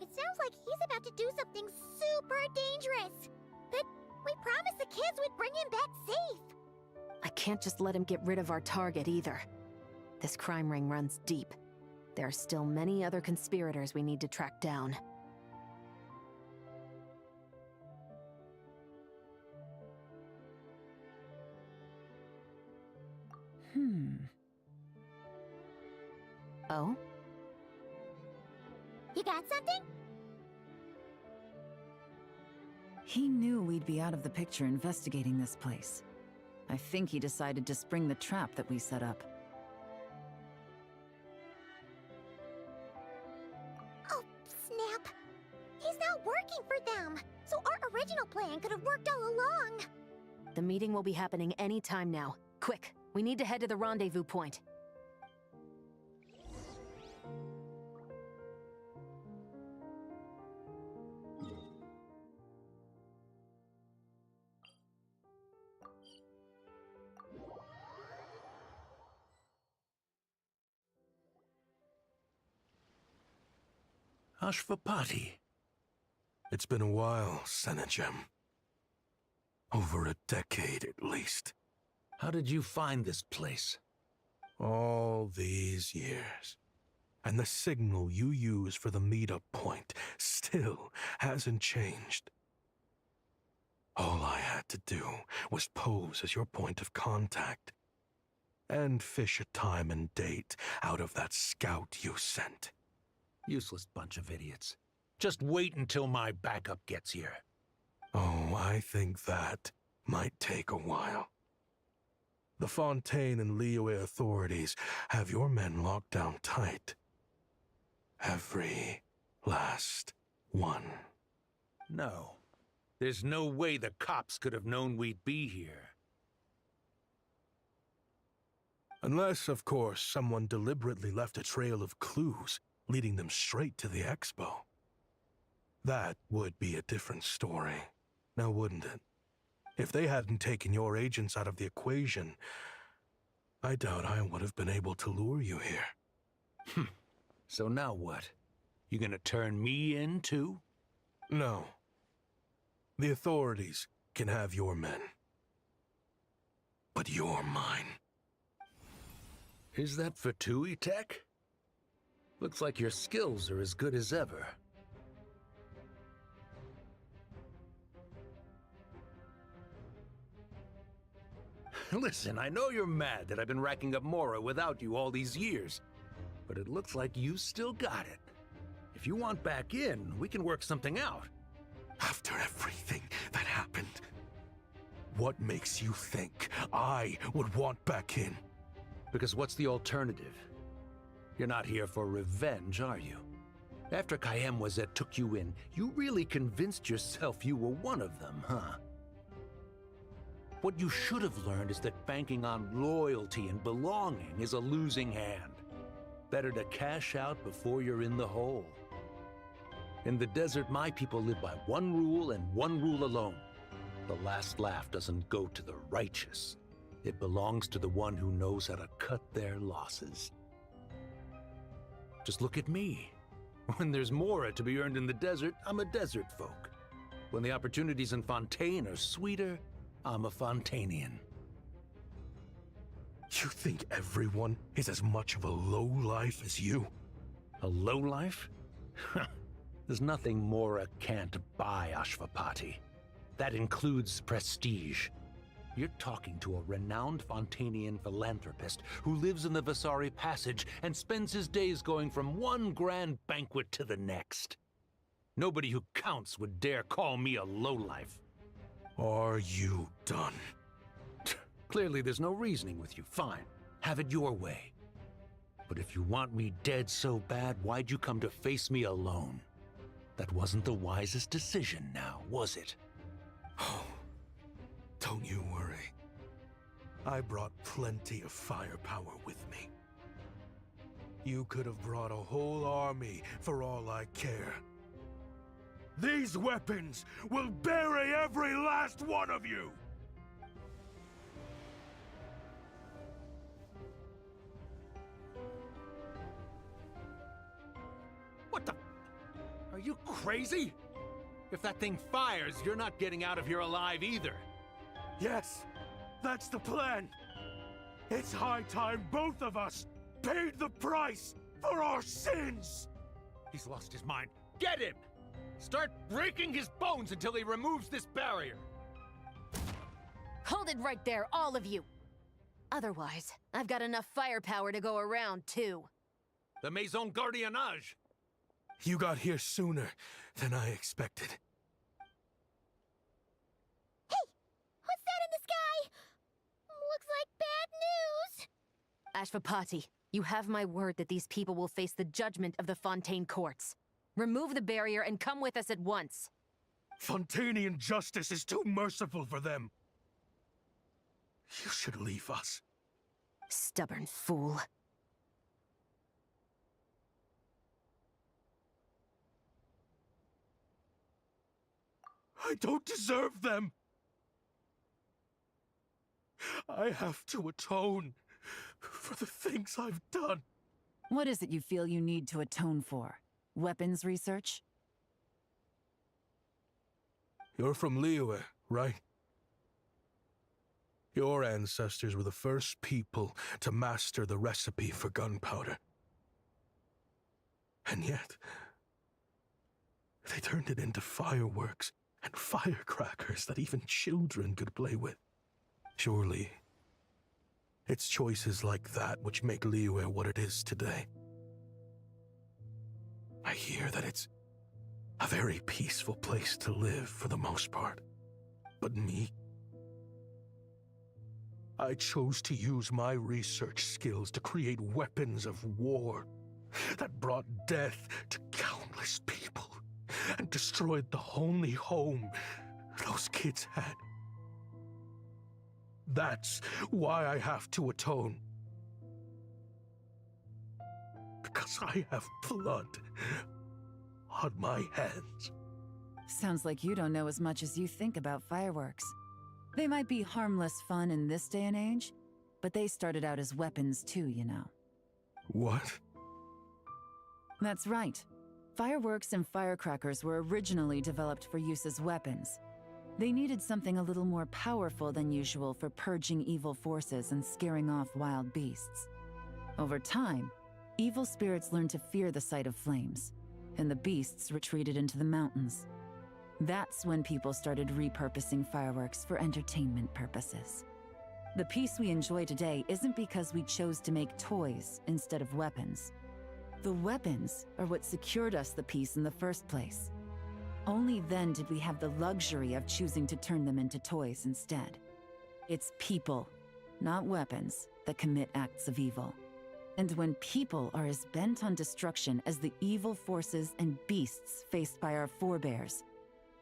It sounds like he's about to do something super dangerous. But we promised the kids we'd bring him back safe. I can't just let him get rid of our target either. This crime ring runs deep. There are still many other conspirators we need to track down. Oh? You got something? He knew we'd be out of the picture investigating this place. I think he decided to spring the trap that we set up. Oh, snap. He's not working for them. So our original plan could have worked all along. The meeting will be happening any time now. Quick, we need to head to the rendezvous point. Ashvapati. It's been a while, Sneznayan. Over a decade, at least. How did you find this place? All these years. And the signal you use for the meetup point still hasn't changed. All I had to do was pose as your point of contact. And fish a time and date out of that scout you sent. Useless bunch of idiots. Just wait until my backup gets here. Oh, I think that might take a while. The Fontaine and Liyue authorities have your men locked down tight. Every last one. No. There's no way the cops could have known we'd be here. Unless, of course, someone deliberately left a trail of clues leading them straight to the expo. That would be a different story, now wouldn't it? If they hadn't taken your agents out of the equation, I doubt I would have been able to lure you here. So now what? You gonna turn me in, too? No. The authorities can have your men. But you're mine. Is that Fatui tech? Looks like your skills are as good as ever. Listen, I know you're mad that I've been racking up Mora without you all these years, but it looks like you still got it. If If you want back in, we can work something out. After everything that happened, what makes you think I would want back in? Because what's the alternative? You're not here for revenge, are you? After Kayemwazet took you in, you really convinced yourself you were one of them, huh? What you should have learned is that banking on loyalty and belonging is a losing hand. Better to cash out before you're in the hole. In the desert, my people live by one rule and one rule alone. The last laugh doesn't go to the righteous. It belongs to the one who knows how to cut their losses. Just look at me. When there's more to be earned in the desert, I'm a desert folk. When the opportunities in Fontaine are sweeter, I'm a Fontanian. You think everyone is as much of a lowlife as you? A lowlife? There's nothing Mora can't buy, Ashvapati. That includes prestige. You're talking to a renowned Fontanian philanthropist who lives in the Vasari Passage and spends his days going from one grand banquet to the next. Nobody who counts would dare call me a lowlife. Are you done? Clearly there's no reasoning with you. Fine, have it your way. But if you want me dead so bad, why'd you come to face me alone? That wasn't the wisest decision now, was it? Oh, don't you worry. I brought plenty of firepower with me. You could have brought a whole army for all I care. These weapons will bury every last one of you! What the? Are you crazy? If that thing fires, you're not getting out of here alive either. Yes, that's the plan. It's high time both of us paid the price for our sins! He's lost his mind. Get him! Start breaking his bones until he removes this barrier! Hold it right there, all of you! Otherwise, I've got enough firepower to go around, too. The Maison Gardiennage! You got here sooner than I expected. Hey! What's that in the sky? Looks like bad news! Ashvapati, you have my word that these people will face the judgment of the Fontaine courts. Remove the barrier and come with us at once. Fontanian justice is too merciful for them. You should leave us. Stubborn fool. I don't deserve them. I have to atone for the things I've done. What is it you feel you need to atone for? Weapons research? You're from Liyue, right? Your ancestors were the first people to master the recipe for gunpowder. And yet, they turned it into fireworks and firecrackers that even children could play with. Surely, it's choices like that which make Liyue what it is today. I hear that it's a very peaceful place to live for the most part. But me, I chose to use my research skills to create weapons of war that brought death to countless people and destroyed the only home those kids had. That's why I have to atone. Because I have blood on my hands. Sounds like you don't know as much as you think about fireworks. They might be harmless fun in this day and age, but they started out as weapons too, you know. What? That's right. Fireworks and firecrackers were originally developed for use as weapons. They needed something a little more powerful than usual for purging evil forces and scaring off wild beasts. Over time, evil spirits learned to fear the sight of flames, and the beasts retreated into the mountains. That's when people started repurposing fireworks for entertainment purposes. The peace we enjoy today isn't because we chose to make toys instead of weapons. The weapons are what secured us the peace in the first place. Only then did we have the luxury of choosing to turn them into toys instead. It's people, not weapons, that commit acts of evil. And when people are as bent on destruction as the evil forces and beasts faced by our forebears,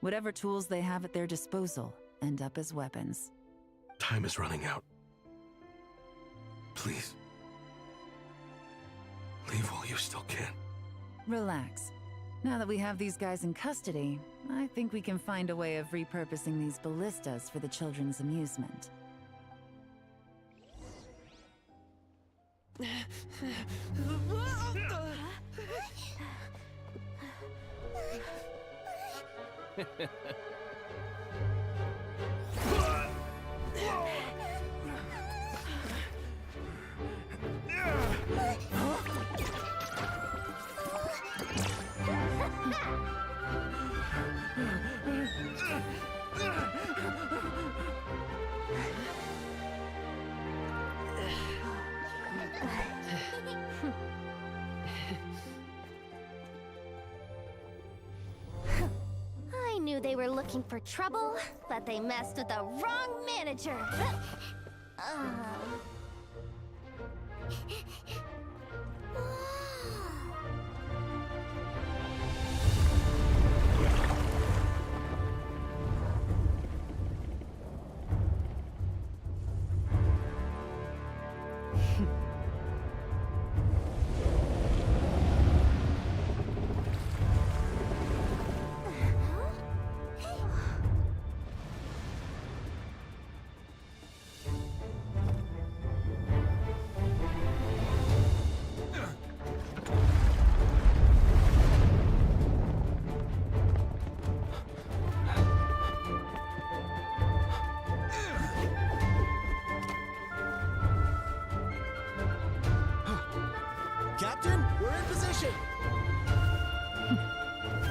whatever tools they have at their disposal end up as weapons. Time is running out. Please. Leave while you still can. Relax. Now that we have these guys in custody, I think we can find a way of repurposing these ballistas for the children's amusement. I knew they were looking for trouble, but they messed with the wrong manager. Captain, we're in position!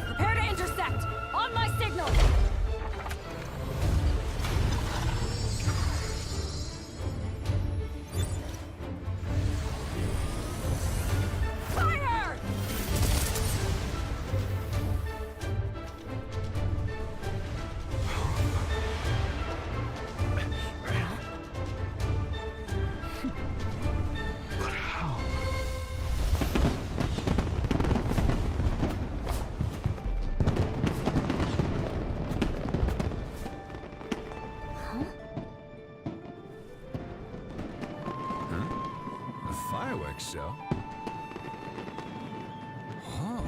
Prepare to intersect! On my signal! Fire! But how? A fireworks show? Oh.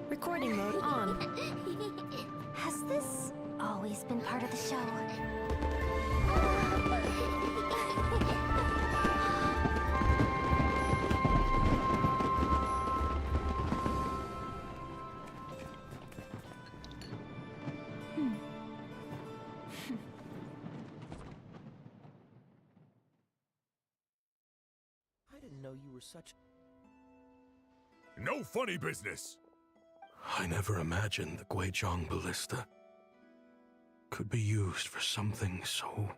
Recording mode on. Has this always been part of the show? I didn't know you were such... No funny business! I never imagined the Guizhong ballista could be used for something so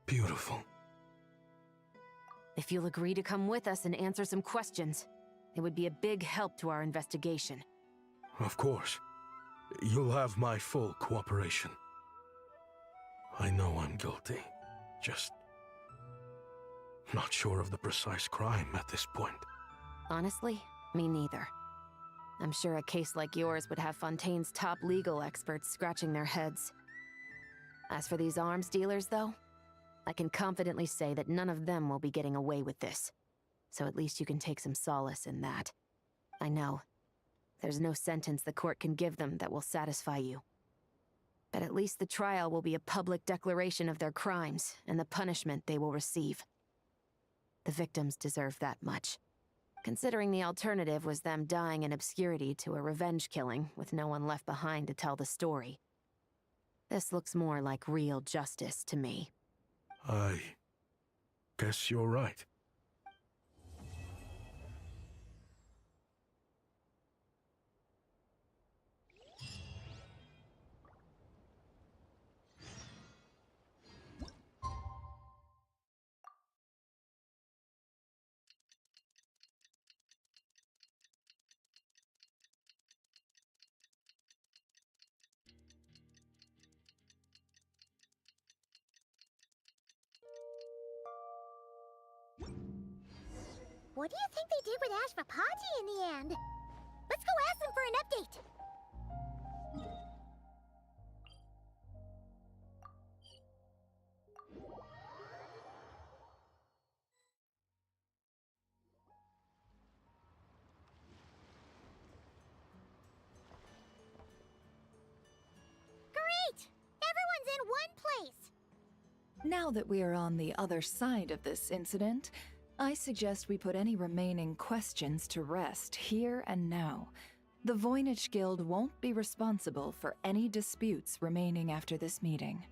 beautiful. If you'll agree to come with us and answer some questions, it would be a big help to our investigation. Of course. You'll have my full cooperation. I know I'm guilty. Just not sure of the precise crime at this point. Honestly, me neither. I'm sure a case like yours would have Fontaine's top legal experts scratching their heads. As for these arms dealers, though, I can confidently say that none of them will be getting away with this. So at least you can take some solace in that. I know. There's no sentence the court can give them that will satisfy you. But at least the trial will be a public declaration of their crimes and the punishment they will receive. The victims deserve that much, considering the alternative was them dying in obscurity to a revenge killing with no one left behind to tell the story. This looks more like real justice to me. I guess you're right. What do you think they did with Ashvapati in the end? Let's go ask them for an update. Great! Everyone's in one place! Now that we are on the other side of this incident, I suggest we put any remaining questions to rest here and now. The Voynich Guild won't be responsible for any disputes remaining after this meeting.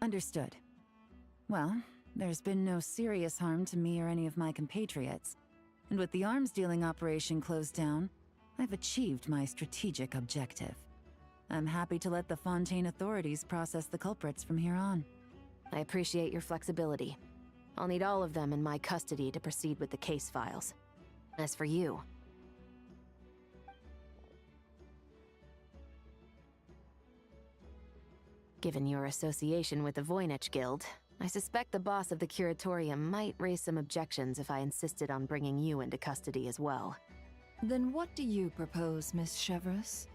Understood. Well, there's been no serious harm to me or any of my compatriots. And with the arms dealing operation closed down, I've achieved my strategic objective. I'm happy to let the Fontaine authorities process the culprits from here on. I appreciate your flexibility. I'll need all of them in my custody to proceed with the case files. As for you... Given your association with the Voynich Guild, I suspect the boss of the Curatorium might raise some objections if I insisted on bringing you into custody as well. Then what do you propose, Miss Chevreuse?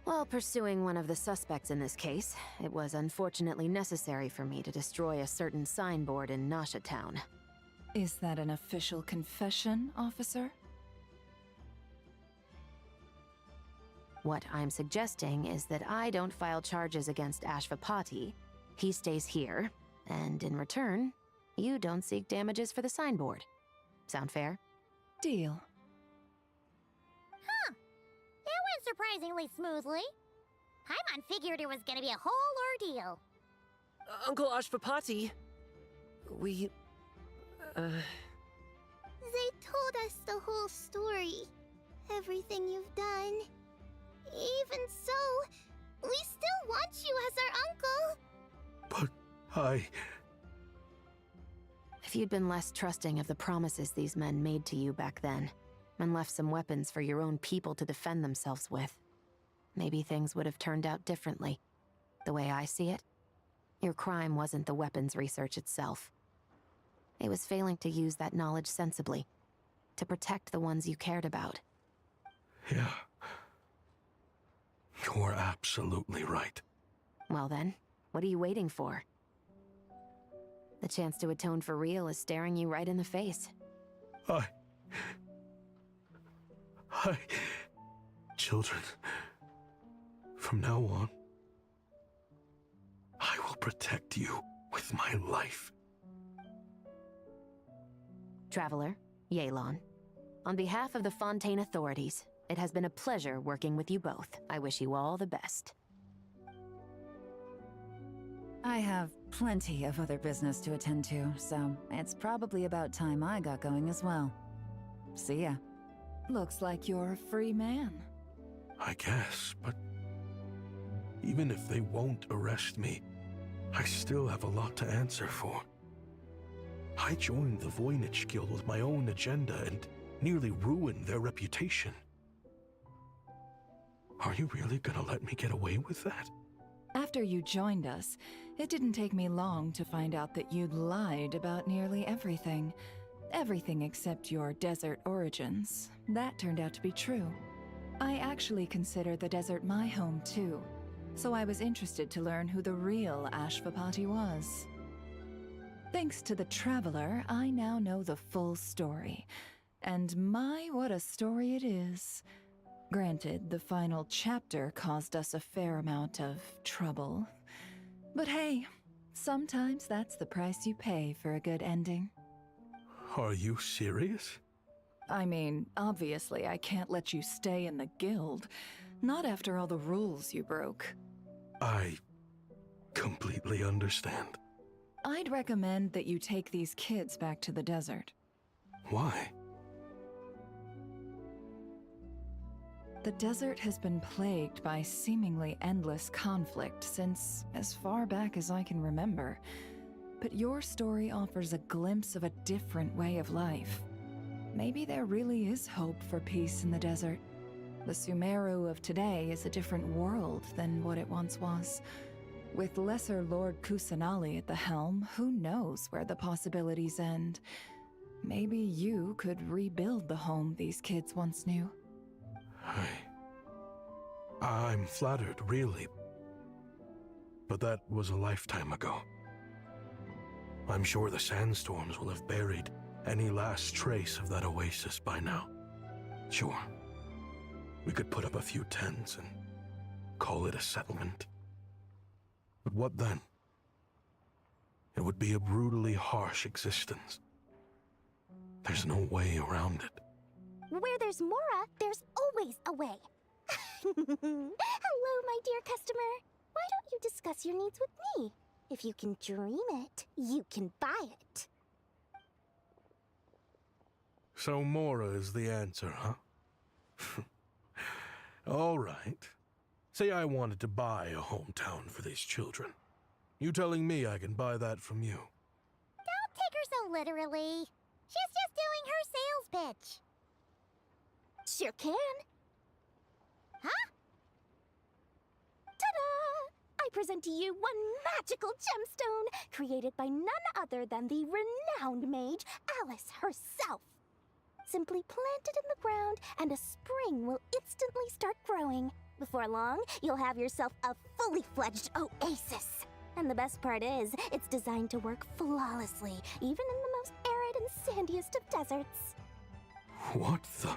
While pursuing one of the suspects in this case, it was unfortunately necessary for me to destroy a certain signboard in Nasha Town. Is that an official confession, officer? What I'm suggesting is that I don't file charges against Ashvapati, he stays here, and in return, you don't seek damages for the signboard. Sound fair? Deal. Huh. That went surprisingly smoothly. Paimon figured it was gonna be a whole ordeal. Uncle Ashvapati, we... They told us the whole story. Everything you've done. Even so, we still want you as our uncle. But If you'd been less trusting of the promises these men made to you back then, and left some weapons for your own people to defend themselves with, maybe things would have turned out differently. The way I see it, your crime wasn't the weapons research itself. It was failing to use that knowledge sensibly, to protect the ones you cared about. Yeah. You're absolutely right. Well then, what are you waiting for? The chance to atone for real is staring you right in the face. Children, from now on, I will protect you with my life. Traveler, Yelan, on behalf of the Fontaine authorities, it has been a pleasure working with you both. I wish you all the best. I have plenty of other business to attend to, so it's probably about time I got going as well. See ya. Looks like you're a free man. I guess, but even if they won't arrest me, I still have a lot to answer for. I joined the Voynich Guild with my own agenda and nearly ruined their reputation. Are you really gonna let me get away with that? After you joined us, it didn't take me long to find out that you'd lied about nearly everything. Everything except your desert origins. That turned out to be true. I actually consider the desert my home too, so I was interested to learn who the real Ashvapati was. Thanks to the Traveler, I now know the full story. And my, what a story it is. Granted, the final chapter caused us a fair amount of trouble. But hey, sometimes that's the price you pay for a good ending. Are you serious? I mean, obviously I can't let you stay in the guild. Not after all the rules you broke. I completely understand. I'd recommend that you take these kids back to the desert. Why? The desert has been plagued by seemingly endless conflict since as far back as I can remember. But your story offers a glimpse of a different way of life. Maybe there really is hope for peace in the desert. The Sumeru of today is a different world than what it once was. With Lesser Lord Kusanali at the helm, who knows where the possibilities end? Maybe you could rebuild the home these kids once knew. I'm flattered, really. But that was a lifetime ago. I'm sure the sandstorms will have buried any last trace of that oasis by now. Sure, we could put up a few tents and call it a settlement. But what then? It would be a brutally harsh existence. There's no way around it. Where there's Mora, there's always a way. Hello, my dear customer. Why don't you discuss your needs with me? If you can dream it, you can buy it. So Mora is the answer, huh? All right. Say I wanted to buy a hometown for these children. You telling me I can buy that from you? Don't take her so literally. She's just doing her sales pitch. Sure can. Huh? Ta-da! I present to you one magical gemstone created by none other than the renowned mage Alice herself. Simply plant it in the ground and a spring will instantly start growing. Before long, you'll have yourself a fully fledged oasis. And the best part is, it's designed to work flawlessly, even in the most arid and sandiest of deserts. What the?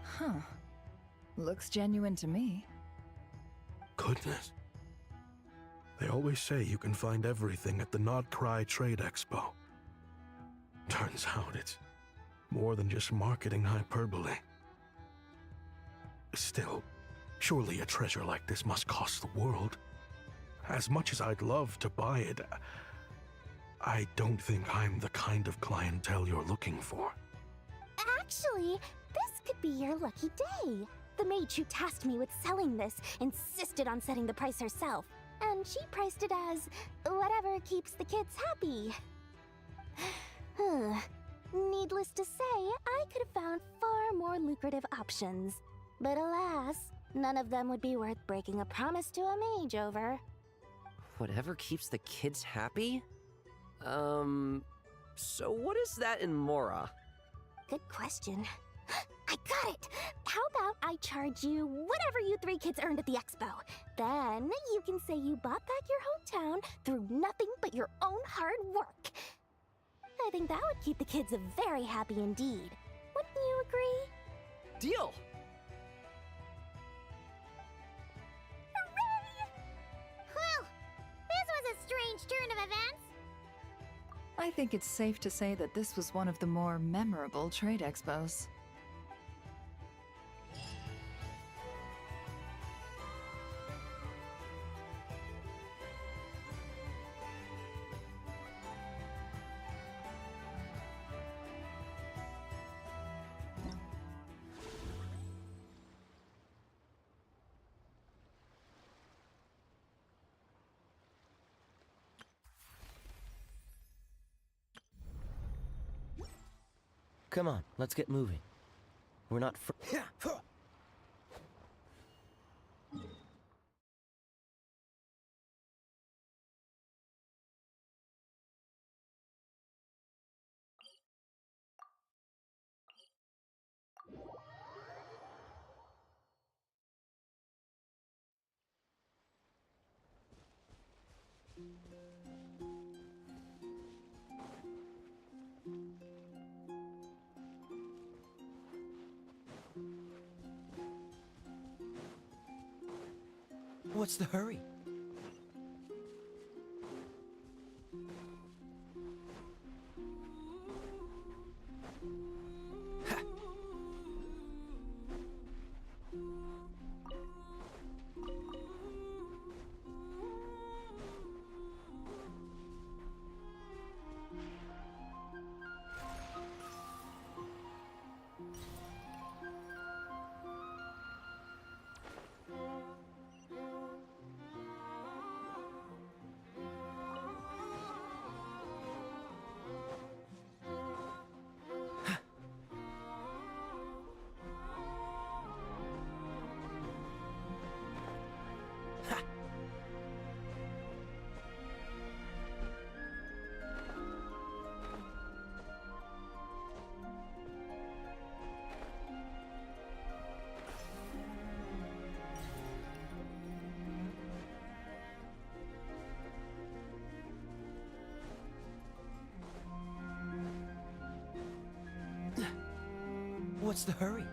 Huh. Looks genuine to me. Goodness. They always say you can find everything at the Nodcry Trade Expo. Turns out it's more than just marketing hyperbole. Still, surely a treasure like this must cost the world. As much as I'd love to buy it, I don't think I'm the kind of clientele you're looking for. Actually, this could be your lucky day. The mage who tasked me with selling this insisted on setting the price herself, and she priced it as whatever keeps the kids happy. Needless to say, I could have found far more lucrative options. But alas, none of them would be worth breaking a promise to a mage over. Whatever keeps the kids happy? So what is that in Mora? Good question. I got it! How about I charge you whatever you three kids earned at the expo? Then you can say you bought back your hometown through nothing but your own hard work. I think that would keep the kids very happy indeed. Wouldn't you agree? Deal! Hooray! Well, this was a strange turn of events. I think it's safe to say that this was one of the more memorable trade expos. Come on, let's get moving. We're not What's the hurry? What's the hurry?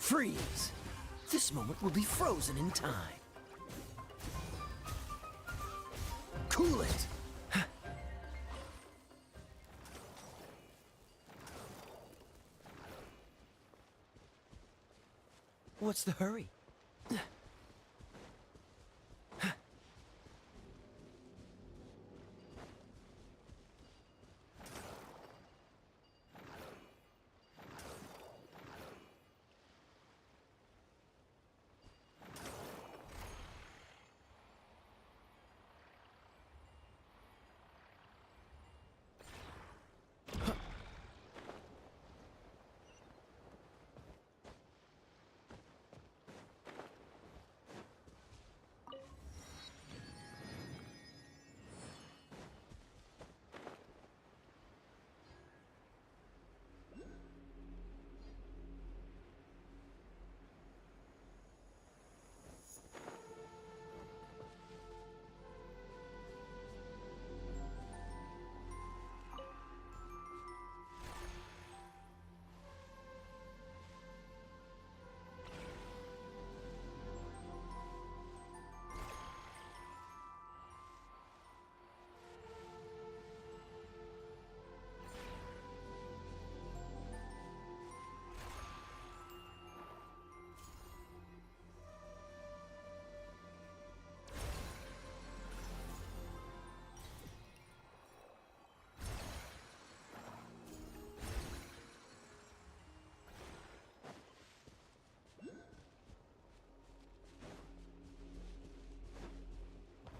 Freeze! This moment will be frozen in time. Cool it! What's the hurry?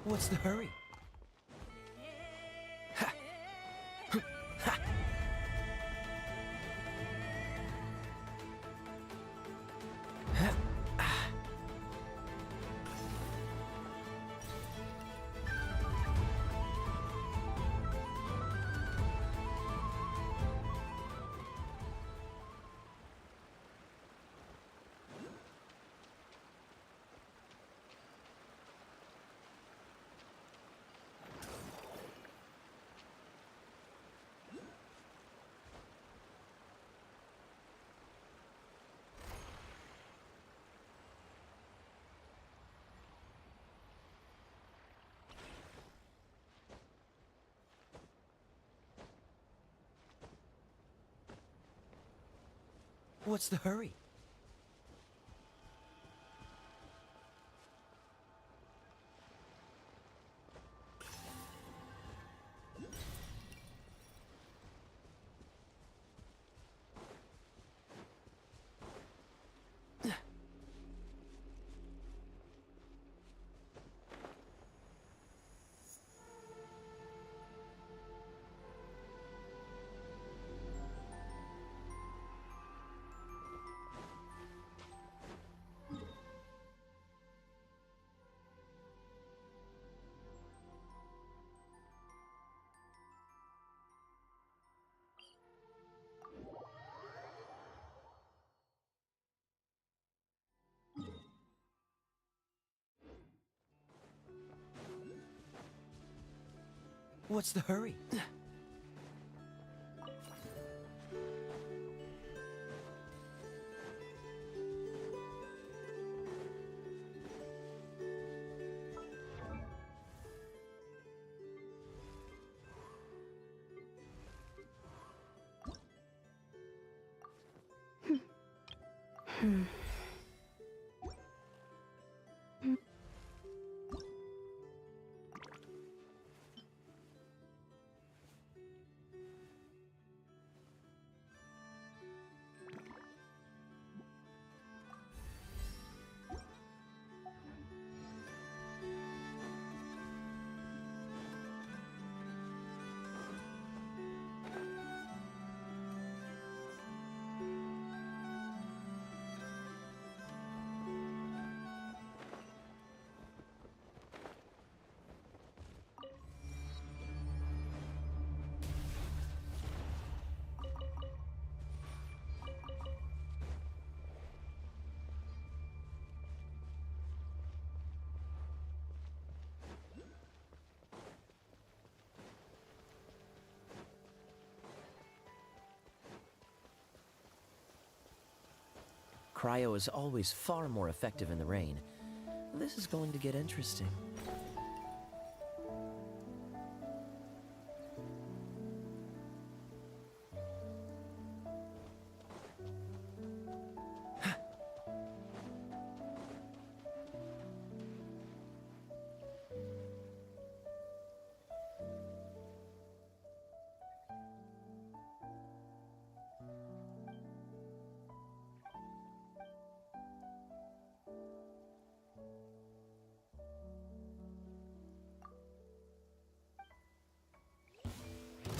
What's the hurry? What's the hurry? What's the hurry? Cryo is always far more effective in the rain. This is going to get interesting.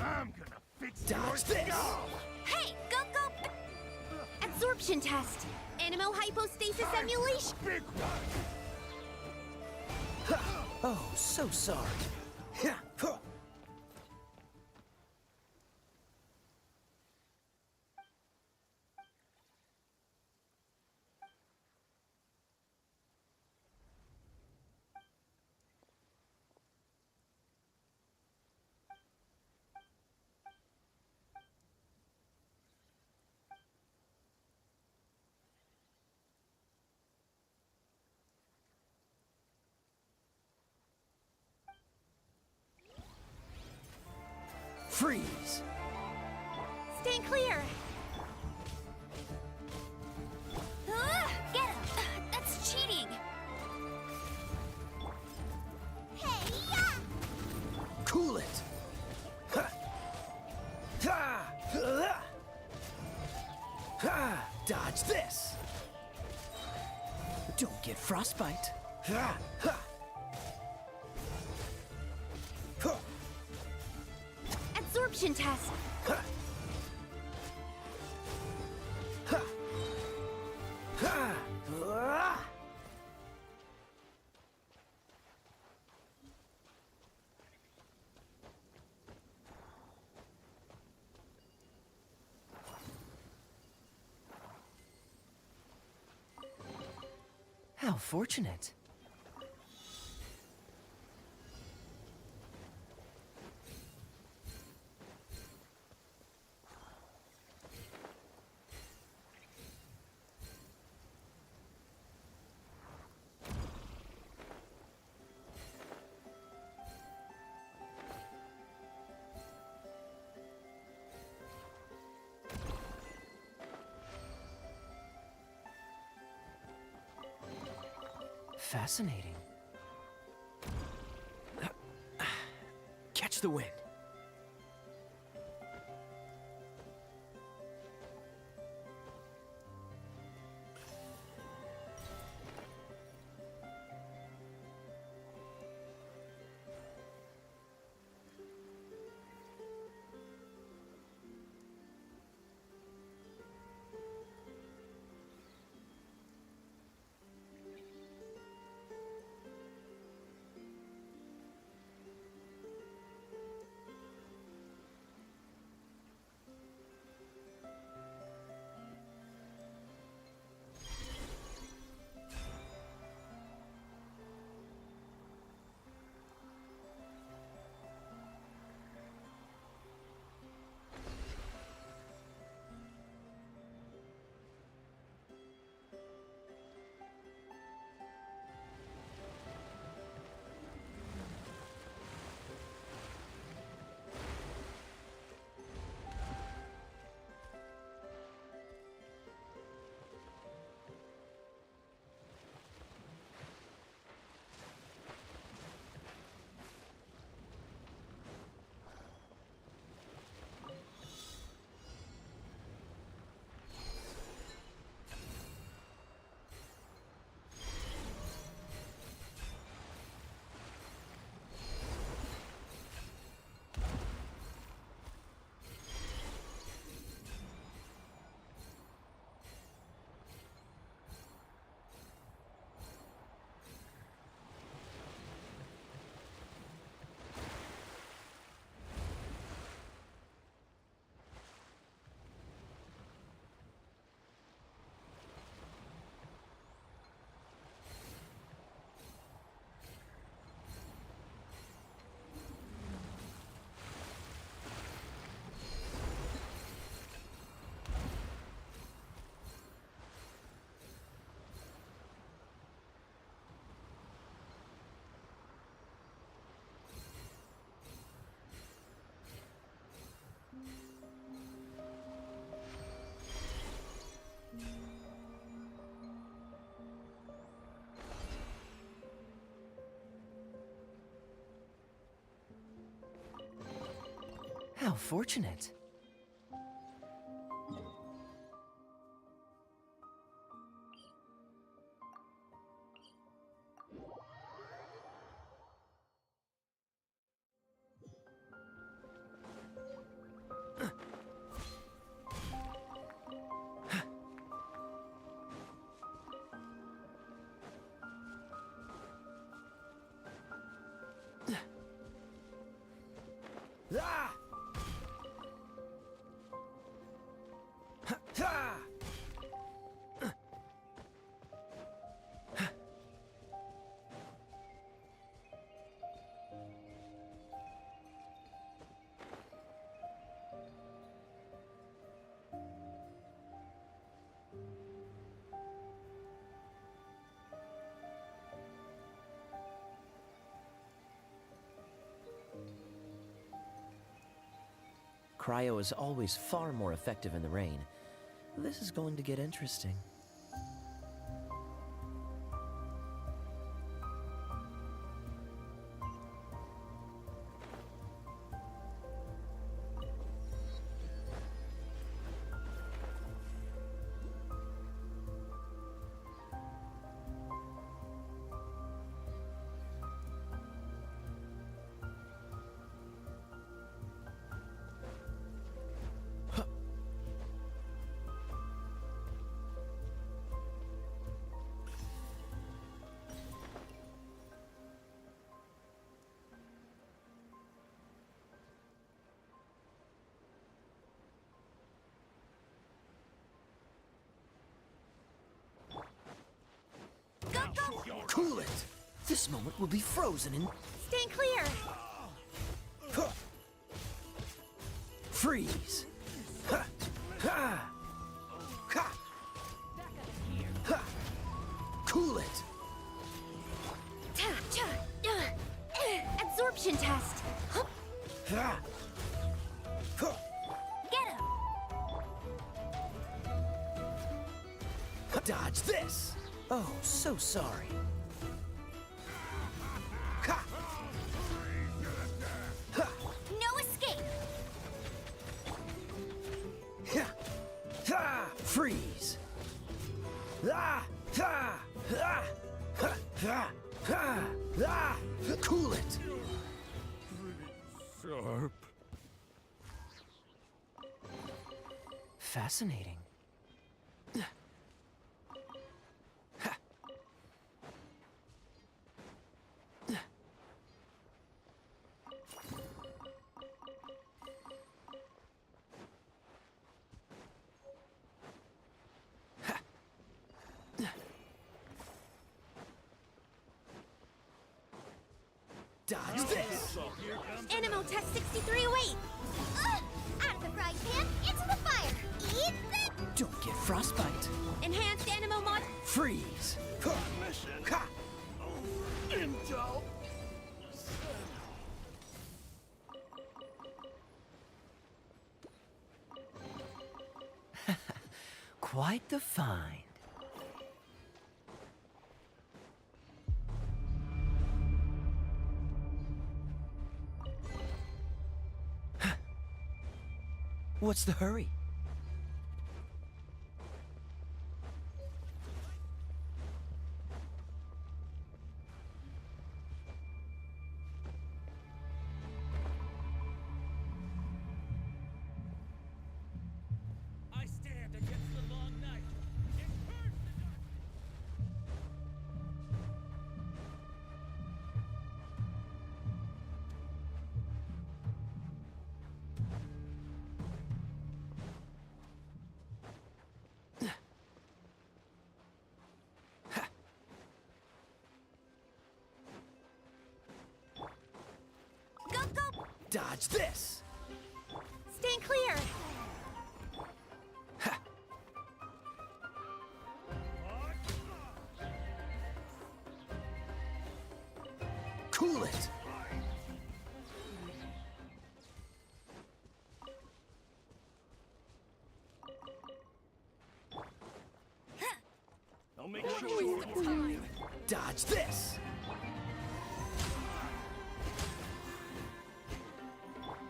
I'm gonna fix Dodge this! Hey, go! Absorption test! Animo hypostasis emulation! Big one! Oh, so sorry. Freeze! Stand clear! Get him! That's cheating! Hey, ya! Cool it! Ha! Ha! Ha! Ha! Dodge this! Don't get frostbite! Ha! Ha! Ha! Absorption test! Ha! Ha! Ha! Ah! How fortunate. Fascinating. Catch the wind. How fortunate. Ah! Ha! Cryo is always far more effective in the rain. This is going to get interesting. Cool it! This moment will be frozen in... Stand clear! Huh. Freeze! Ha! Ha! Ha! Ha! Cool it! Absorption test. Ha! Huh. Get him. Dodge this! Oh, so sorry. Ha! Ha! No escape. Ha! Ha! Freeze! Ah! Ha! Ha! Ha! Ha! Ha! Ah! Cool it! Sharp. Fascinating. Dodge this! Animal test 6308! Out of the frying pan, into the fire! Eat that! Don't get frostbite. Enhanced animal mod... Freeze! Ha! Ha! Intel. Quite the find. What's the hurry? I stand against the long night. Go, go! Dodge this! Stand clear! Cool it! I'll make sure it's time. Dodge this!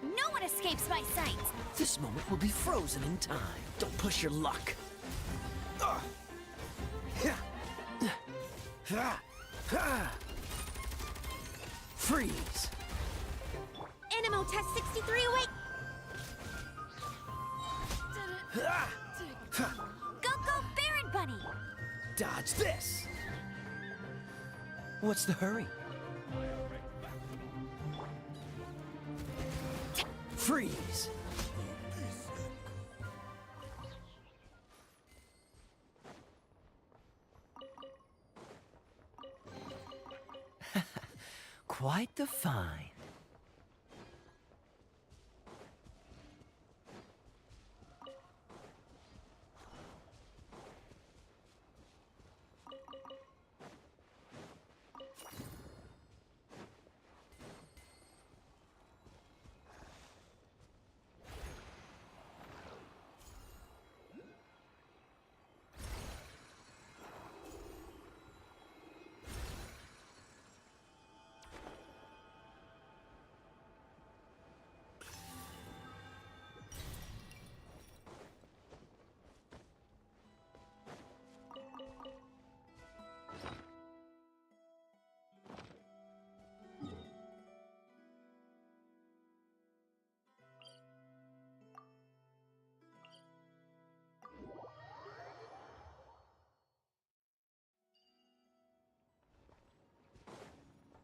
No one escapes. escapes my sight. This moment will be frozen in time. Don't push your luck. Freeze. Animo test 63 away. Go, Baron Bunny! Dodge this. What's the hurry? Freeze. Quite the find.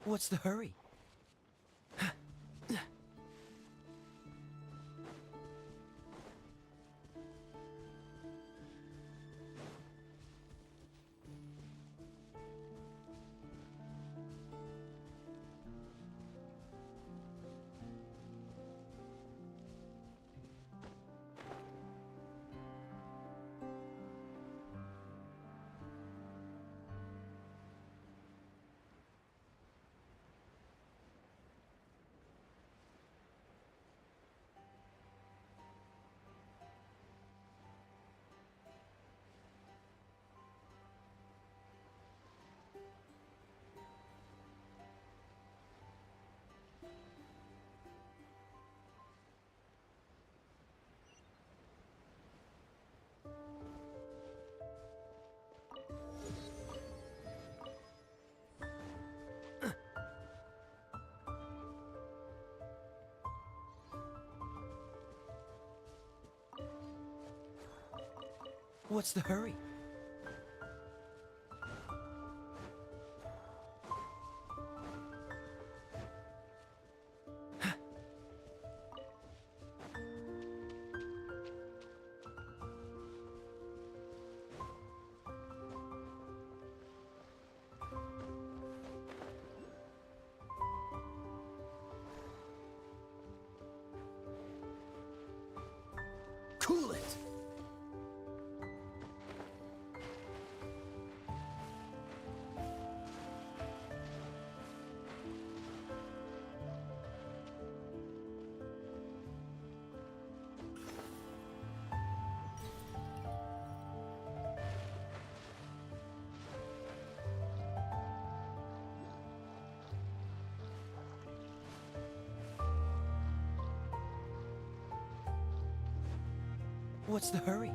What's the hurry? What's the hurry? Cool it! What's the hurry?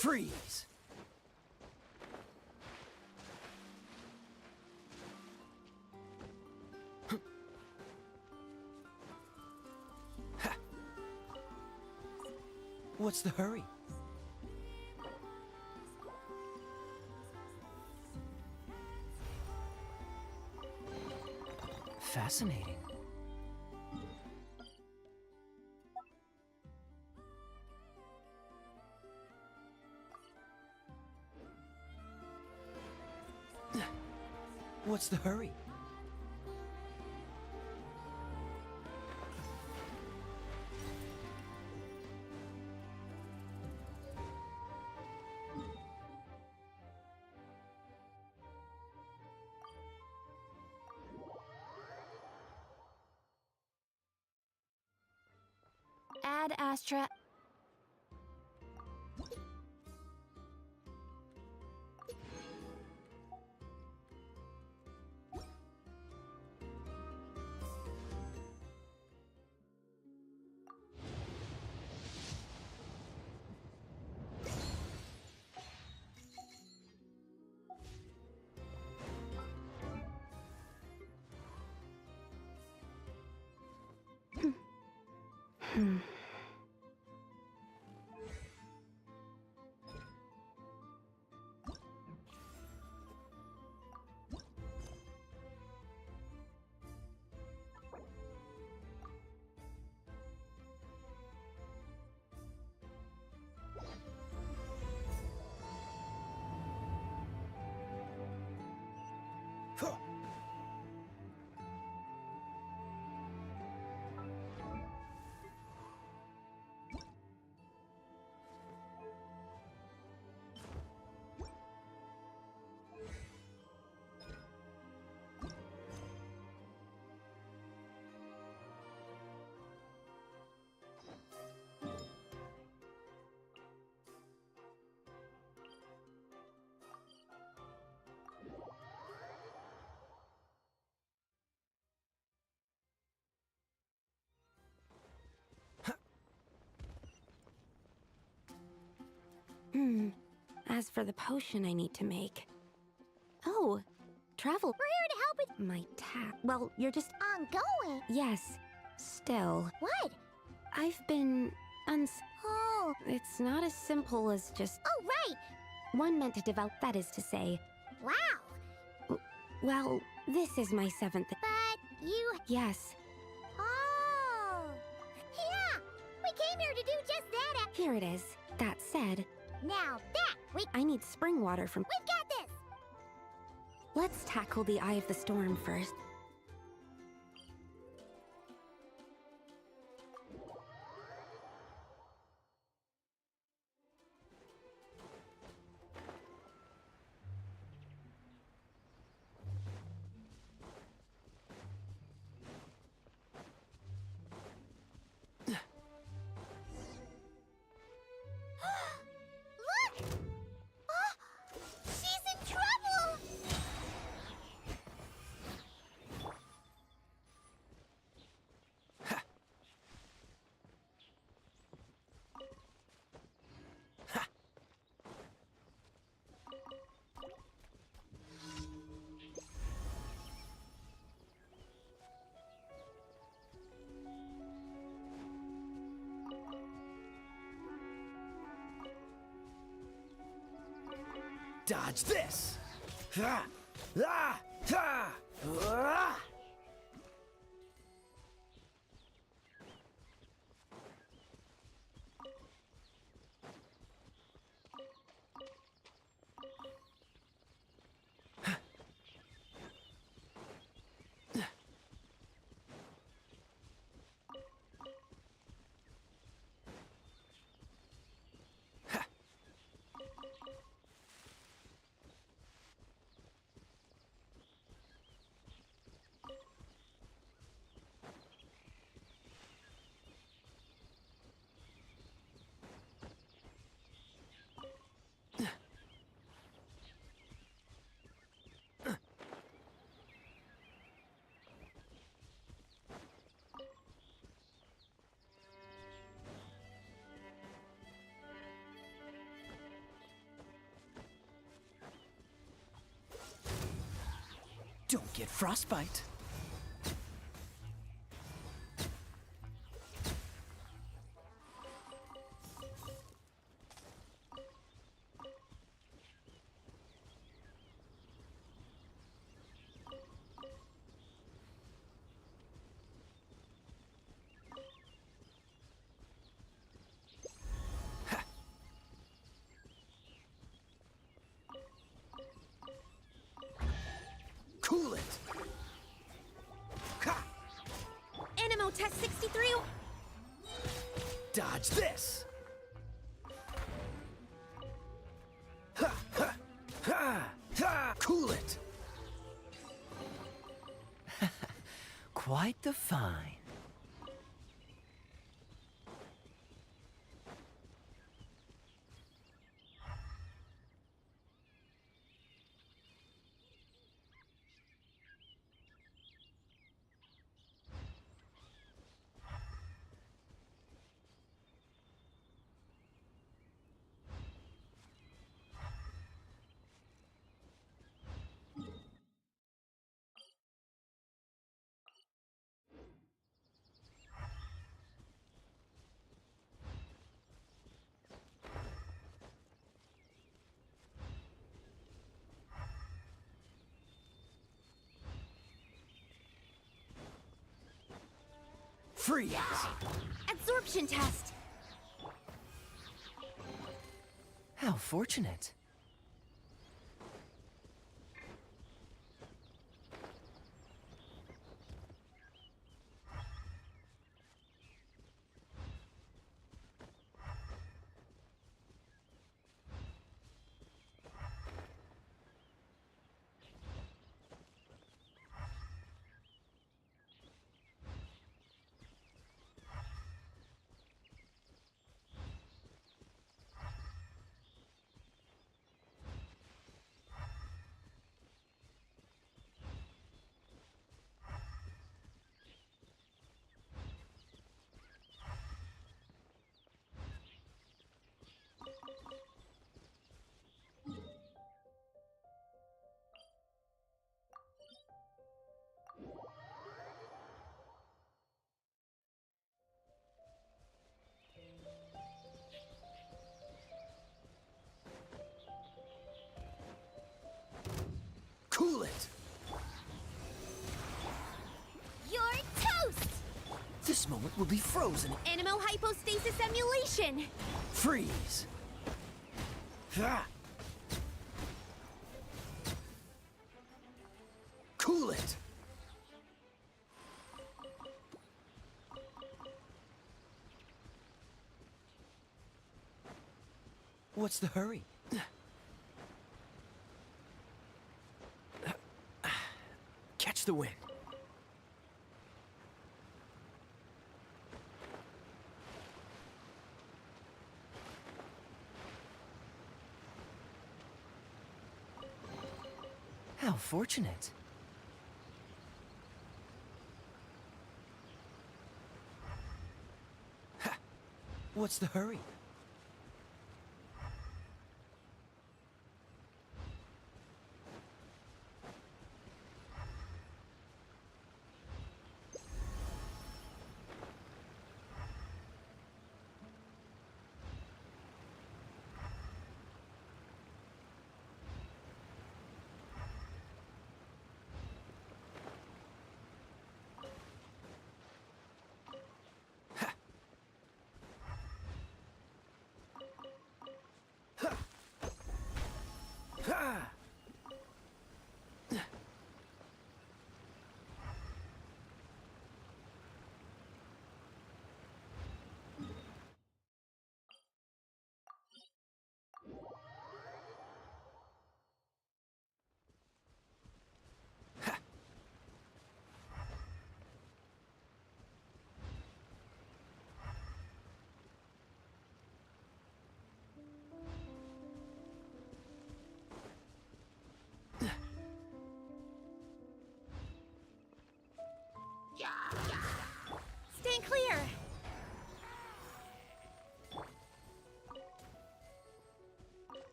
Freeze! What's the hurry? Fascinating. What's the hurry? Ad Astra. As for the potion I need to make... Oh, travel. We're here to help with My well, you're just... ongoing. Yes, still. What? I've been... Oh. It's not as simple as just... Oh, right. One meant to develop, that is to say. Wow. Well, this is my 7th... But you... Yes. Oh. Yeah, we came here to do just that. Here it is. That said... Now that I need spring water from... We've got this! Let's tackle the Eye of the Storm first. Dodge this! Ah! Ah! Ah! Ah! Don't get frostbite. Cool it! Ha! Animo test 63. Dodge this! Ha! Ha! Ha! Ha! Cool it! Quite the find. Freeze! Absorption test. How fortunate. Cool it! You're toast! This moment will be frozen. Animo hypostasis emulation. Freeze! Ha! Cool it! What's the hurry? Catch the wind. How fortunate. Ha! What's the hurry? Ha! Stand clear.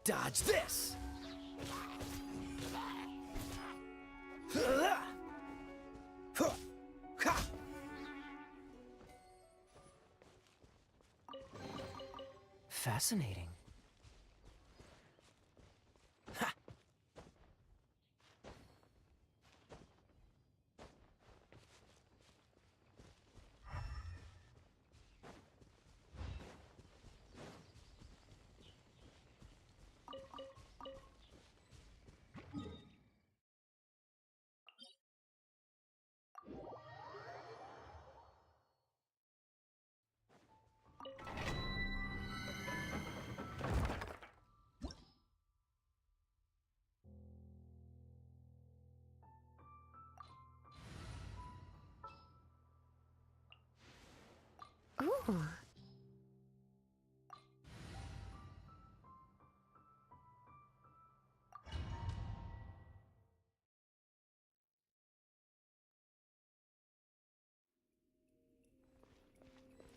Dodge this! Fascinating. Ooh.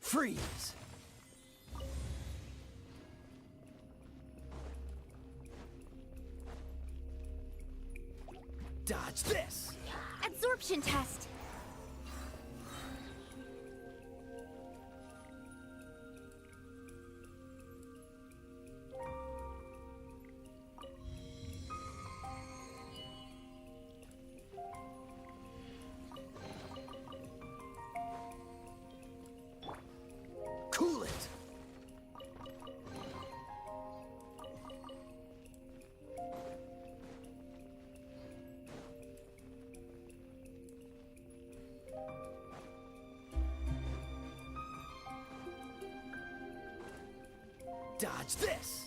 Freeze! Dodge this! Absorption test. Cool it! Dodge this!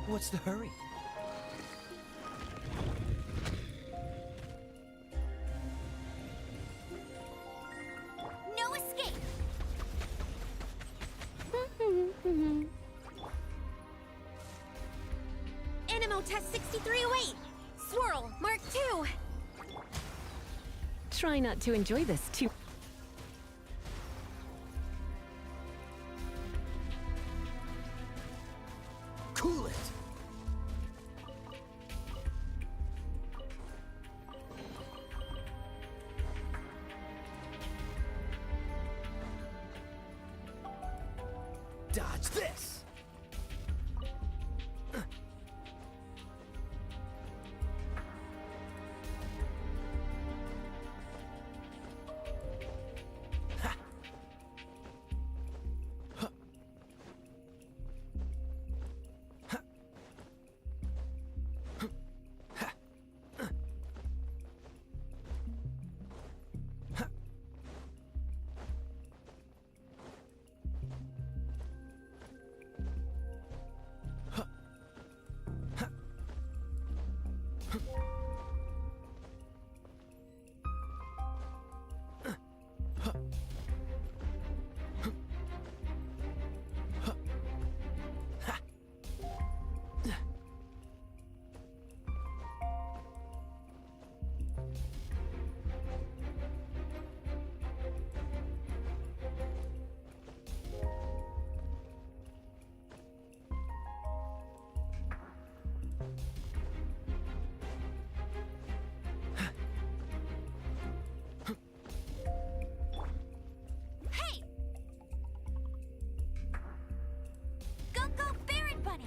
What's the hurry? No escape. Animo test 6308. Swirl Mark II. Try not to enjoy this too. Cool it! Dodge this! Hey! Go, go, Baron Bunny!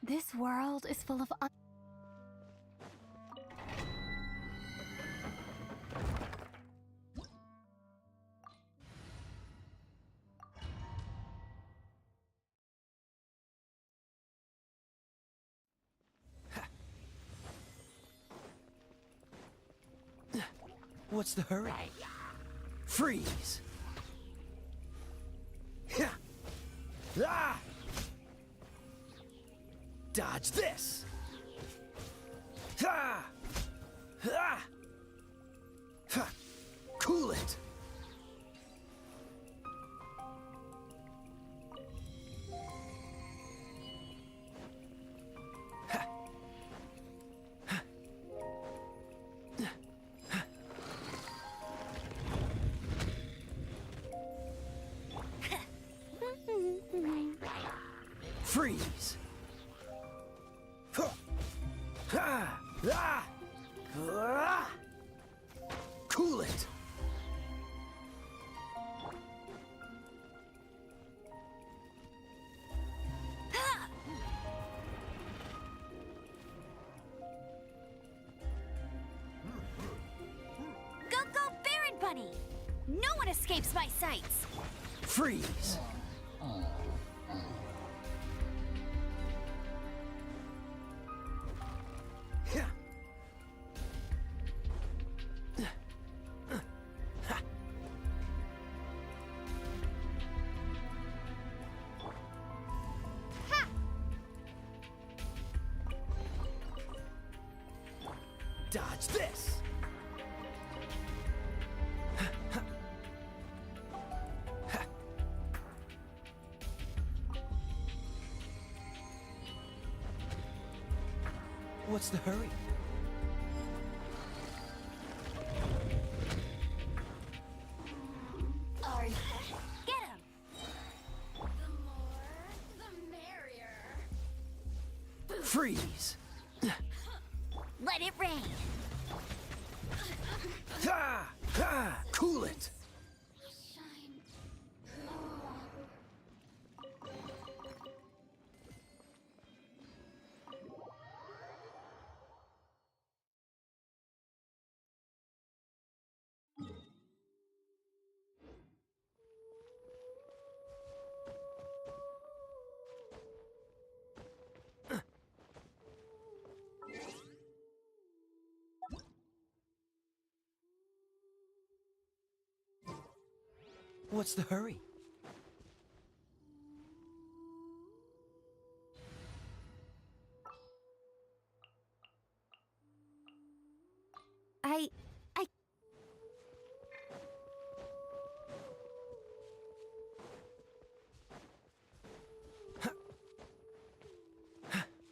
This world is full of What's the hurry? Freeze! Ah! Dodge this! Ha! Ha! Ha! Cool it! Freeze! Ha! Ha! Ah! Ah! Cool it! Go, Baron Bunny! No one escapes my sights! Freeze! Dodge this! What's the hurry? Get him! Freeze! Let it rain! Ha! Ha! Cool it! What's the hurry? I...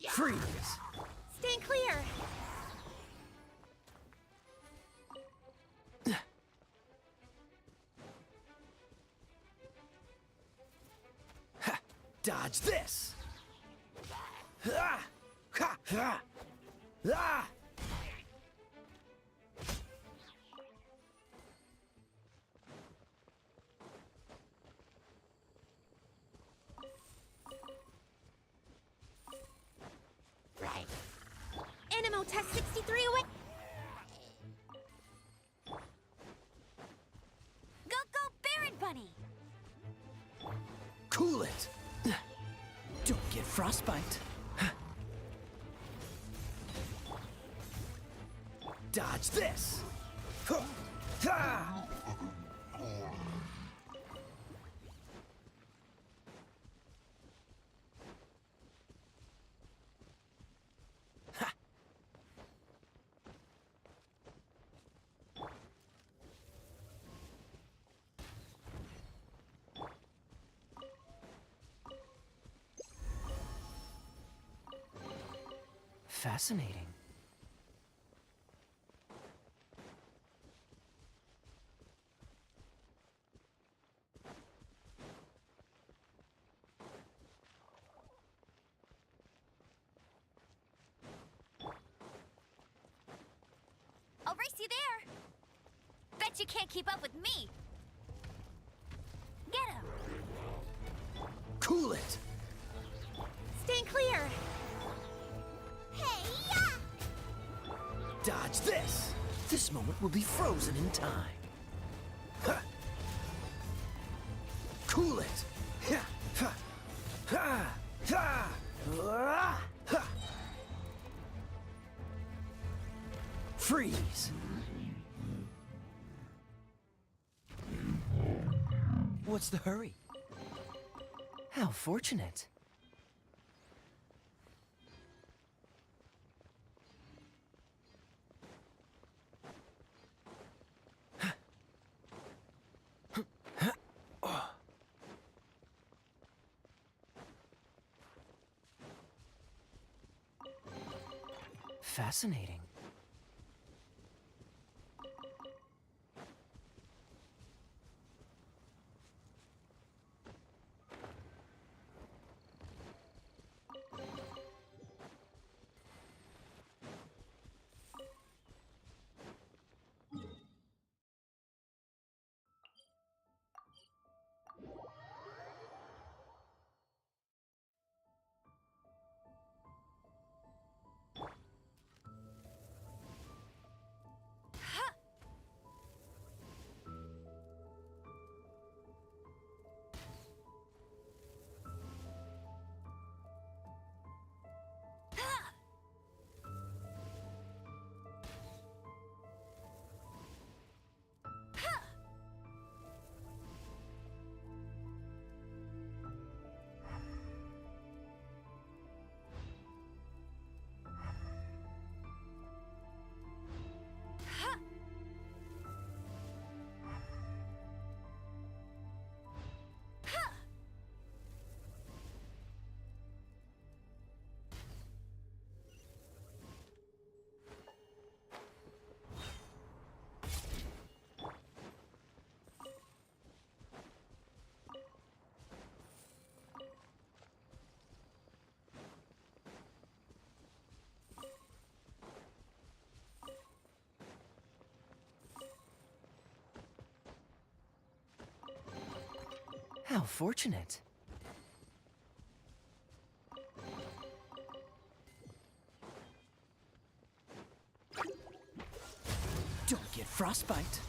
Freeze! Stand clear! Dodge this! Ha! Ha! Ha! Ah! Right. Animo test 63 away! Go, Baron Bunny! Cool it! Don't get frostbite. Dodge this! Ha! Fascinating. I'll race you there! Bet you can't keep up with me! Get him! Cool it! Stand clear! Hey, yeah! Dodge this! This moment will be frozen in time. Ha! Cool it! Ha! Ha! Ha! Ha! Ah! Ha! Freeze! What's the hurry? How fortunate. Fascinating. How fortunate. Don't get frostbite.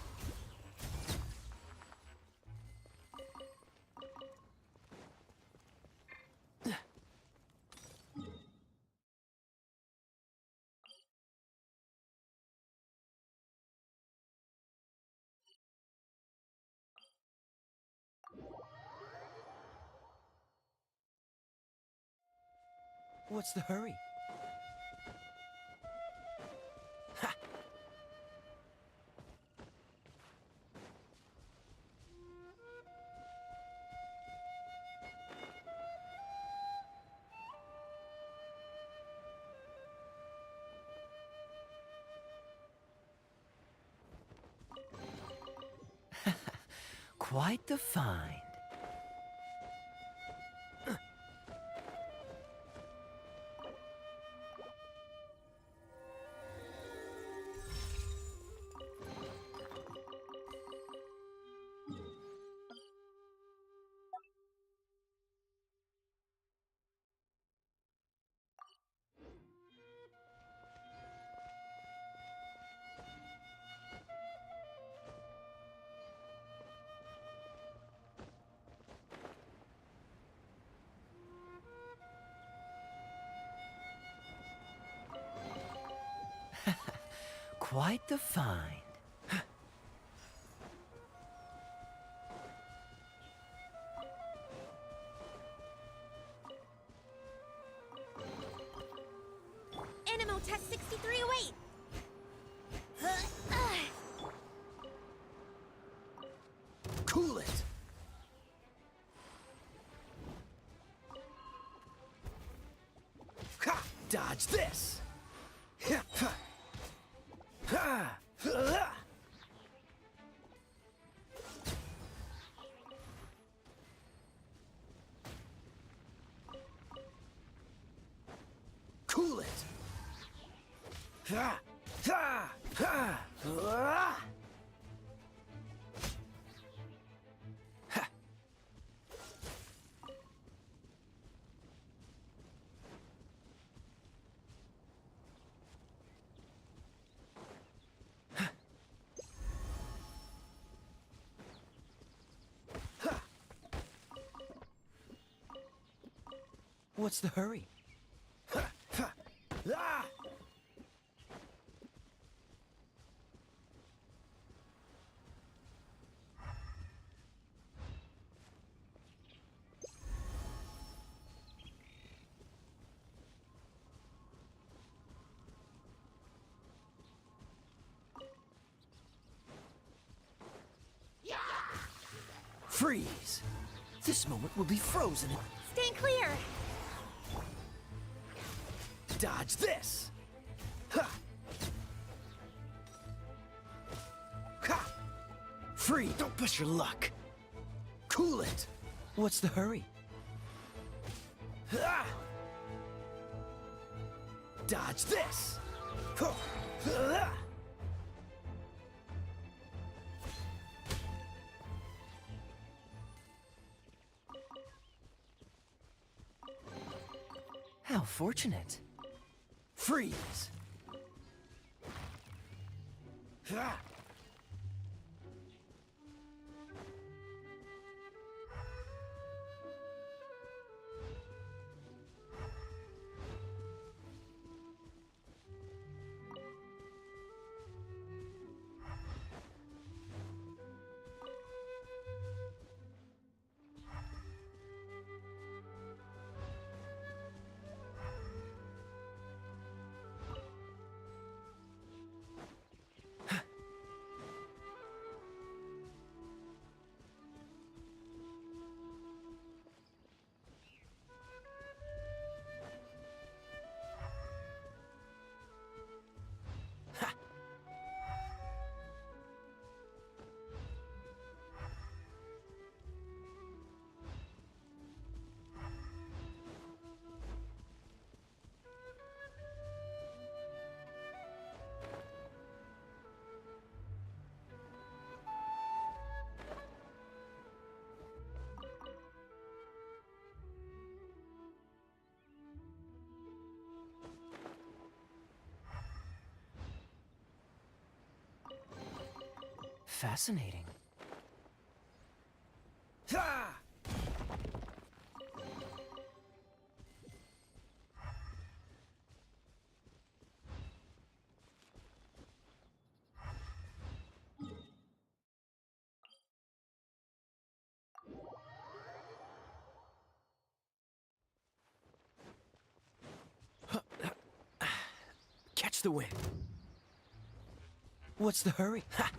What's the hurry? Ha! Quite the find. Quite the find. Animo test 6308. Cool it. Ha! Dodge this. Cool it. What's the hurry? Freeze! This moment will be frozen in... Stand clear! Dodge this! Ha! Free! Don't push your luck! Cool it! What's the hurry? Ah! Dodge this! Ah! How fortunate. Freeze! Ah! Fascinating. Ah! Catch the wind. What's the hurry? Ha!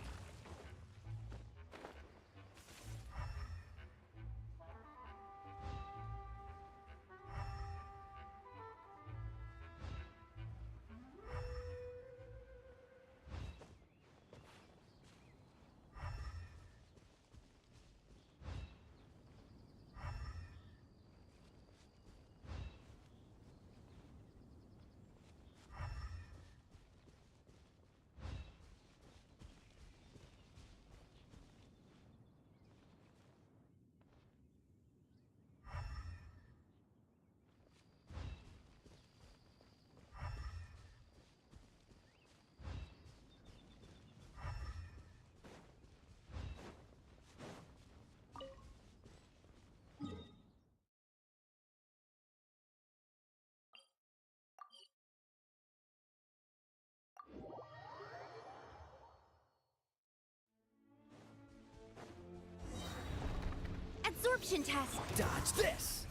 Absorption test. Dodge this!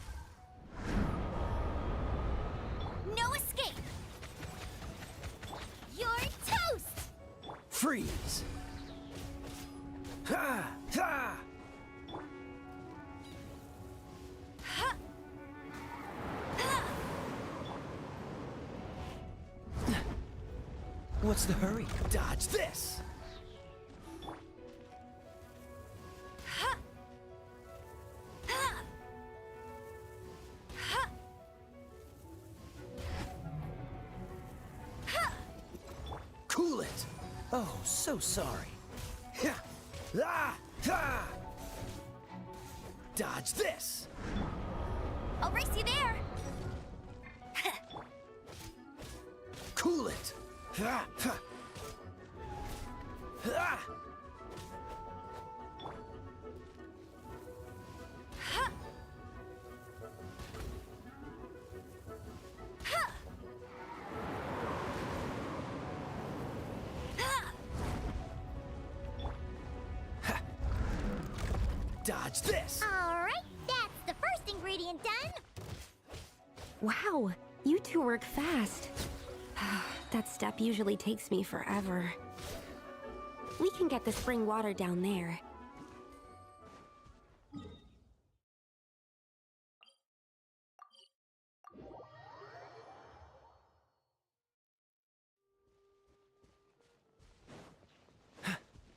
No escape! You're toast! Freeze! Ha! Ha! What's the hurry? Dodge this! Cool it! Oh, so sorry. Ah! Ha! Dodge this! I'll race you there! Cool it! Ha! Ha! Ah! Dodge this! Alright, that's the first ingredient done! Wow, you two work fast. That step usually takes me forever. We can get the spring water down there.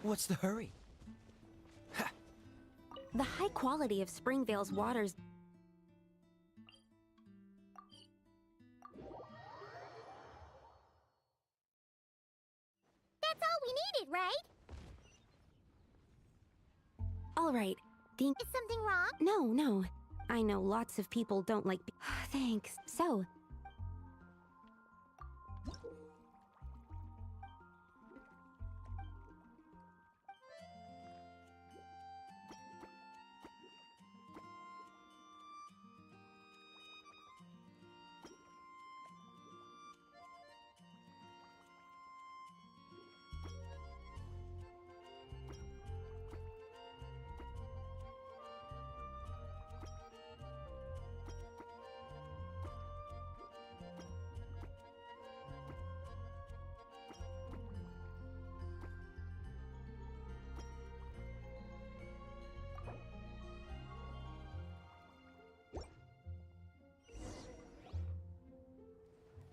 What's the hurry? The high quality of Springvale's waters. That's all we needed, right? All right. Is something wrong? No. I know lots of people don't like. Thanks. So.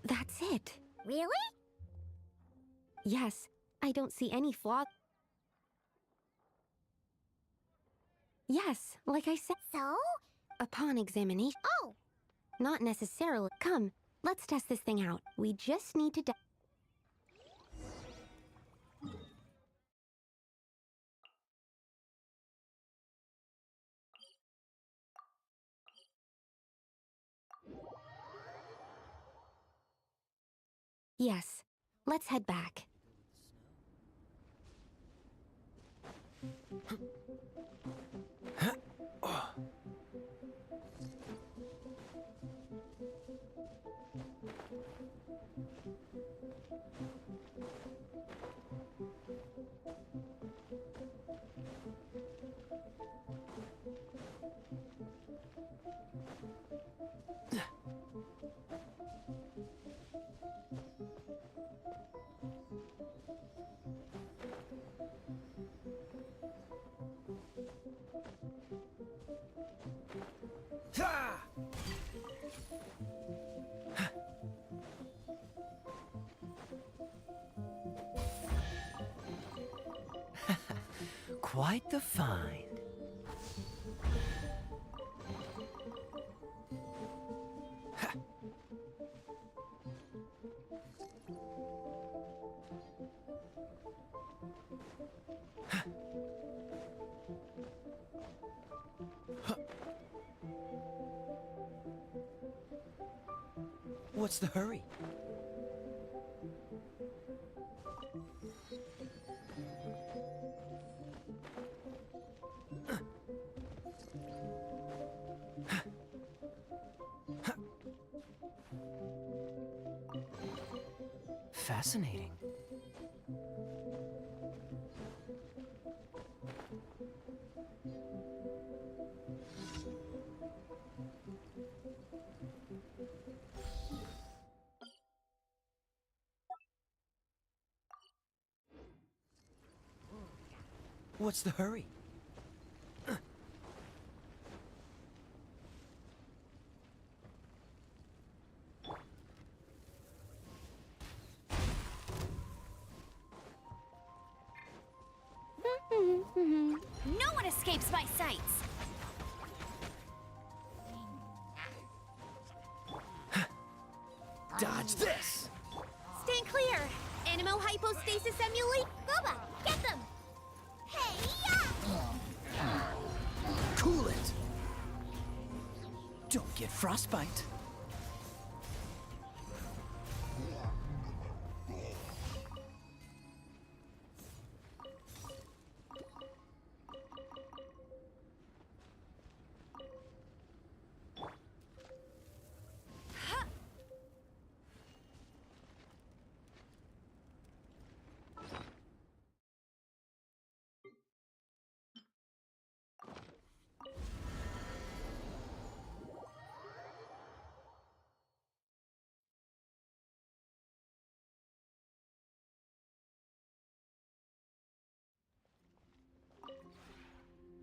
That's it. Really? Yes, I don't see any flaw. Yes, like I said. So? Upon examination. Oh! Not necessarily. Come, let's test this thing out. We just need to. Yes, let's head back. Quite the find. What's the hurry? Fascinating. What's the hurry? No one escapes my sights! Dodge this! Stand clear! Animo hypostasis emulate! Gooba, get them! Hey, yeah! Cool it! Don't get frostbite.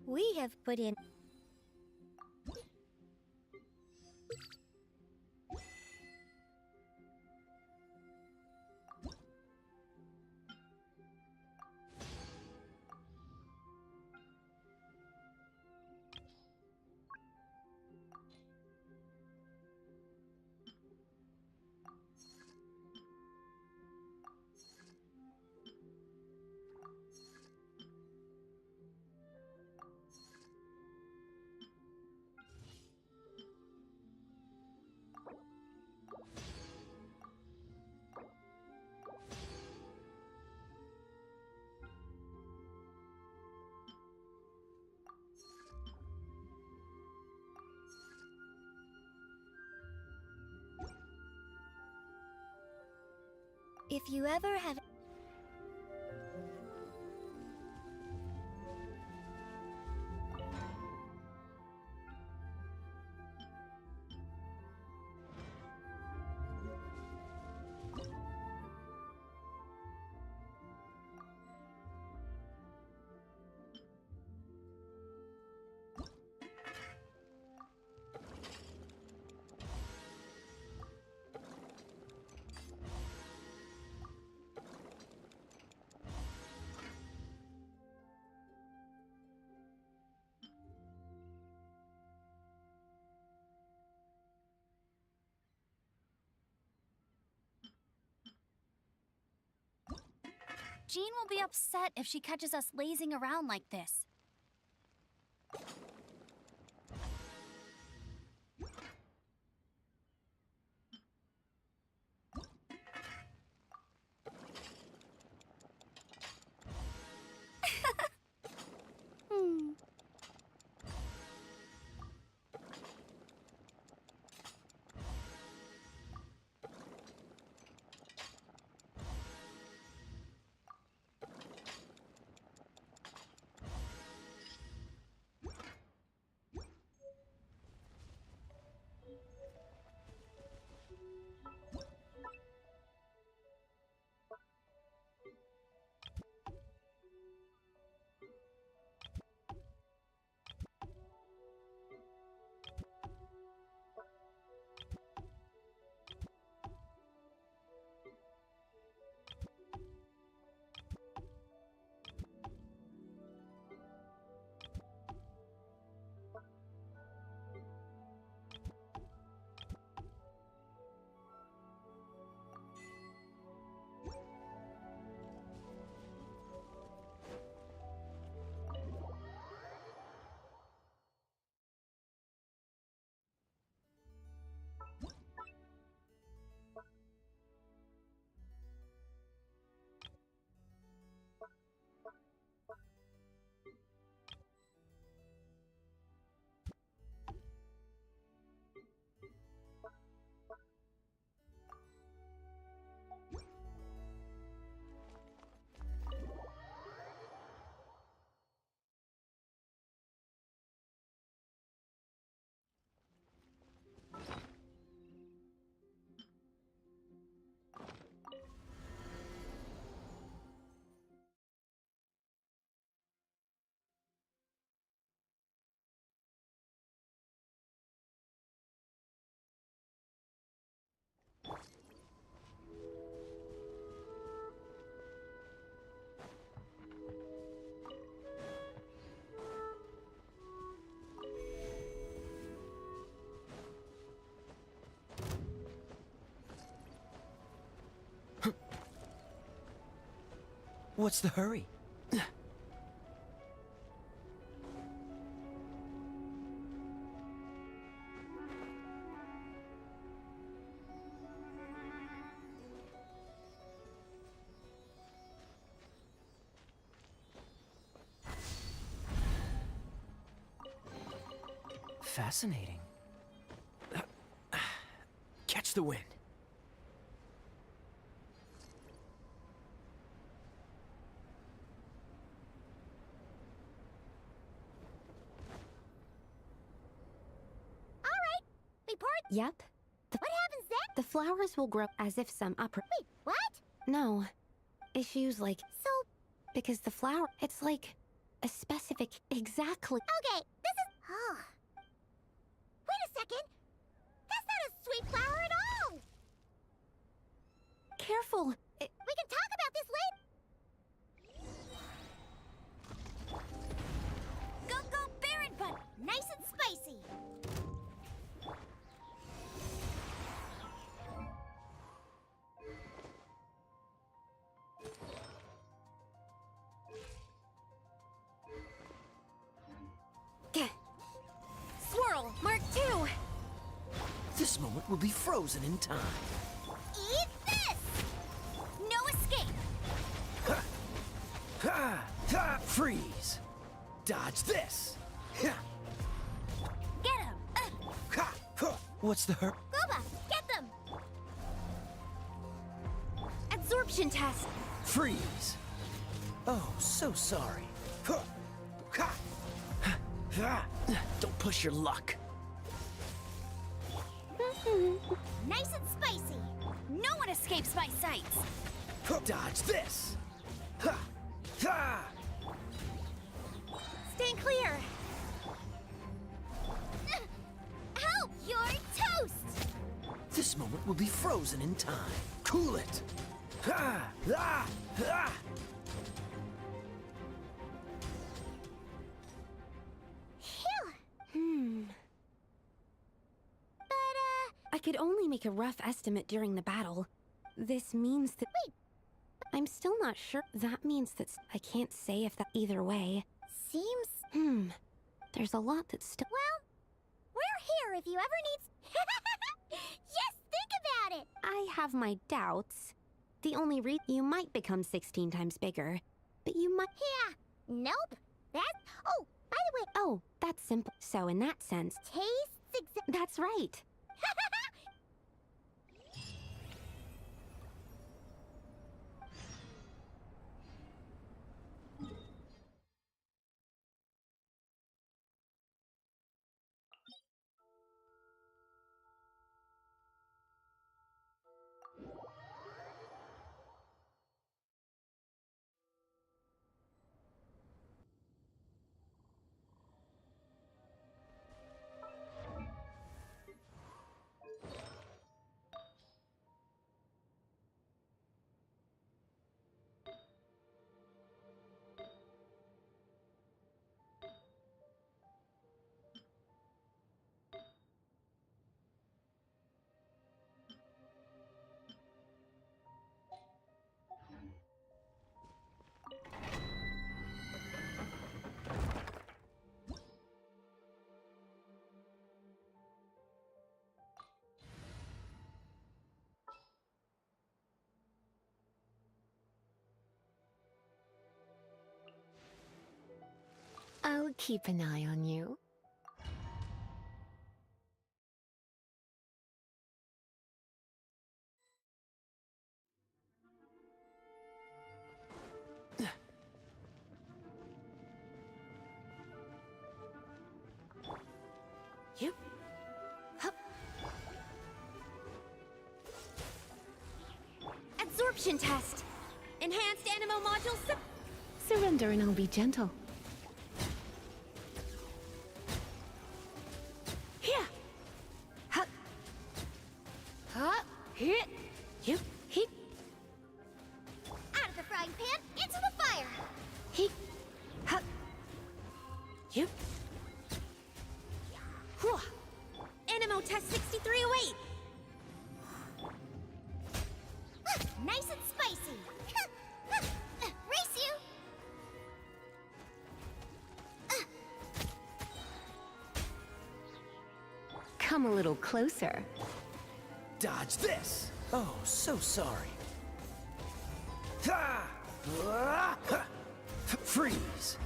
We have put in... If you ever have... Jean will be upset if she catches us lazing around like this. What's the hurry? Fascinating. Catch the wind. Yep. What happens then? The flowers will grow as if some upper. Wait, what? No. Issues like. So. Because the flower. It's like. A specific. Exactly. Okay, this is. Oh. Wait a second. That's not a sweet flower at all. Careful. We can talk about this later. Go, Baron Bun. Nice and spicy. Swirl, Mark II! This moment will be frozen in time. Eat this! No escape! Ha! Ha! Freeze! Dodge this! Ha! Get him! Ha! Ha! What's the hurt? Gooba, get them! Absorb Absorption test. Freeze. Oh, so sorry. Don't push your luck. Nice and spicy. No one escapes my sights. Dodge this. Stand clear. Help! You're toast! This moment will be frozen in time. Cool it. I could only make a rough estimate during the battle. This means that— Wait! I'm still not sure. That means that I can't say if that either way. Seems... There's a lot that's still— Well, we're here if you ever need... Yes, think about it! I have my doubts. The only you might become 16 times bigger, but you might— Yeah, nope. That's... Oh, by the way... Oh, that's simple. So in that sense— Tastes That's right. I'll keep an eye on you. Yep. Hup. Absorption test. Enhanced animo module. Surrender and I'll be gentle. Here. Hup. Hup. Hit. Yep. Hit. Out of the frying pan, into the fire! Hit. Hup. Yep. Whew. Animo test 6308. Nice and spicy! Race you! Come a little closer. Dodge this. Oh, so sorry. Freeze.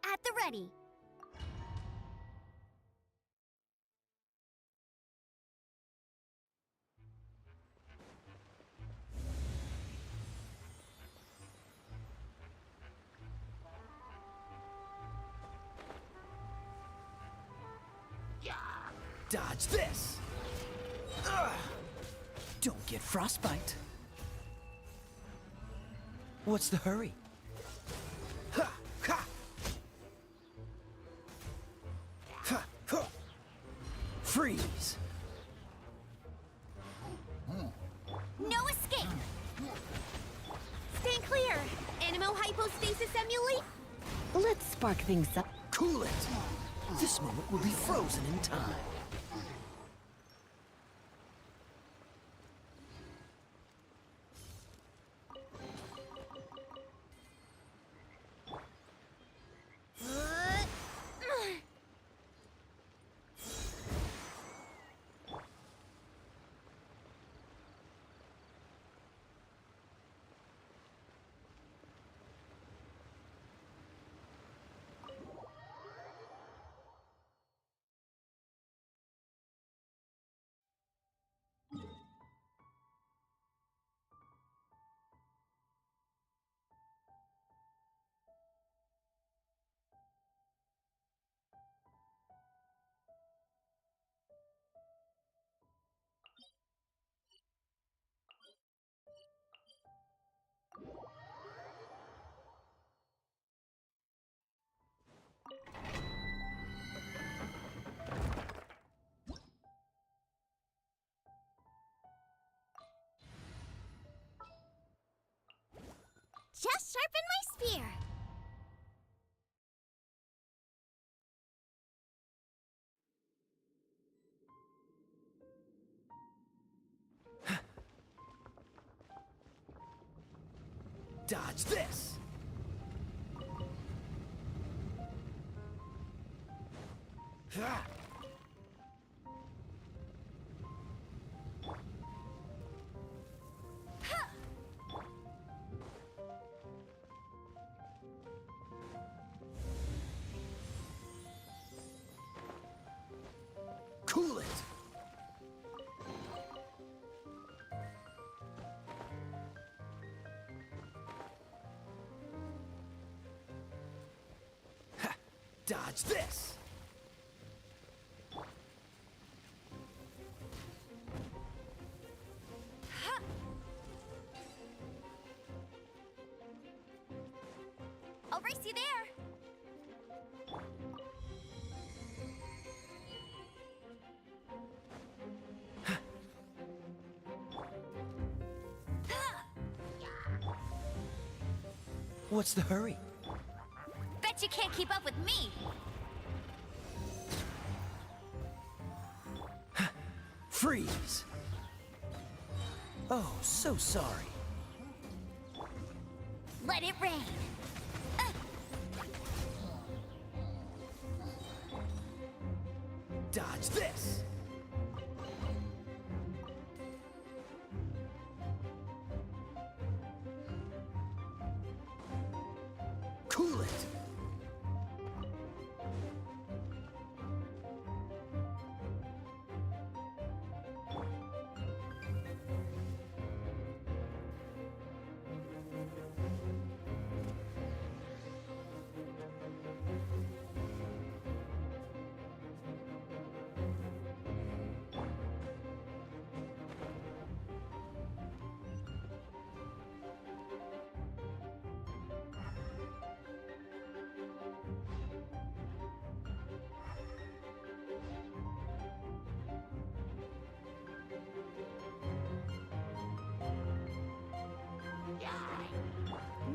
At the ready. Dodge this. Don't get frostbite. What's the hurry? Ha! Ha! Ha! Ha! Freeze! No escape! Stand clear! Animo hypostasis emulate? Let's spark things up. Cool it! This moment will be frozen in time. Just sharpen my spear. Dodge this! Ah! Cool it! Ha! Dodge this! I'll race you there. What's the hurry? Bet you can't keep up with me. Freeze! Oh, so sorry. Let it rain. Dodge this! Cool it!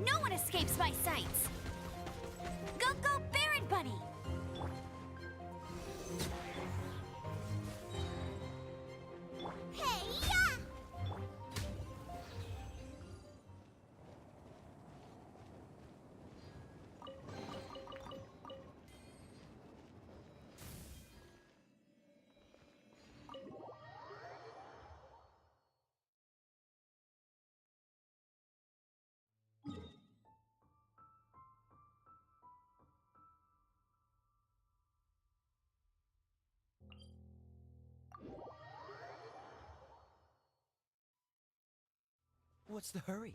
No one escapes my sights. Go, go, Baron Bunny! Hey, yeah! What's the hurry?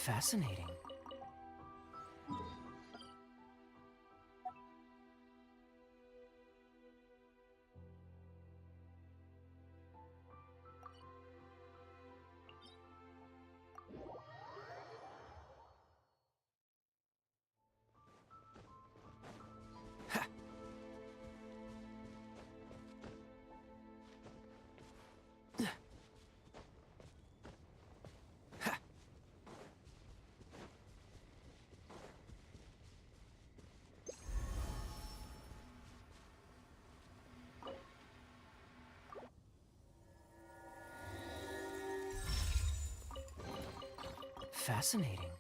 Fascinating. Fascinating.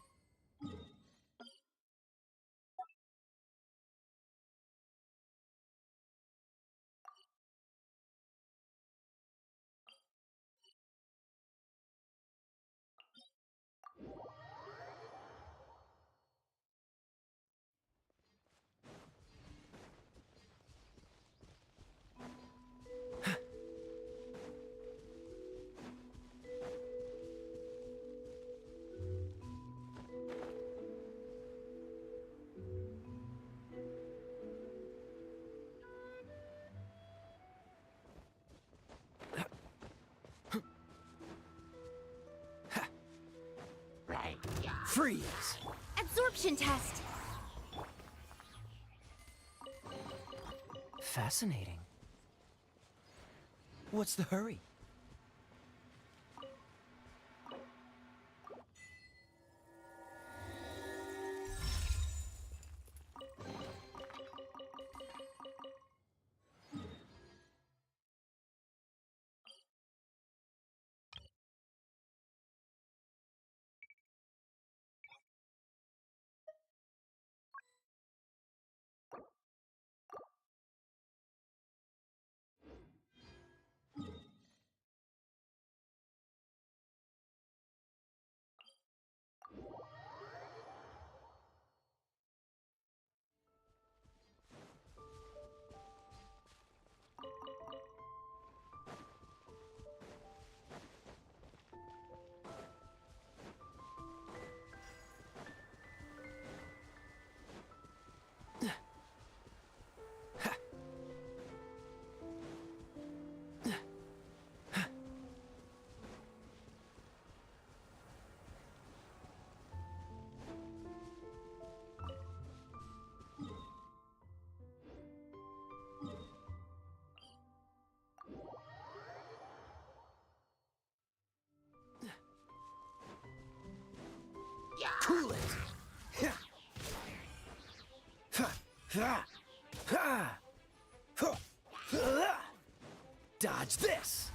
Freeze! Absorption test! Fascinating. What's the hurry? Cool it! Dodge this!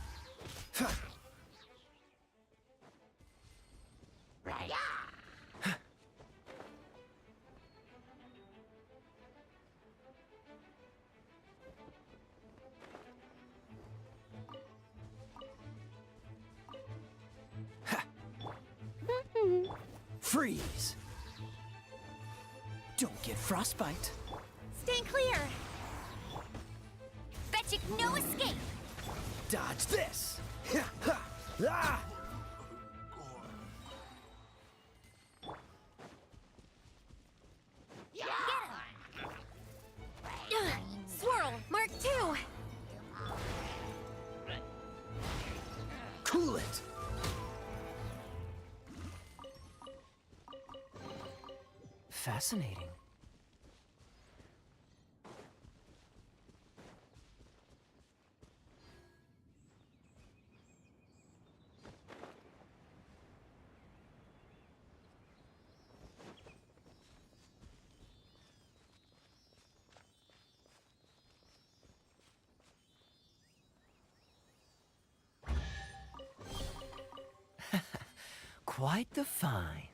Freeze! Don't get frostbite. Stay clear! Betcha no escape! Dodge this! Ah! Swirl, Mark II! Cool it! Fascinating. Quite the find.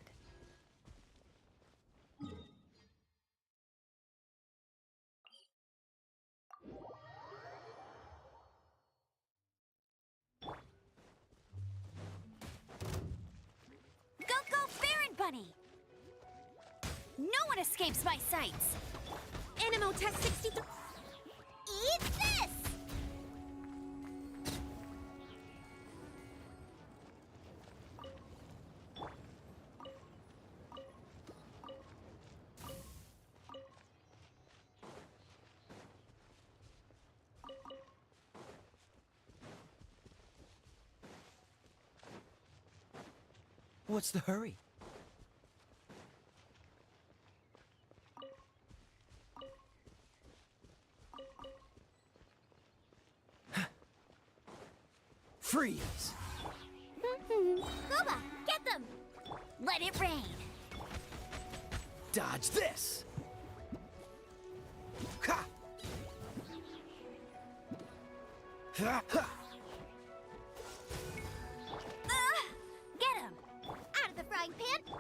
Go, Baron Bunny! No one escapes my sights! Animo Test 63... Eat this! What's the hurry? Freeze! Gooba, get them! Let it rain! Dodge this! Ha! Ha! Ha! Get him! Out of the frying pan!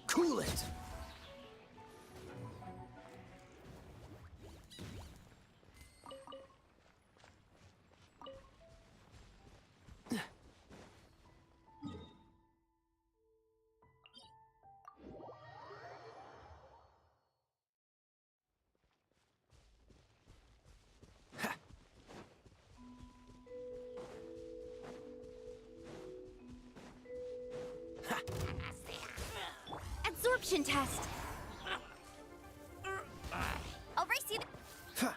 Cool it! Absorption test. I'll race you. Ha!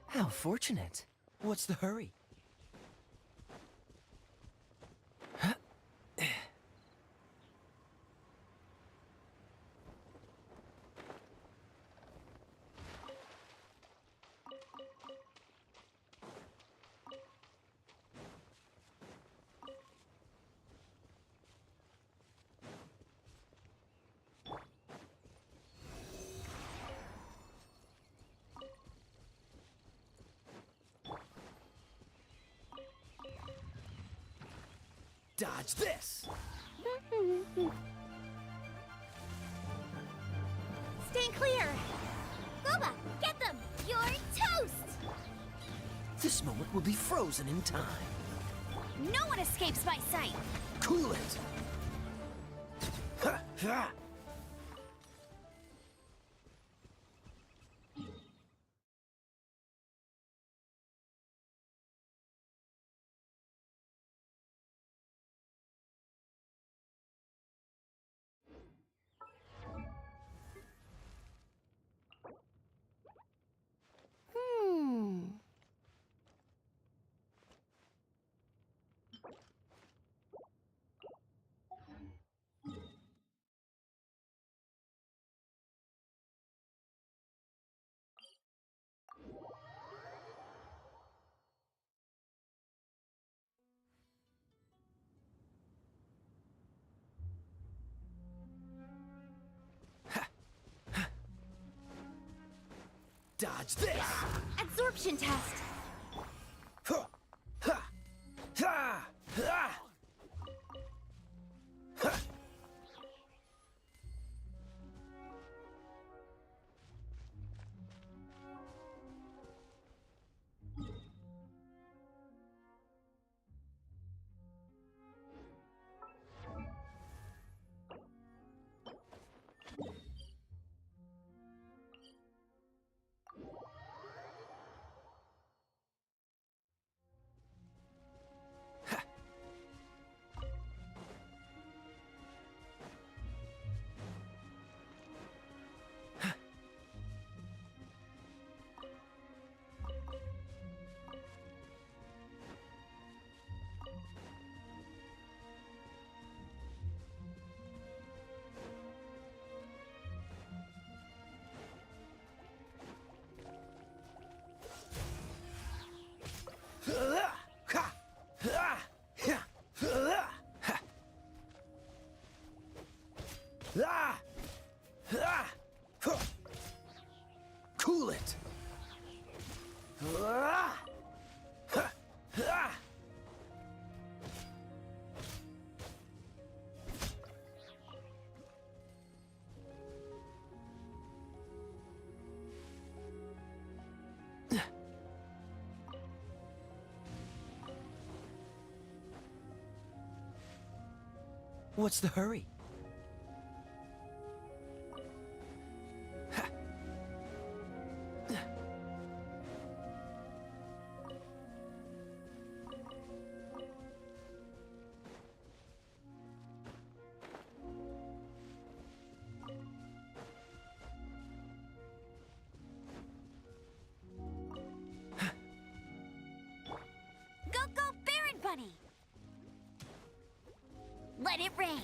How fortunate. What's the hurry? Dodge this! Stay clear! Gooba, get them! You're toast! This moment will be frozen in time. No one escapes my sight! Cool it! Ha! Ha! Dodge this! Absorption test. Ha! Ha! Ha! Ha! Ha! Cool it! What's the hurry? let it rain.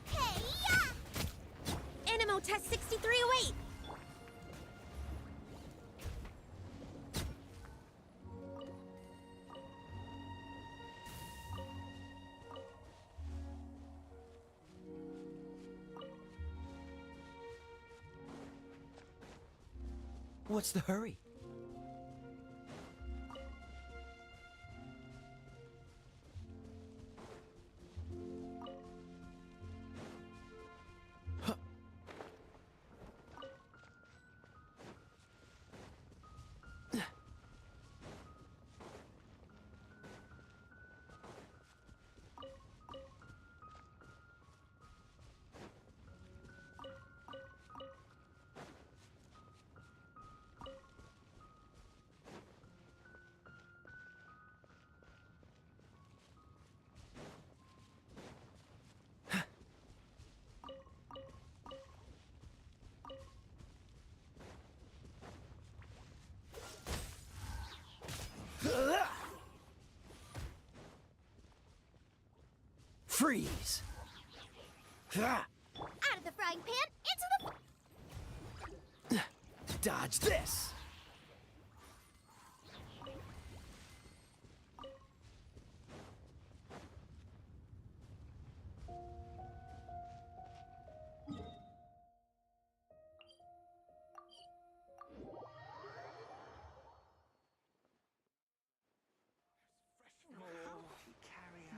Hey, yeah! Animo test 6308. What's the hurry? Freeze! Out of the frying pan, into the... Dodge this!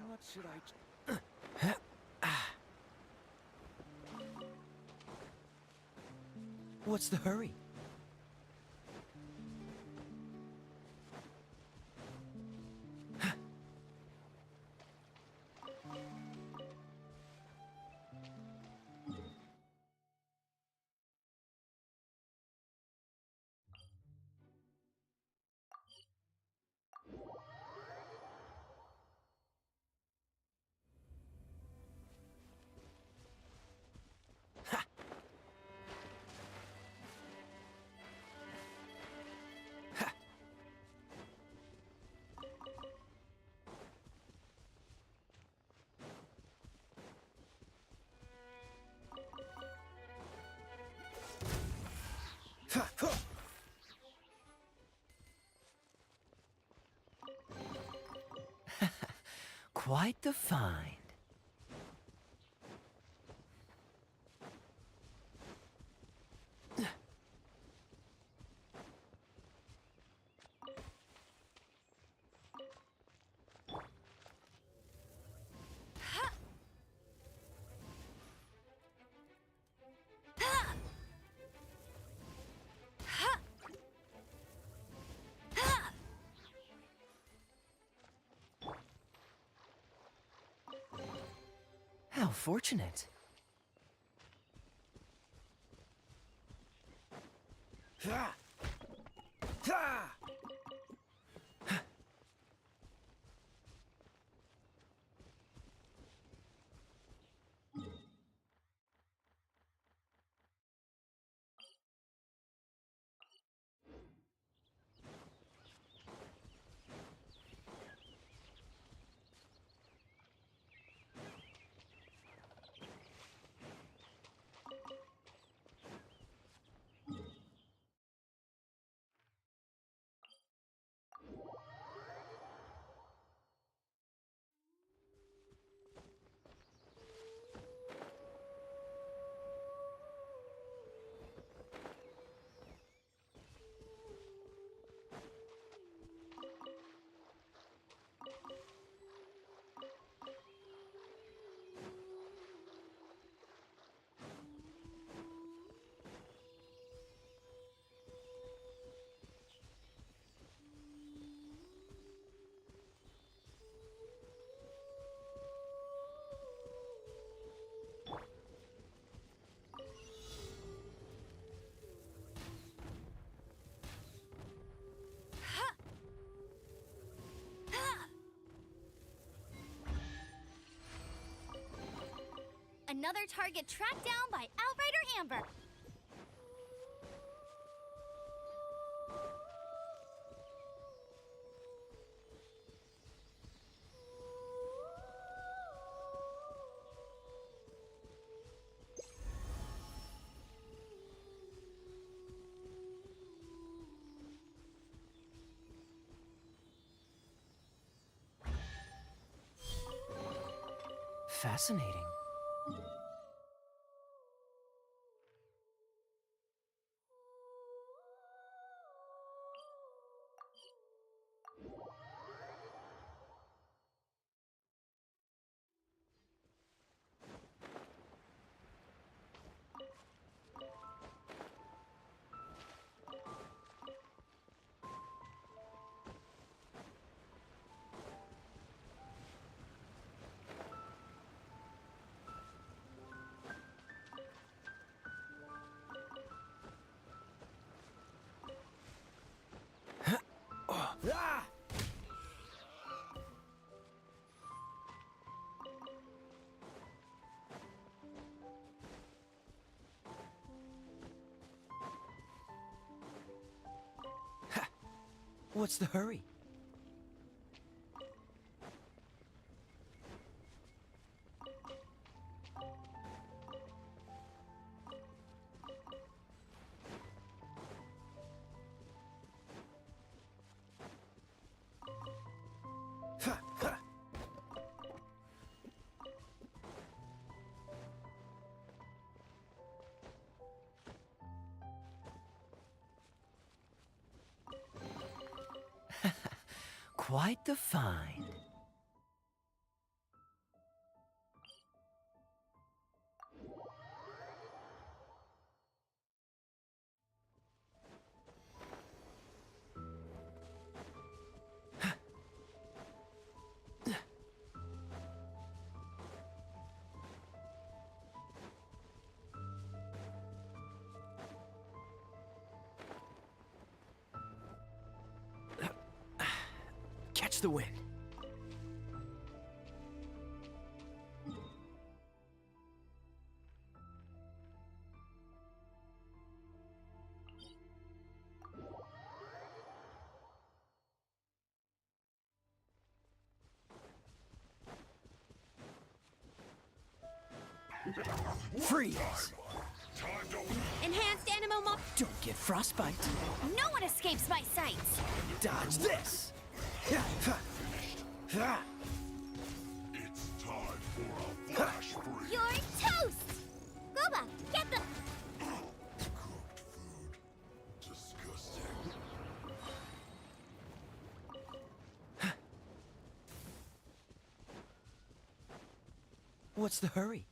What should I... What's the hurry? Quite the find. How fortunate. Another target tracked down by Outrider Amber. Fascinating. Ah! What's the hurry? Quite the find. Catch the wind. Freeze! Enhanced animo mo- Don't get frostbite. No one escapes my sights! Dodge this! It's time for a flash freeze. You're toast! Gooba, get the... Disgusting. What's the hurry?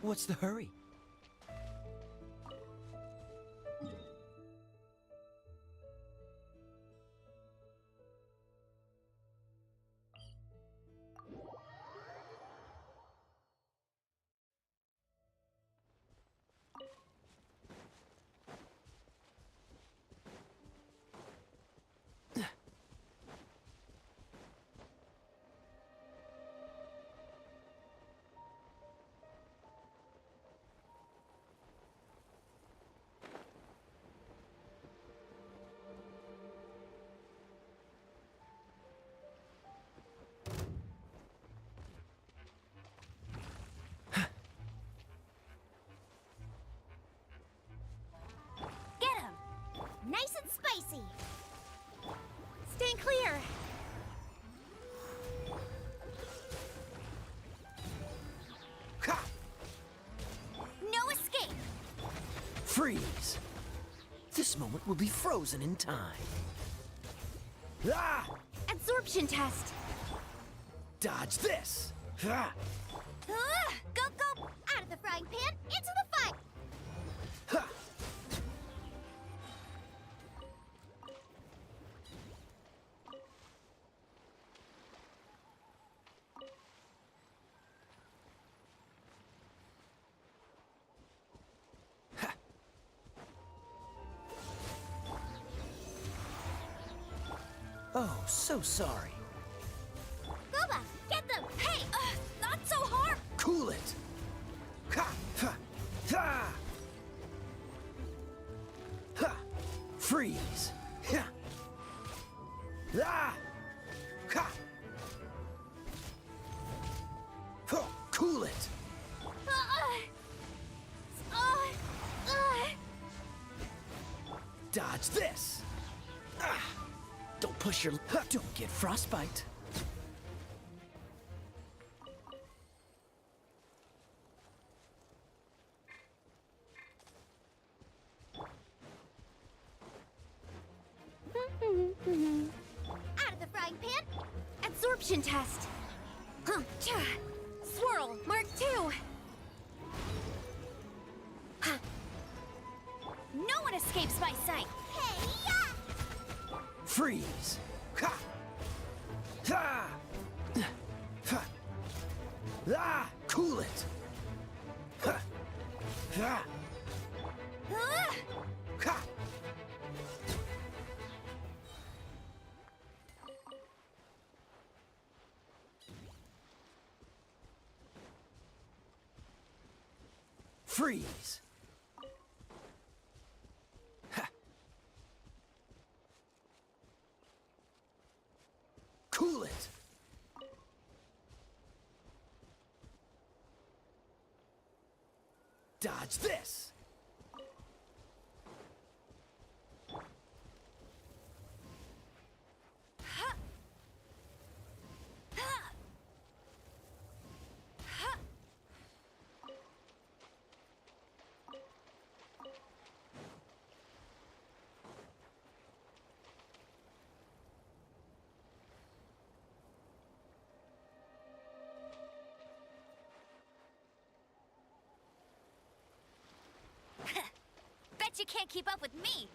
What's the hurry? nice and spicy. Stand clear. No escape! Freeze! This moment will be frozen in time. Ah! Absorption test. Dodge this! Ah! Go, go! Out of the frying pan, into the fire! Ha! Oh, so sorry. Booba, get them! Hey, not so hard! Cool it! Ha! Ha! Ha! Ha! Freeze! Ha! Ah! Ha! Huh, cool it! Dodge this! Ah! Don't push your... Don't get frostbite. Out of the frying pan! Absorption test. Huh. Swirl, Mark II. Huh. No one escapes my sight. Hey, Freeze! Ha! Ha! Ha! Ah! Cool it! Ha! Ha! Ha! Freeze! Ha! Cool it! Dodge this! Bet you can't keep up with me.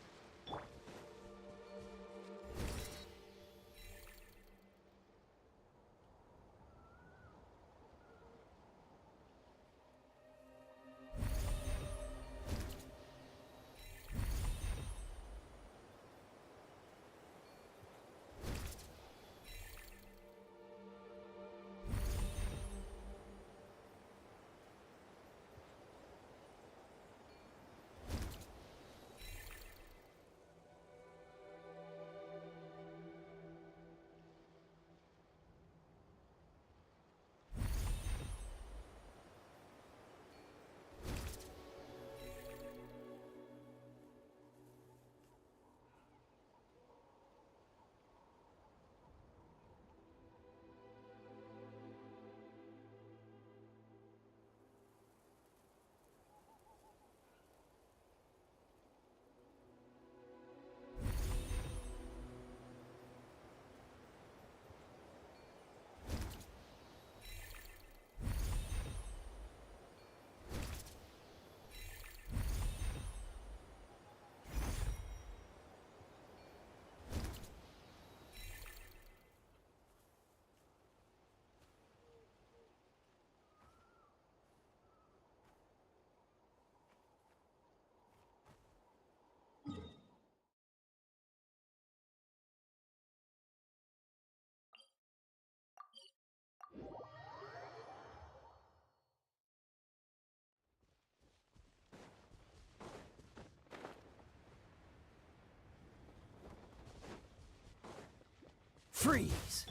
Freeze!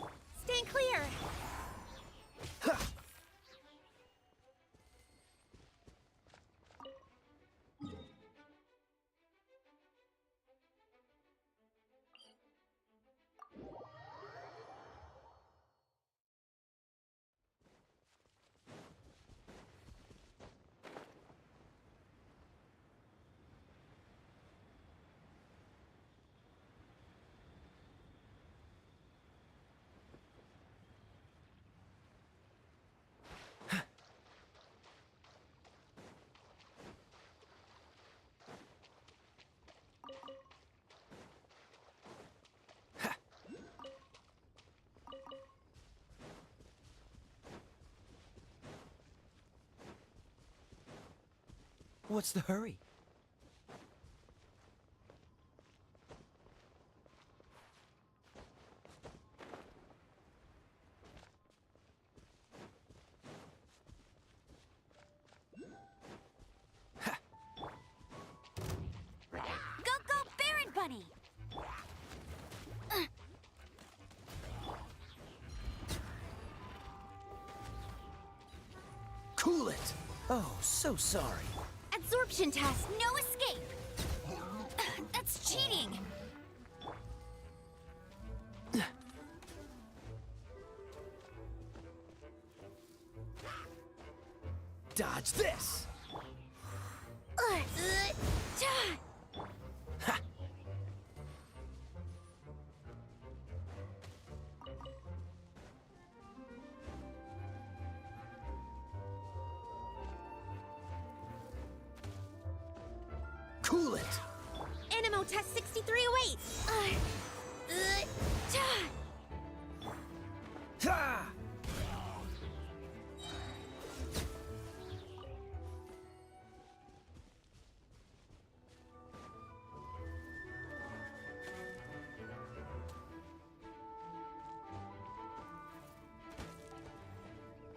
stand clear! Ha! What's the hurry? Go, go, Baron Bunny! Cool it! Oh, so sorry. Absorption test, no escape! That's cheating! Dodge this! Cool it! Animo test 6308! Ha!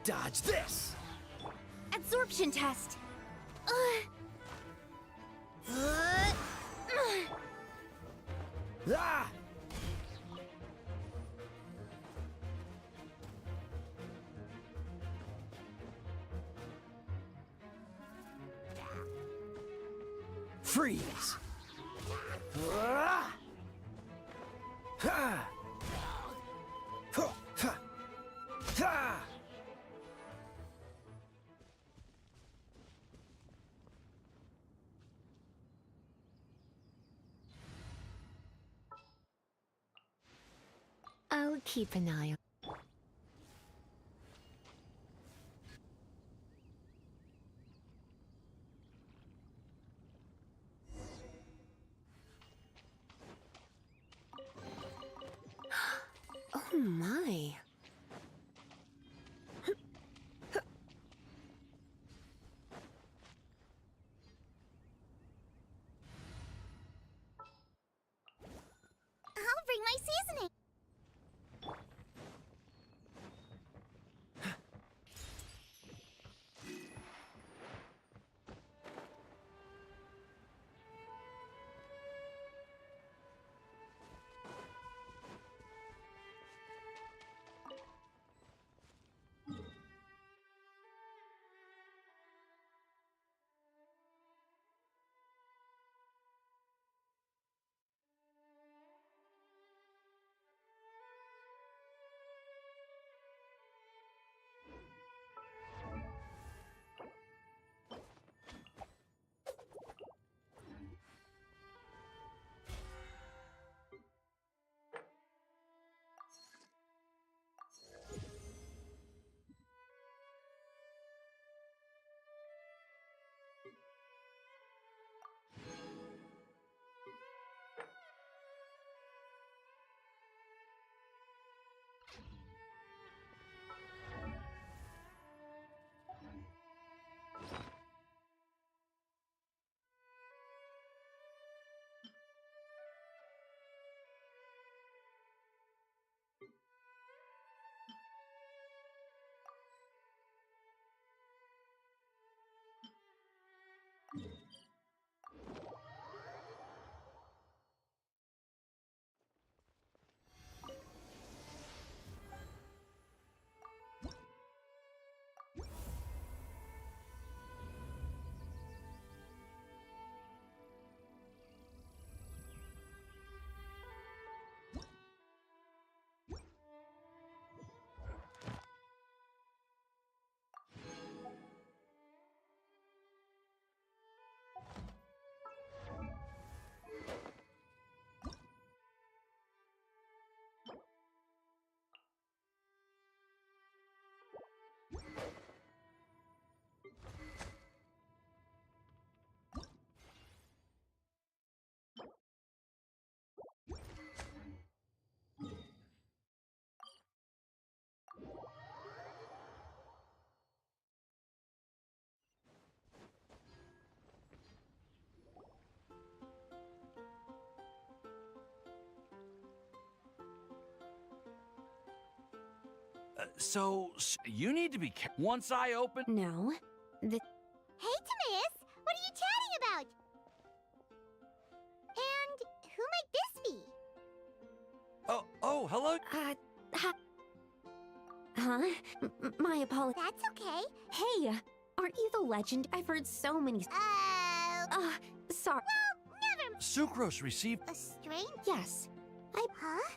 Dodge this! Absorption test! Ah! Freeze! Ah! Ha! Huh! Ha! Ha! I'll keep an eye on. Oh my. I'll bring my seasoning. You need to be careful. Once I open... No. Hey, Timaeus! What are you chatting about? And who might this be? Oh, hello? Huh? My apologies. That's okay. Hey, aren't you the legend? I've heard so many... sorry. Well, never... Sucrose received... A strange... Yes. Huh?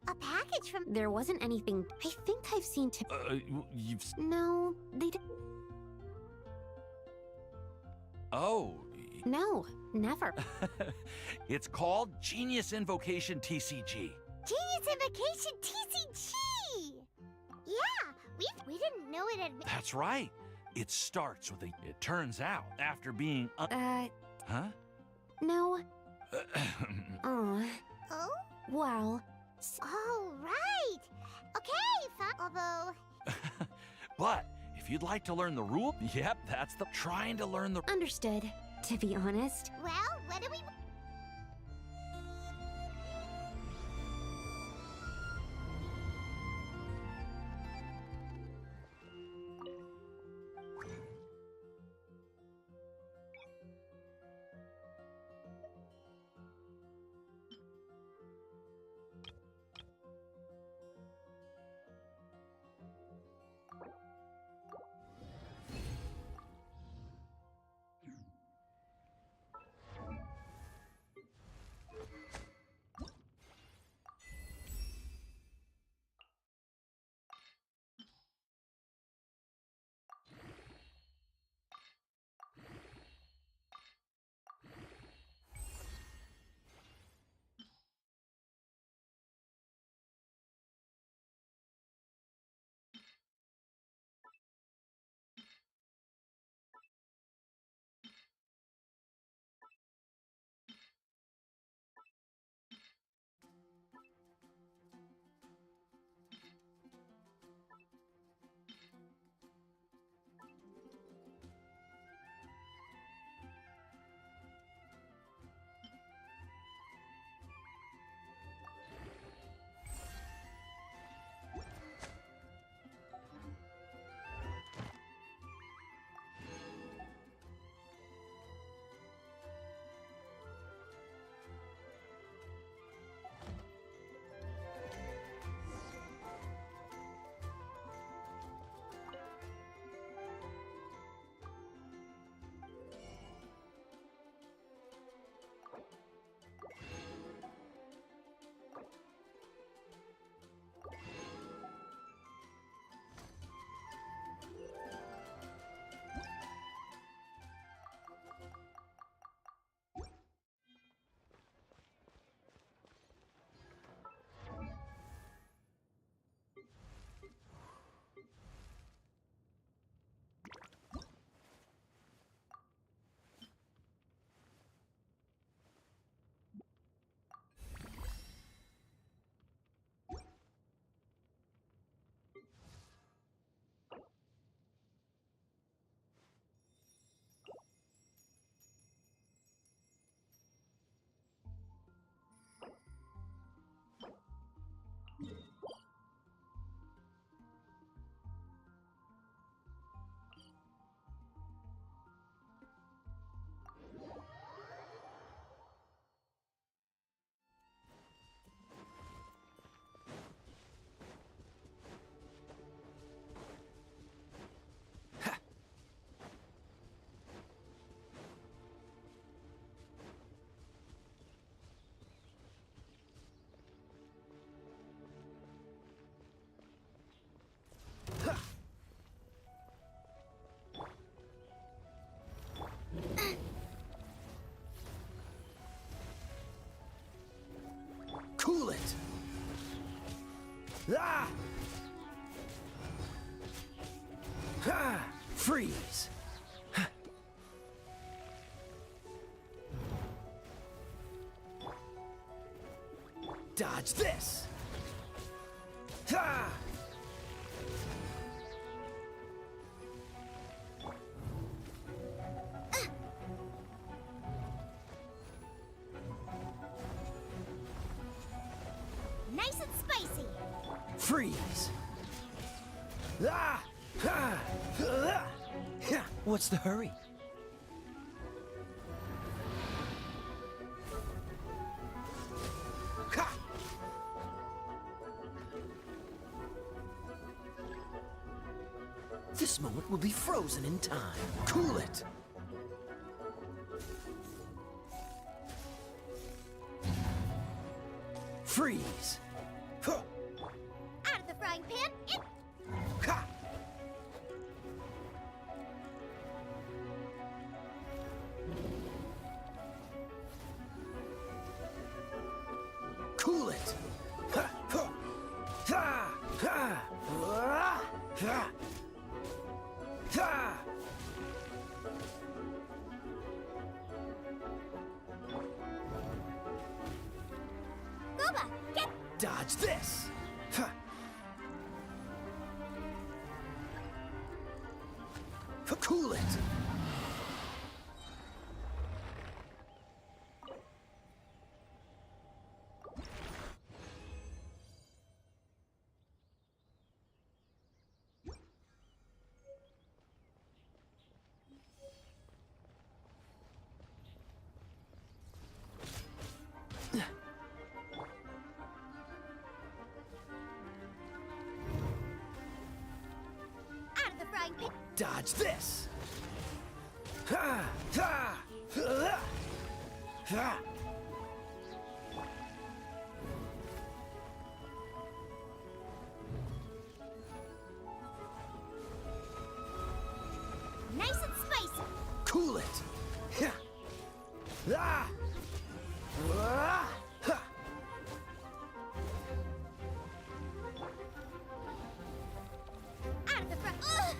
A package from... There wasn't anything... I think I've seen... you've... No, they didn't... Oh. No, never. It's called Genius Invocation TCG. Genius Invocation TCG! Yeah, we didn't know it had... That's right. It starts with a... It turns out, after being... Huh? No. Oh. Well... Oh, right. Okay, although... But, if you'd like to learn the rule... Yep, that's the... Trying to learn the... Understood. To be honest... Well, what do we... Cool it! Ah! Ha! Freeze! Dodge this! Ha! Nice and spicy. Freeze! What's the hurry? This moment will be frozen in time. Cool it! Freeze! Out of the frying pan, in! Cool it! Gooba, get... Dodge this! Cool it! Out of the frying pan. Dodge this! Nice and spicy. Cool it! Out of the frying... Ugh!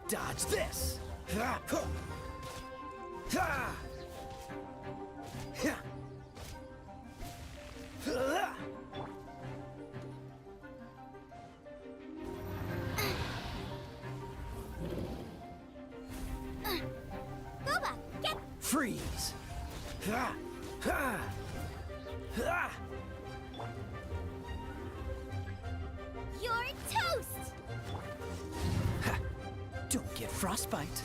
Dodge this! Gooba, get... Freeze! You're toast! Don't get frostbite.